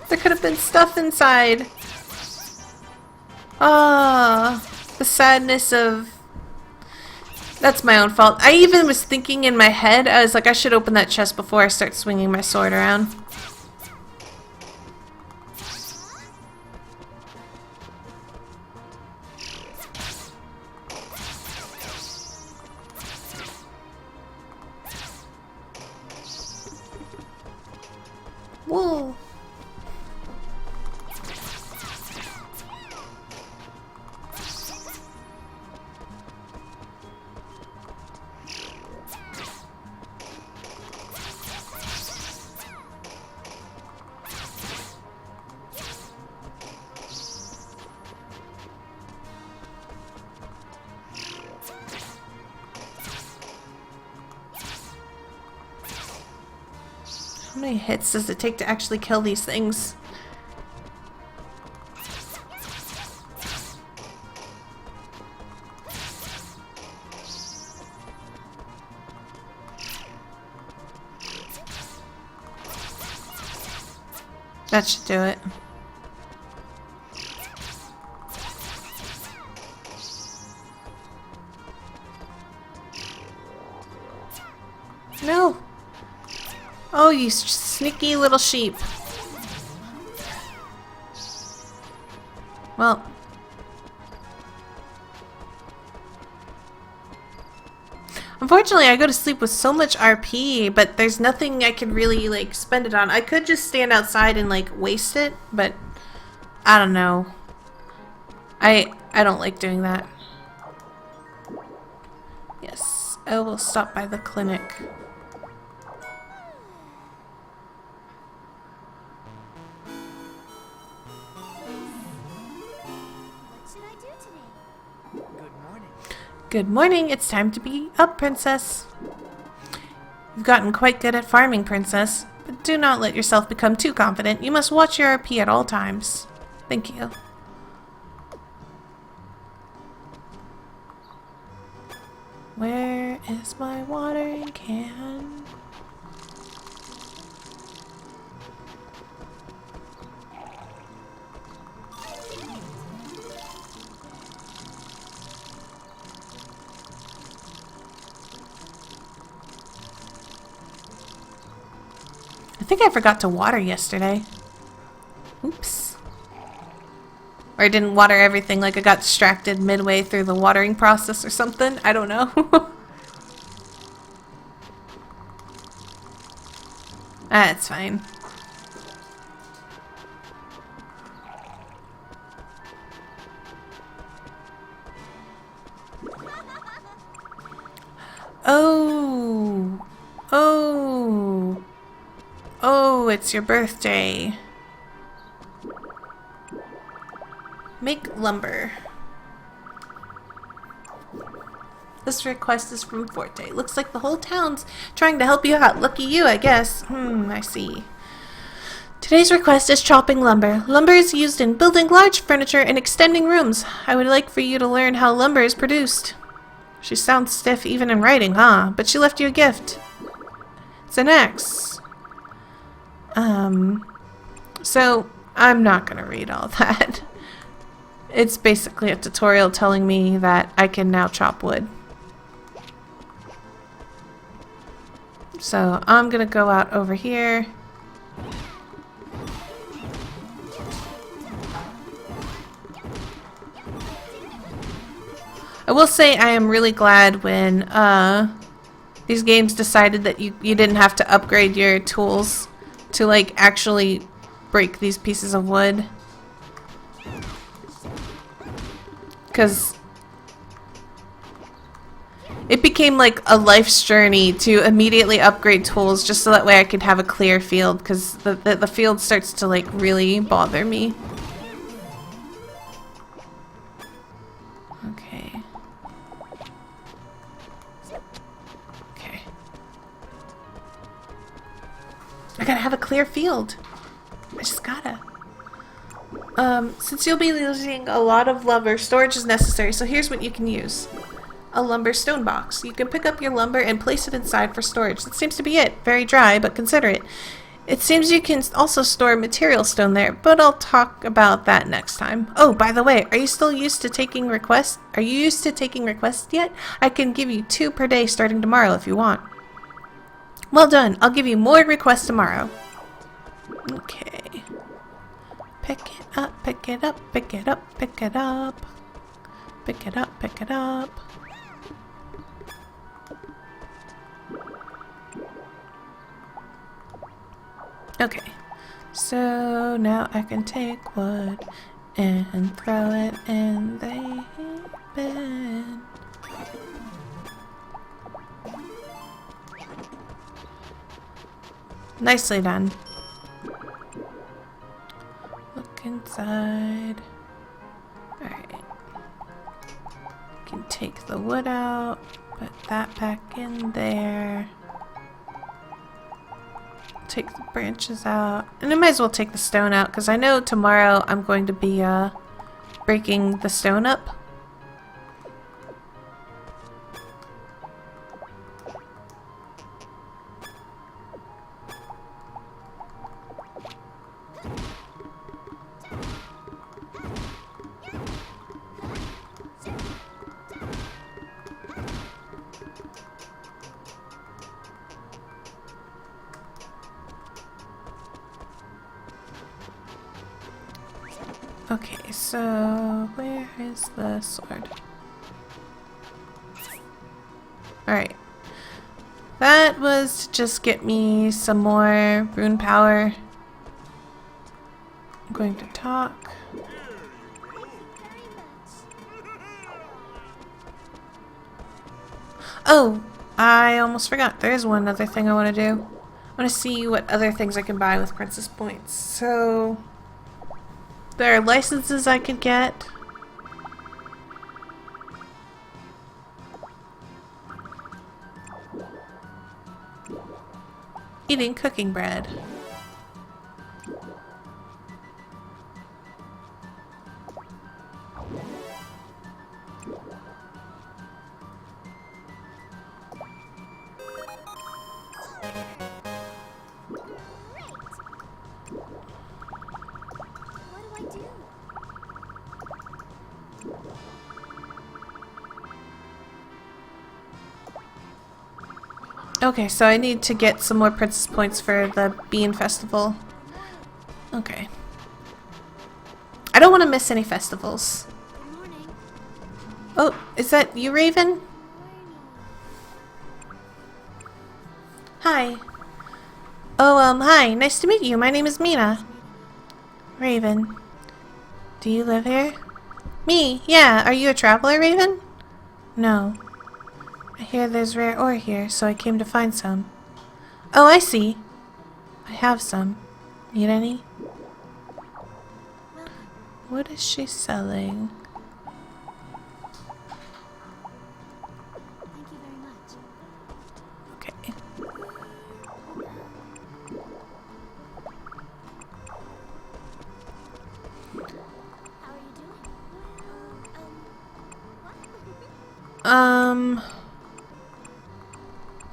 There could have been stuff inside. Ah, the sadness of... That's my own fault. I even was thinking in my head, I was like, I should open that chest before I start swinging my sword around. Whoa. How many hits does it take to actually kill these things? That should do it. No! Oh, you sneaky little sheep. Well. Unfortunately, I go to sleep with so much RP, but there's nothing I can really, like, spend it on. I could just stand outside and, like, waste it, but I don't know. I don't like doing that. Yes, I will stop by the clinic. Good morning, it's time to be up, Princess. You've gotten quite good at farming, Princess, but do not let yourself become too confident. You must watch your RP at all times. Thank you. Where is my watering can? I think I forgot to water yesterday. Oops. Or I didn't water everything, like I got distracted midway through the watering process or something. I don't know. That's fine. Oh. Oh. Oh, it's your birthday. Make lumber. This request is from Forte. Looks like the whole town's trying to help you out. Lucky you, I guess. I see. Today's request is chopping lumber. Lumber is used in building large furniture and extending rooms. I would like for you to learn how lumber is produced. She sounds stiff even in writing, huh? But she left you a gift. It's an axe. So I'm not gonna read all that. It's basically a tutorial telling me that I can now chop wood. So I'm gonna go out over here. I will say I am really glad when these games decided that you didn't have to upgrade your tools to like actually break these pieces of wood. Because it became like a life's journey to immediately upgrade tools just so that way I could have a clear field, because the field starts to like really bother me. Okay. Okay. I gotta have a clear field. I just gotta. Since you'll be using a lot of lumber, storage is necessary, so here's what you can use. a lumber stone box. You can pick up your lumber and place it inside for storage. That seems to be it. Very dry, but considerate. It seems you can also store material stone there, but I'll talk about that next time. Oh, by the way, are you still used to taking requests? Are you used to taking requests yet? I can give you 2 per day starting tomorrow if you want. Well done. I'll give you more requests tomorrow. Okay. Pick it up, pick it up, pick it up, pick it up. Pick it up, pick it up. Okay, so now I can take wood and throw it in the bin. Nicely done. Look inside. Alright. Can take the wood out, put that back in there. Take the branches out, and I might as well take the stone out because I know tomorrow I'm going to be breaking the stone up. Okay, so where is the sword? Alright. That was to just get me some more rune power. I'm going to talk. Oh, I almost forgot. There is one other thing I want to do. I want to see what other things I can buy with princess points. So there are licenses I could get. Eating cooking bread. Okay, so I need to get some more princess points for the Bean Festival. Okay. I don't want to miss any festivals. Good morning. Oh, is that you, Raven? Hi. Oh, hi. Nice to meet you. My name is Mina. Raven. Do you live here? Me? Yeah. Are you a traveler, Raven? No. I hear there's rare ore here, so I came to find some. Oh, I see. I have some. Need any? What is she selling? Thank you very much. Okay. How are you doing? What?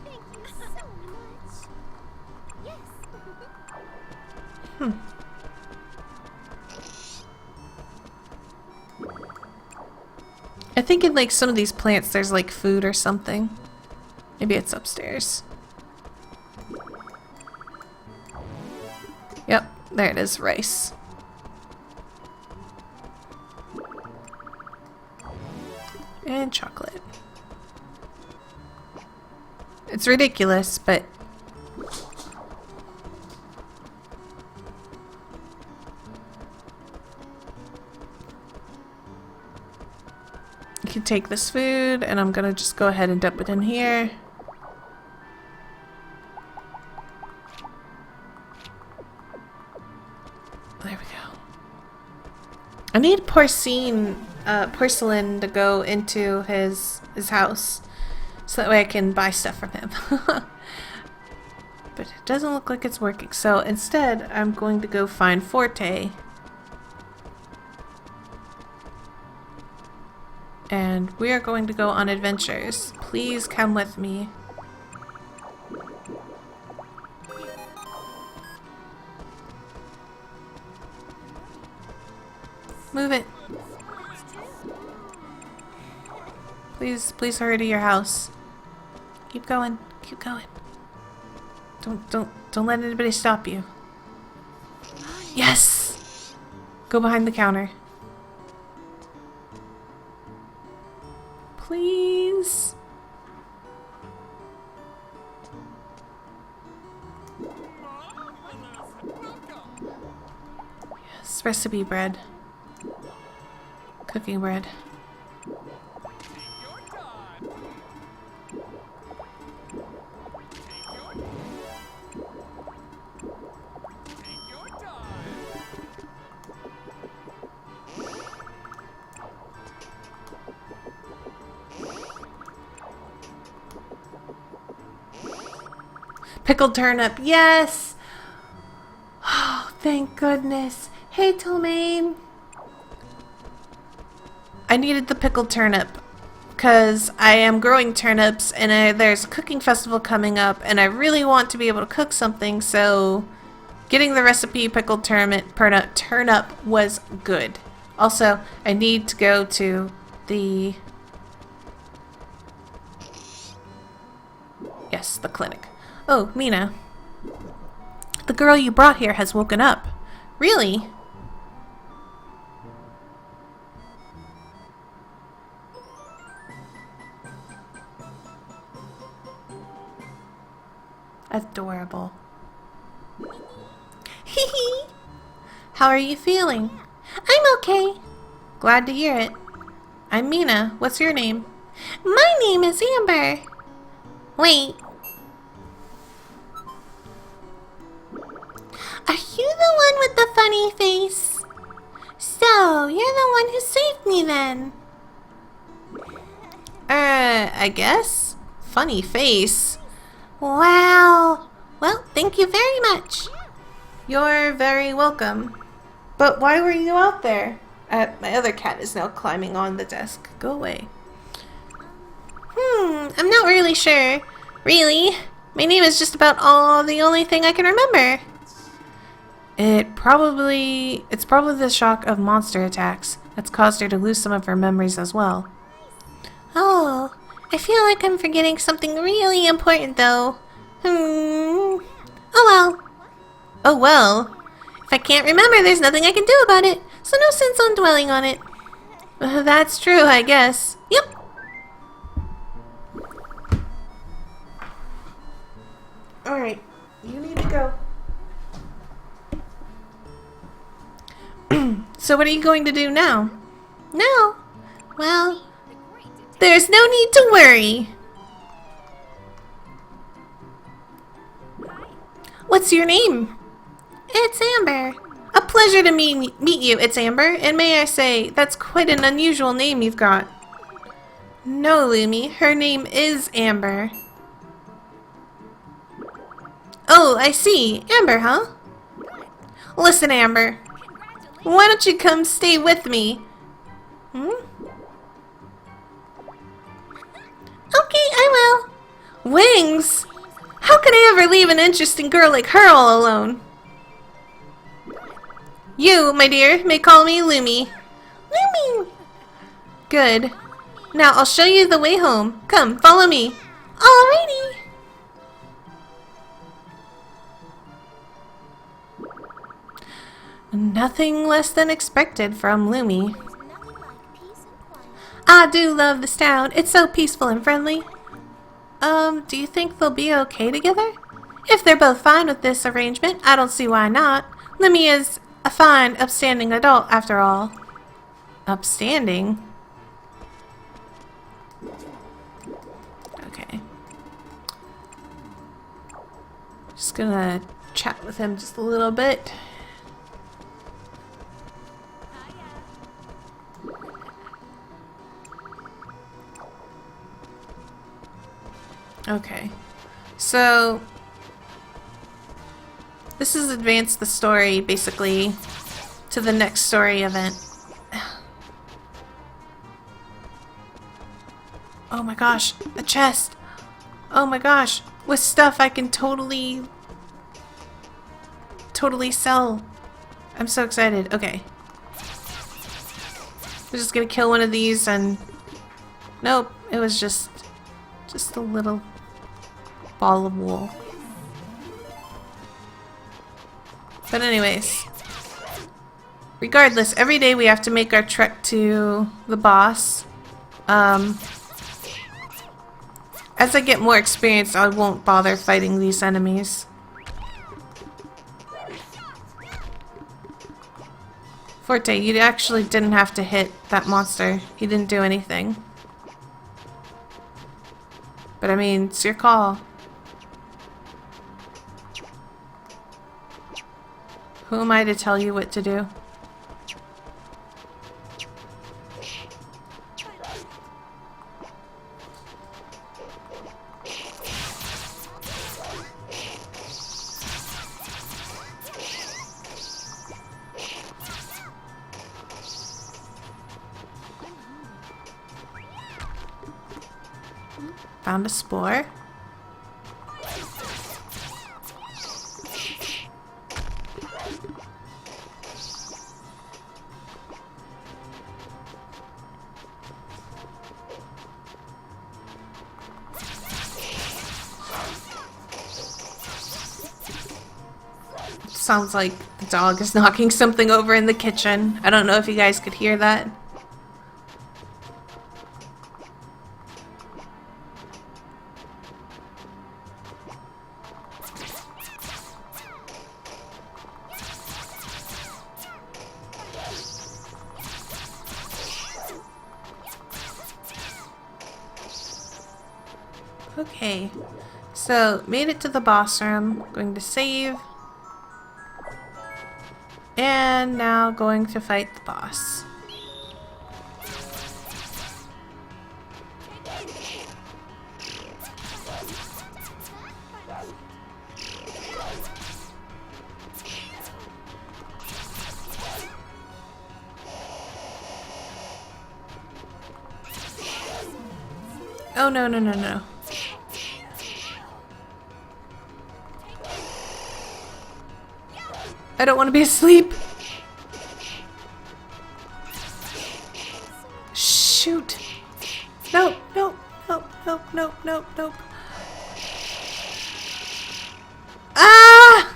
Thank you so much. Yes. I think in like some of these plants there's like food or something. Maybe it's upstairs. Yep, there it is, rice. And chocolate. It's ridiculous, but you can take this food, and I'm gonna just go ahead and dump it in here. There we go. I need porcine, porcelain to go into his house, so that way I can buy stuff from him. But it doesn't look like it's working, so instead I'm going to go find Forte. And we are going to go on adventures. Please come with me. Move it. Please hurry to your house. Keep going. Keep going. Don't let anybody stop you. Yes! Go behind the counter. Please. Yes, recipe bread. Cooking bread. Pickled turnip, yes! Oh, thank goodness. Hey, Tomaine. I needed the pickled turnip because I am growing turnips and there's a cooking festival coming up and I really want to be able to cook something, so getting the recipe pickled turnip was good. Also, I need to go to the... Yes, the clinic. Oh, Mina. The girl you brought here has woken up. Really? Adorable. Hee. How are you feeling? I'm okay. Glad to hear it. I'm Mina. What's your name? My name is Amber. Wait. Are you the one with the funny face? So, you're the one who saved me then. I guess. Funny face. Wow. Well, thank you very much. You're very welcome. But why were you out there? My other cat is now climbing on the desk. Go away. I'm not really sure. Really? My name is just about the only thing I can remember. It's probably the shock of monster attacks that's caused her to lose some of her memories as well. Oh, I feel like I'm forgetting something really important though. Oh well. Oh well. If I can't remember, there's nothing I can do about it, so no sense on dwelling on it. That's true, I guess. Yep. Alright, you need to go. So what are you going to do now? No. Well, there's no need to worry. What's your name? It's Amber. A pleasure to meet you, it's Amber. And may I say, that's quite an unusual name you've got. No, Lumi, her name is Amber. Oh, I see. Amber, huh? Listen, Amber. Why don't you come stay with me? Okay, I will. Wings? How could I ever leave an interesting girl like her all alone? You, my dear, may call me Lumi. Lumi! Good. Now I'll show you the way home. Come, follow me. Alrighty. Nothing less than expected from Lumi. I do love this town. It's so peaceful and friendly. Do you think they'll be okay together? If they're both fine with this arrangement, I don't see why not. Lumi is a fine, upstanding adult, after all. Upstanding? Okay. Just gonna chat with him just a little bit. Okay, so this has advanced the story basically to the next story event. Oh my gosh, a chest. Oh my gosh, with stuff I can totally sell. I'm so excited. Okay. We're just gonna kill one of these and... Nope, it was just a little ball of wool. But anyways, regardless, every day we have to make our trek to the boss. As I get more experience, I won't bother fighting these enemies. Forte, you actually didn't have to hit that monster. He didn't do anything. But I mean, it's your call. Who am I to tell you what to do? Found a spore. Sounds like the dog is knocking something over in the kitchen. I don't know if you guys could hear that. Okay, so made it to the boss room. Going to save. And now going to fight the boss. Oh no, no, no, no. I don't want to be asleep. Shoot. Nope, nope, nope, nope, nope, nope, nope. Ah!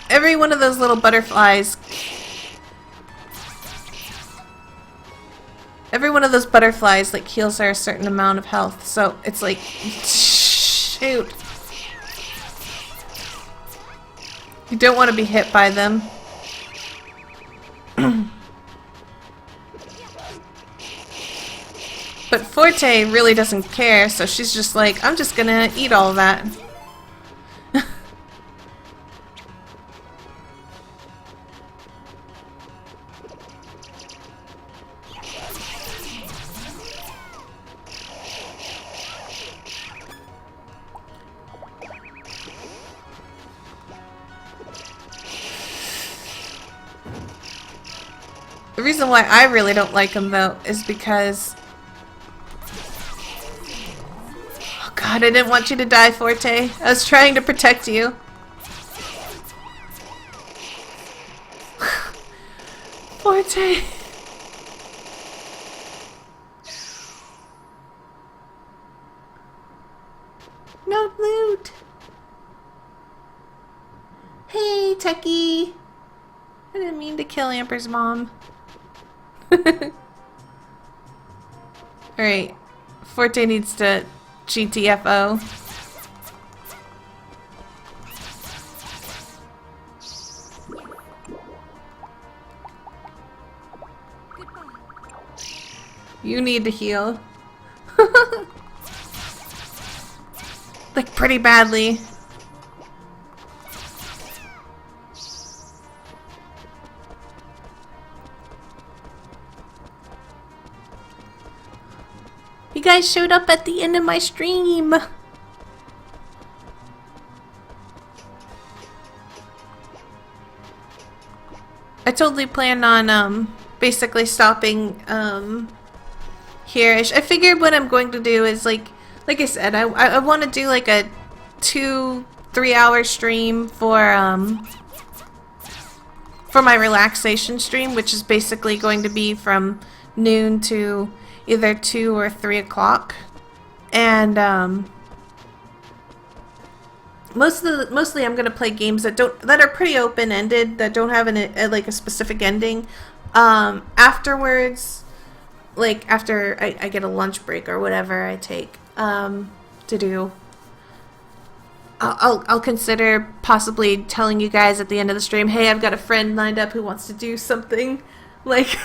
Every one of those little butterflies. Every one of those butterflies like heals her a certain amount of health, so it's like, shoot. You don't want to be hit by them. But Forte really doesn't care, so she's just like, I'm just gonna eat all of that. The reason why I really don't like him, though, is because... Oh god, I didn't want you to die, Forte. I was trying to protect you. Forte! No loot! Hey, Techie! I didn't mean to kill Amber's mom. Alright. Forte needs to GTFO. You need to heal. Like, pretty badly. You guys showed up at the end of my stream. I totally plan on basically stopping here. I figured what I'm going to do is like I said, I want to do like a 2-3 hour stream for my relaxation stream, which is basically going to be from noon to either 2 or 3 o'clock. And mostly I'm gonna play games that are pretty open ended, that don't have like a specific ending. Afterwards, like after I get a lunch break or whatever I take to do, I'll consider possibly telling you guys at the end of the stream, hey, I've got a friend lined up who wants to do something. Like,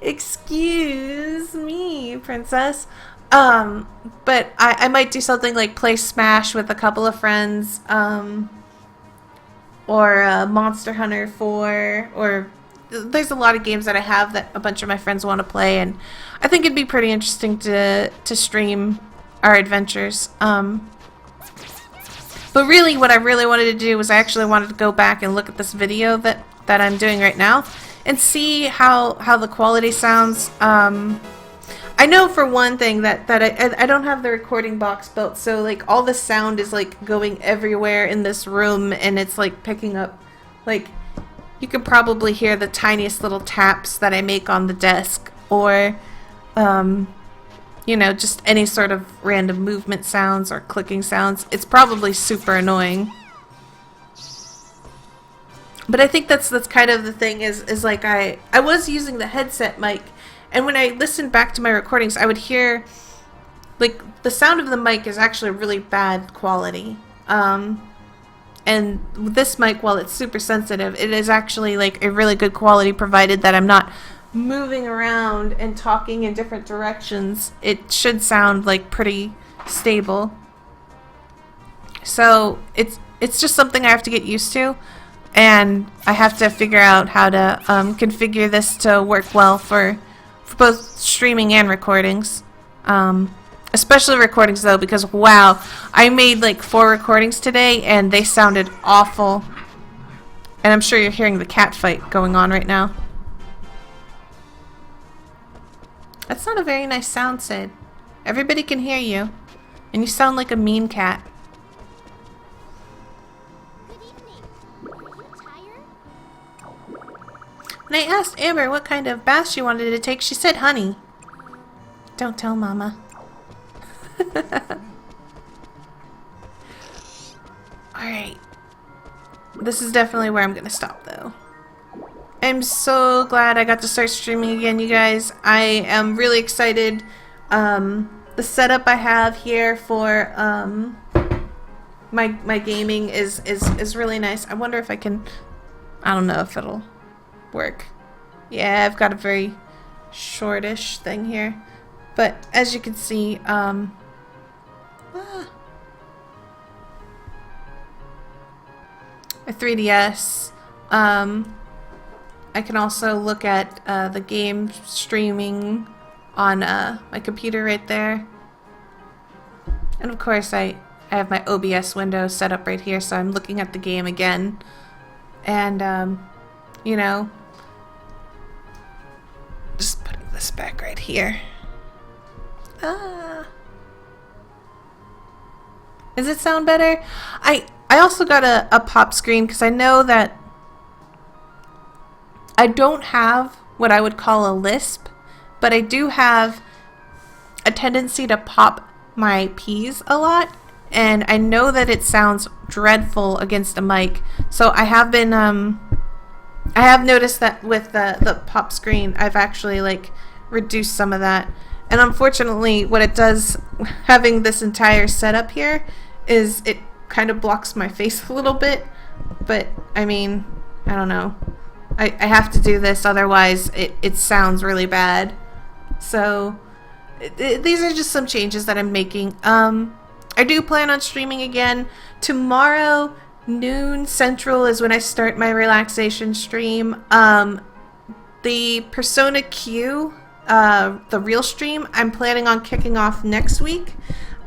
excuse me, princess. But I might do something like play Smash with a couple of friends, or Monster Hunter 4, or there's a lot of games that I have that a bunch of my friends want to play, and I think it'd be pretty interesting to stream our adventures. But really, what I really wanted to do was I actually wanted to go back and look at this video that I'm doing right now and see how the quality sounds. I know for one thing that I don't have the recording box built, so like all the sound is like going everywhere in this room, and it's like picking up, like you can probably hear the tiniest little taps that I make on the desk, or you know, just any sort of random movement sounds or clicking sounds. It's probably super annoying. But I think that's kind of the thing is like I was using the headset mic, and when I listened back to my recordings, I would hear like the sound of the mic is actually really bad quality. And this mic, while it's super sensitive, it is actually like a really good quality, provided that I'm not moving around and talking in different directions. It should sound like pretty stable. So it's just something I have to get used to, and I have to figure out how to configure this to work well for both streaming and recordings. Especially recordings though, because wow, I made like 4 recordings today and they sounded awful. And I'm sure you're hearing the cat fight going on right now. That's not a very nice sound, Sid. Everybody can hear you, and you sound like a mean cat. Good evening. Are you tired? When I asked Amber what kind of bath she wanted to take, she said honey. Don't tell Mama. Alright. This is definitely where I'm gonna stop though. I'm so glad I got to start streaming again, you guys. I am really excited. The setup I have here for my gaming is really nice. I wonder if I can, I don't know if it'll work. Yeah, I've got a very shortish thing here. But as you can see, a 3DS. I can also look at the game streaming on my computer right there. And of course I have my OBS window set up right here, so I'm looking at the game again. And, you know, just putting this back right here. Does it sound better? I also got a pop screen because I know that I don't have what I would call a lisp, but I do have a tendency to pop my P's a lot, and I know that it sounds dreadful against a mic. So I have been I have noticed that with the pop screen, I've actually like reduced some of that. And unfortunately, what it does, having this entire setup here, is it kind of blocks my face a little bit. But I mean, I don't know. I have to do this, otherwise it sounds really bad. So these are just some changes that I'm making. I do plan on streaming again. Tomorrow, noon Central, is when I start my relaxation stream. The Persona Q, the real stream, I'm planning on kicking off next week.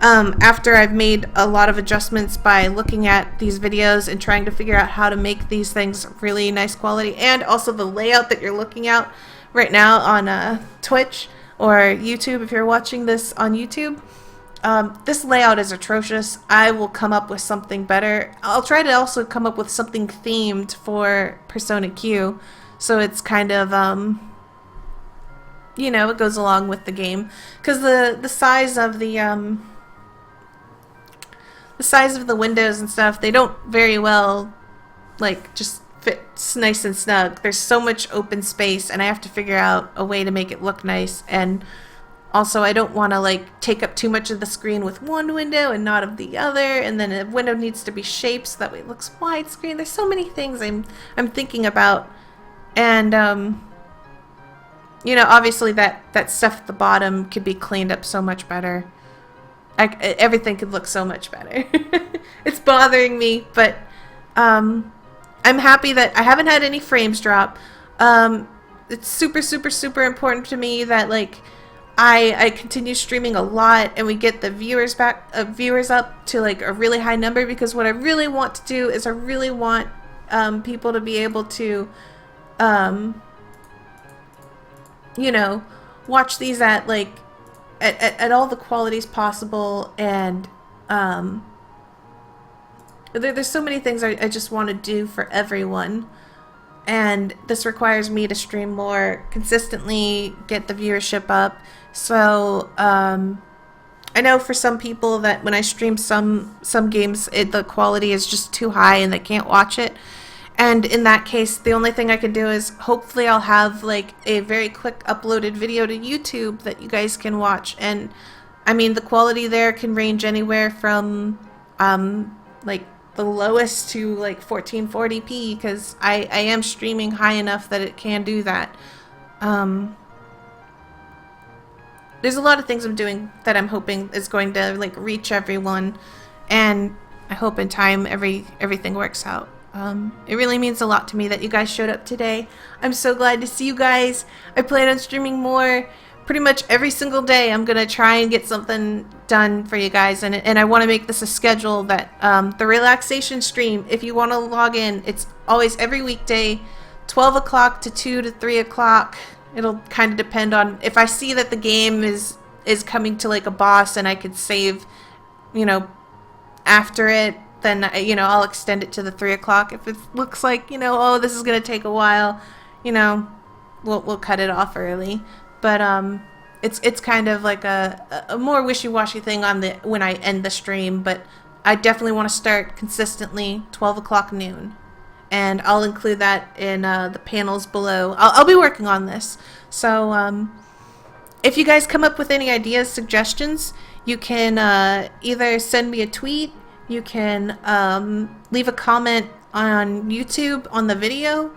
after I've made a lot of adjustments by looking at these videos and trying to figure out how to make these things really nice quality, and also the layout that you're looking at right now on Twitch or YouTube if you're watching this on YouTube. This layout is atrocious. I will come up with something better. I'll try to also come up with something themed for Persona Q, so it's kind of you know, it goes along with the game, because the size of the size of the windows and stuff, they don't very well like just fit nice and snug. There's so much open space, and I have to figure out a way to make it look nice. And also, I don't want to like take up too much of the screen with one window and not of the other, and then a window needs to be shaped so that way it looks widescreen. There's so many things I'm thinking about, and you know, obviously that stuff at the bottom could be cleaned up so much better. Everything could look so much better. It's bothering me, but I'm happy that I haven't had any frames drop. It's super, super, super important to me that like I continue streaming a lot and we get the viewers up to like a really high number, because what I really want to do is I really want people to be able to you know, watch these at like at all the qualities possible, and there's so many things I just want to do for everyone, and this requires me to stream more consistently, get the viewership up. So I know for some people that when I stream some games, the quality is just too high and they can't watch it. And in that case, the only thing I can do is hopefully I'll have like a very quick uploaded video to YouTube that you guys can watch. And I mean, the quality there can range anywhere from like the lowest to like 1440p, because I am streaming high enough that it can do that. There's a lot of things I'm doing that I'm hoping is going to like reach everyone, and I hope in time everything works out. It really means a lot to me that you guys showed up today. I'm so glad to see you guys. I plan on streaming more pretty much every single day. I'm gonna try and get something done for you guys, and I want to make this a schedule that the relaxation stream, if you want to log in, it's always every weekday, 12 o'clock to 2 to 3 o'clock. It'll kind of depend on if I see that the game is coming to like a boss and I could save, you know, after it, then, you know, I'll extend it to the 3 o'clock. If it looks like, you know, oh, this is going to take a while, you know, we'll cut it off early. But it's kind of like a more wishy-washy thing on the when I end the stream. But I definitely want to start consistently 12 o'clock noon. And I'll include that in the panels below. I'll be working on this. So if you guys come up with any ideas, suggestions, you can either send me a tweet, you can leave a comment on YouTube on the video.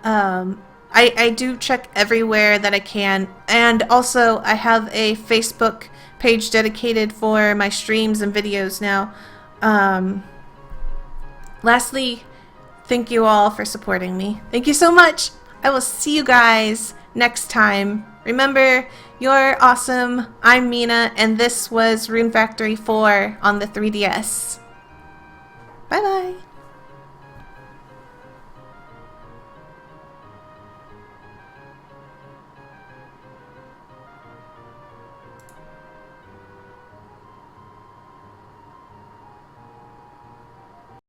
I do check everywhere that I can, and also I have a Facebook page dedicated for my streams and videos now. Lastly, thank you all for supporting me. Thank you so much. I will see you guys next time. Remember, you're awesome. I'm Mina, and this was Rune Factory 4 on the 3DS. Bye-bye.